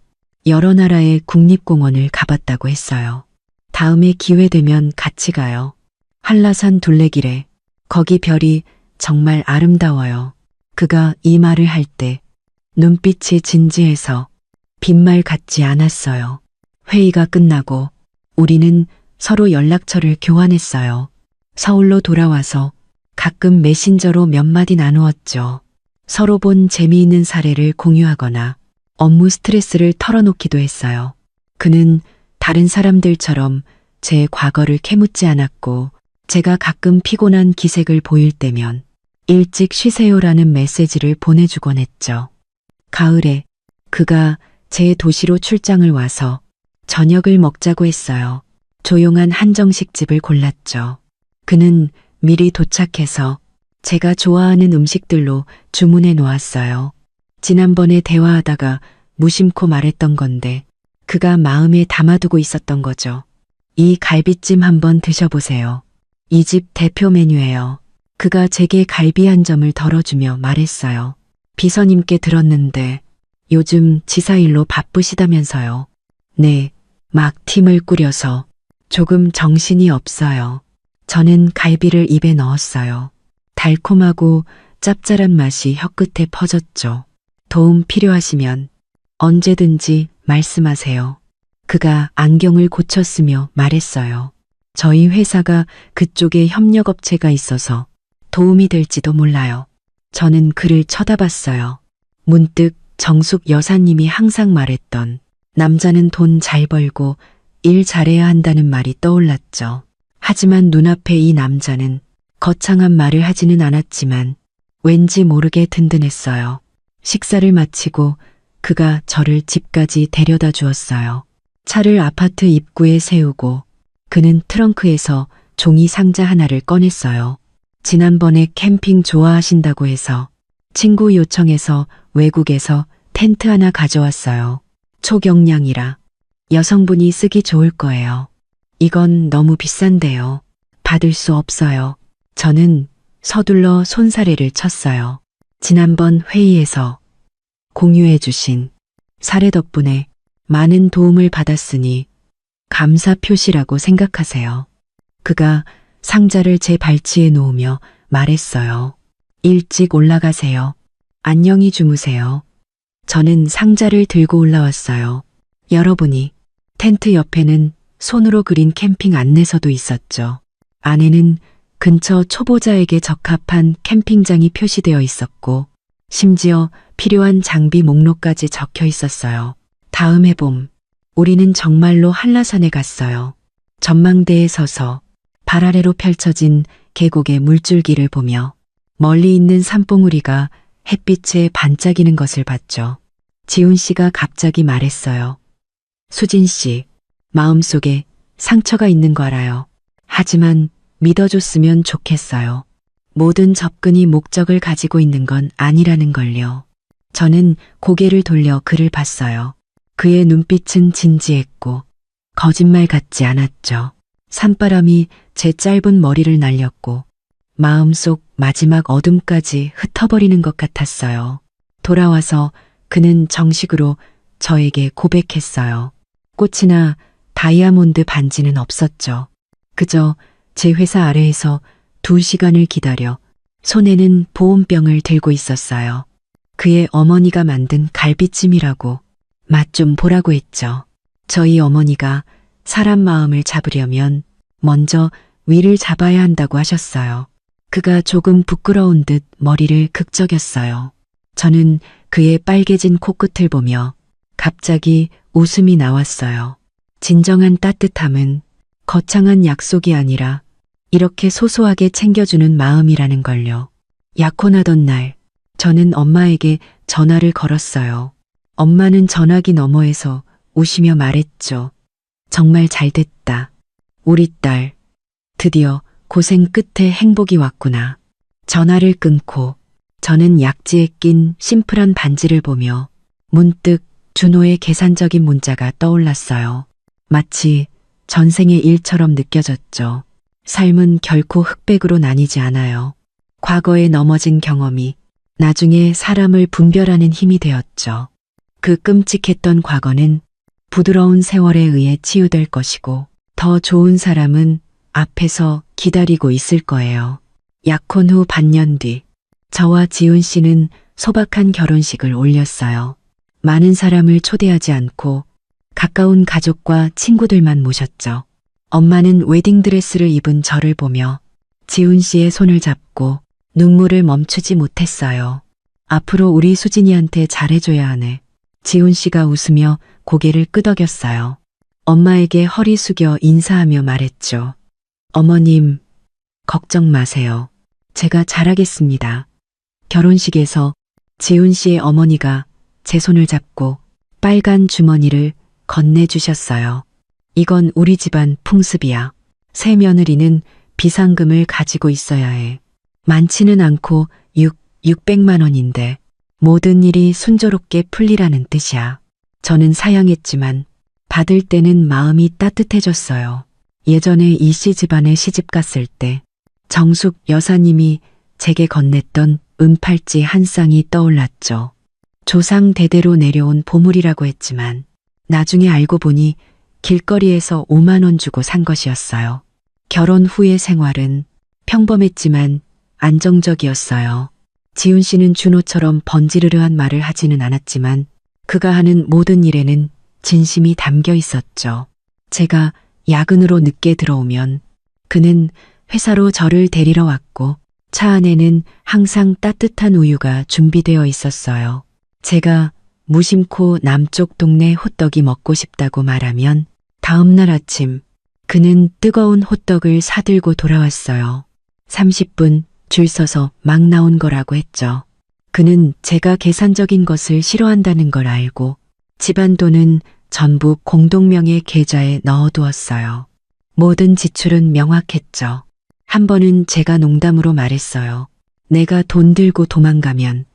여러 나라의 국립공원을 가봤다고 했어요. 다음에 기회 되면 같이 가요. 한라산 둘레길에 거기 별이 정말 아름다워요. 그가 이 말을 할 때 눈빛이 진지해서 빈말 같지 않았어요. 회의가 끝나고 우리는 서로 연락처를 교환했어요. 서울로 돌아와서 가끔 메신저로 몇 마디 나누었죠. 서로 본 재미있는 사례를 공유하거나 업무 스트레스를 털어놓기도 했어요. 그는 다른 사람들처럼 제 과거를 캐묻지 않았고 제가 가끔 피곤한 기색을 보일 때면 일찍 쉬세요라는 메시지를 보내주곤 했죠. 가을에 그가 제 도시로 출장을 와서 저녁을 먹자고 했어요. 조용한 한정식 집을 골랐죠. 그는 미리 도착해서 제가 좋아하는 음식들로 주문해 놓았어요. 지난번에 대화하다가 무심코 말했던 건데 그가 마음에 담아두고 있었던 거죠. 이 갈비찜 한번 드셔보세요. 이 집 대표 메뉴예요. 그가 제게 갈비 한 점을 덜어주며 말했어요. 비서님께 들었는데 요즘 지사일로 바쁘시다면서요. 네, 막 팀을 꾸려서 조금 정신이 없어요. 저는 갈비를 입에 넣었어요. 달콤하고 짭짤한 맛이 혀끝에 퍼졌죠. 도움 필요하시면 언제든지 말씀하세요. 그가 안경을 고쳤으며 말했어요. 저희 회사가 그쪽에 협력업체가 있어서 도움이 될지도 몰라요. 저는 그를 쳐다봤어요. 문득 정숙 여사님이 항상 말했던 남자는 돈 잘 벌고 일 잘해야 한다는 말이 떠올랐죠. 하지만 눈앞에 이 남자는 거창한 말을 하지는 않았지만 왠지 모르게 든든했어요. 식사를 마치고 그가 저를 집까지 데려다 주었어요. 차를 아파트 입구에 세우고 그는 트렁크에서 종이 상자 하나를 꺼냈어요. 지난번에 캠핑 좋아하신다고 해서 친구 요청해서 외국에서 텐트 하나 가져왔어요. 초경량이라 여성분이 쓰기 좋을 거예요. 이건 너무 비싼데요. 받을 수 없어요. 저는 서둘러 손사래를 쳤어요. 지난번 회의에서 공유해 주신 사례 덕분에 많은 도움을 받았으니 감사 표시라고 생각하세요. 그가 상자를 제 발치에 놓으며 말했어요. 일찍 올라가세요. 안녕히 주무세요. 저는 상자를 들고 올라왔어요. 열어보니 텐트 옆에는 손으로 그린 캠핑 안내서도 있었죠. 안에는 근처 초보자에게 적합한 캠핑장이 표시되어 있었고 심지어 필요한 장비 목록까지 적혀 있었어요. 다음 해봄 우리는 정말로 한라산에 갔어요. 전망대에 서서 발 아래로 펼쳐진 계곡의 물줄기를 보며 멀리 있는 산봉우리가 햇빛에 반짝이는 것을 봤죠. 지훈 씨가 갑자기 말했어요. 수진 씨, 마음속에 상처가 있는 거 알아요. 하지만 믿어줬으면 좋겠어요. 모든 접근이 목적을 가지고 있는 건 아니라는 걸요. 저는 고개를 돌려 그를 봤어요. 그의 눈빛은 진지했고 거짓말 같지 않았죠. 산바람이 제 짧은 머리를 날렸고 마음속 마지막 어둠까지 흩어버리는 것 같았어요. 돌아와서 그는 정식으로 저에게 고백했어요. 꽃이나 다이아몬드 반지는 없었죠. 그저 제 회사 아래에서 2시간을 기다려 손에는 보온병을 들고 있었어요. 그의 어머니가 만든 갈비찜이라고 맛 좀 보라고 했죠. 저희 어머니가 사람 마음을 잡으려면 먼저 위를 잡아야 한다고 하셨어요. 그가 조금 부끄러운 듯 머리를 극적였어요. 저는 그의 빨개진 코끝을 보며 갑자기 웃음이 나왔어요. 진정한 따뜻함은 거창한 약속이 아니라 이렇게 소소하게 챙겨주는 마음이라는 걸요. 약혼하던 날 저는 엄마에게 전화를 걸었어요. 엄마는 전화기 너머에서 우시며 말했죠. 정말 잘 됐다. 우리 딸 드디어 고생 끝에 행복이 왔구나. 전화를 끊고 저는 약지에 낀 심플한 반지를 보며 문득 준호의 계산적인 문자가 떠올랐어요. 마치 전생의 일처럼 느껴졌죠. 삶은 결코 흑백으로 나뉘지 않아요. 과거에 넘어진 경험이 나중에 사람을 분별하는 힘이 되었죠. 그 끔찍했던 과거는 부드러운 세월에 의해 치유될 것이고 더 좋은 사람은 앞에서 기다리고 있을 거예요. 약혼 후 반년 뒤 저와 지훈 씨는 소박한 결혼식을 올렸어요. 많은 사람을 초대하지 않고 가까운 가족과 친구들만 모셨죠. 엄마는 웨딩드레스를 입은 저를 보며 지훈 씨의 손을 잡고 눈물을 멈추지 못했어요. 앞으로 우리 수진이한테 잘해줘야 하네. 지훈 씨가 웃으며 고개를 끄덕였어요. 엄마에게 허리 숙여 인사하며 말했죠. 어머님, 걱정 마세요. 제가 잘하겠습니다. 결혼식에서 지훈 씨의 어머니가 제 손을 잡고 빨간 주머니를 건네주셨어요. 이건 우리 집안 풍습이야. 새 며느리는 비상금을 가지고 있어야 해. 많지는 않고 600만 원인데 모든 일이 순조롭게 풀리라는 뜻이야. 저는 사양했지만 받을 때는 마음이 따뜻해졌어요. 예전에 이 씨 집안에 시집 갔을 때 정숙 여사님이 제게 건넸던 은팔찌 한 쌍이 떠올랐죠. 조상 대대로 내려온 보물이라고 했지만 나중에 알고 보니 길거리에서 5만 원 주고 산 것이었어요. 결혼 후의 생활은 평범했지만 안정적이었어요. 지훈 씨는 준호처럼 번지르르한 말을 하지는 않았지만 그가 하는 모든 일에는 진심이 담겨 있었죠. 제가 야근으로 늦게 들어오면 그는 회사로 저를 데리러 왔고 차 안에는 항상 따뜻한 우유가 준비되어 있었어요. 제가 무심코 남쪽 동네 호떡이 먹고 싶다고 말하면 다음날 아침 그는 뜨거운 호떡을 사들고 돌아왔어요. 30분 줄 서서 막 나온 거라고 했죠. 그는 제가 계산적인 것을 싫어한다는 걸 알고 집안 돈은 전부 공동명의 계좌에 넣어두었어요. 모든 지출은 명확했죠. 한 번은 제가 농담으로 말했어요. 내가 돈 들고 도망가면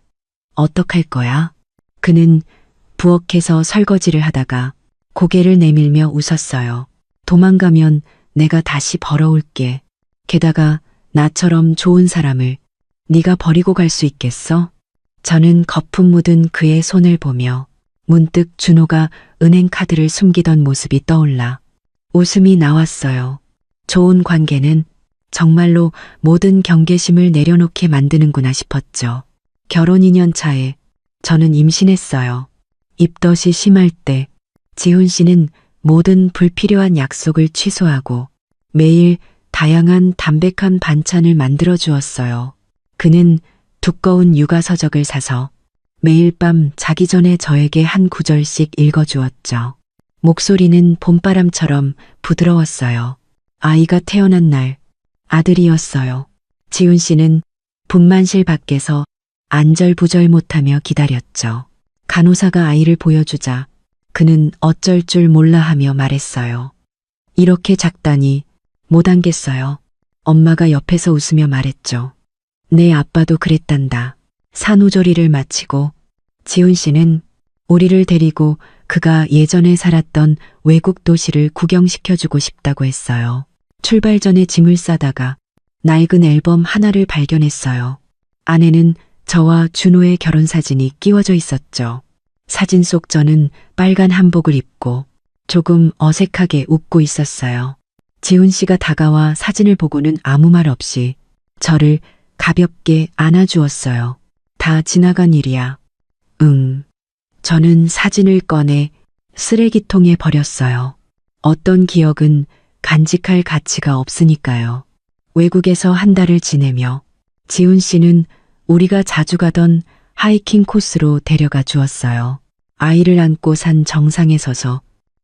어떡할 거야? 그는 부엌에서 설거지를 하다가 고개를 내밀며 웃었어요. 도망가면 내가 다시 벌어올게. 게다가 나처럼 좋은 사람을 네가 버리고 갈 수 있겠어? 저는 거품 묻은 그의 손을 보며 문득 준호가 은행 카드를 숨기던 모습이 떠올라 웃음이 나왔어요. 좋은 관계는 정말로 모든 경계심을 내려놓게 만드는구나 싶었죠. 결혼 2년 차에 저는 임신했어요. 입덧이 심할 때 지훈 씨는 모든 불필요한 약속을 취소하고 매일 다양한 담백한 반찬을 만들어 주었어요. 그는 두꺼운 육아서적을 사서 매일 밤 자기 전에 저에게 한 구절씩 읽어주었죠. 목소리는 봄바람처럼 부드러웠어요. 아이가 태어난 날 아들이었어요. 지훈 씨는 분만실 밖에서 안절부절 못하며 기다렸죠. 간호사가 아이를 보여주자 그는 어쩔 줄 몰라 하며 말했어요. 이렇게 작다니 못 안겠어요. 엄마가 옆에서 웃으며 말했죠. 내 아빠도 그랬단다. 산후조리를 마치고 지훈 씨는 우리를 데리고 그가 예전에 살았던 외국 도시를 구경시켜주고 싶다고 했어요. 출발 전에 짐을 싸다가 낡은 앨범 하나를 발견했어요. 안에는 저와 준호의 결혼 사진이 끼워져 있었죠. 사진 속 저는 빨간 한복을 입고 조금 어색하게 웃고 있었어요. 지훈 씨가 다가와 사진을 보고는 아무 말 없이 저를 가볍게 안아주었어요. 다 지나간 일이야. 응. 저는 사진을 꺼내 쓰레기통에 버렸어요. 어떤 기억은 간직할 가치가 없으니까요. 외국에서 한 달을 지내며 지훈 씨는 우리가 자주 가던 하이킹 코스로 데려가 주었어요. 아이를 안고 산 정상에 서서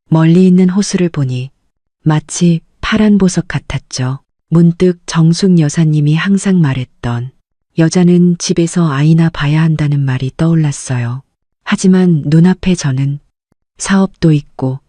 멀리 있는 호수를 보니 마치 파란 보석 같았죠. 문득 정숙 여사님이 항상 말했던 여자는 집에서 아이나 봐야 한다는 말이 떠올랐어요. 하지만 눈앞에 저는 사업도 있고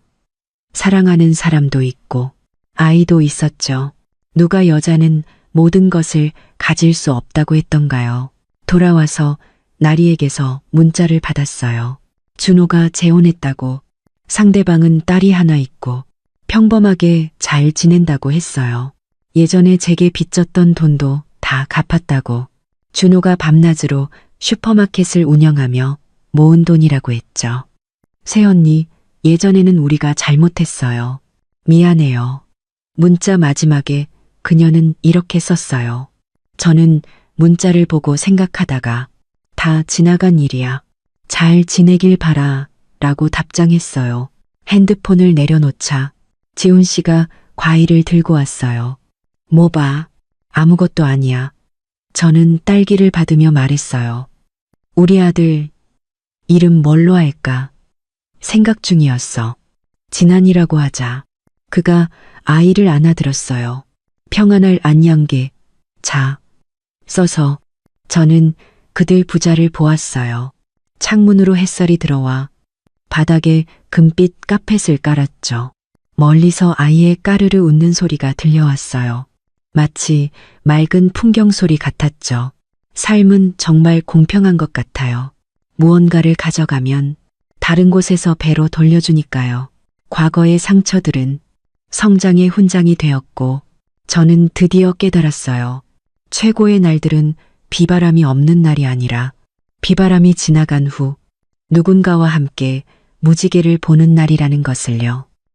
사랑하는 사람도 있고 아이도 있었죠. 누가 여자는 모든 것을 가질 수 없다고 했던가요? 돌아와서 나리에게서 문자를 받았어요. 준호가 재혼했다고 상대방은 딸이 하나 있고 평범하게 잘 지낸다고 했어요. 예전에 제게 빚졌던 돈도 다 갚았다고 준호가 밤낮으로 슈퍼마켓을 운영하며 모은 돈이라고 했죠. 새언니, 예전에는 우리가 잘못했어요. 미안해요. 문자 마지막에 그녀는 이렇게 썼어요. 저는 문자를 보고 생각하다가 다 지나간 일이야. 잘 지내길 바라 라고 답장했어요. 핸드폰을 내려놓자 지훈 씨가 과일을 들고 왔어요. 뭐 봐. 아무것도 아니야. 저는 딸기를 받으며 말했어요. 우리 아들 이름 뭘로 할까? 생각 중이었어. 진한이라고 하자. 그가 아이를 안아들었어요. 평안할 안양계 자 써서 저는 그들 부자를 보았어요. 창문으로 햇살이 들어와 바닥에 금빛 카펫을 깔았죠. 멀리서 아이의 까르르 웃는 소리가 들려왔어요. 마치 맑은 풍경 소리 같았죠. 삶은 정말 공평한 것 같아요. 무언가를 가져가면 다른 곳에서 배로 돌려주니까요. 과거의 상처들은 성장의 훈장이 되었고 저는 드디어 깨달았어요. 최고의 날들은 비바람이 없는 날이 아니라 비바람이 지나간 후 누군가와 함께 무지개를 보는 날이라는 것을요.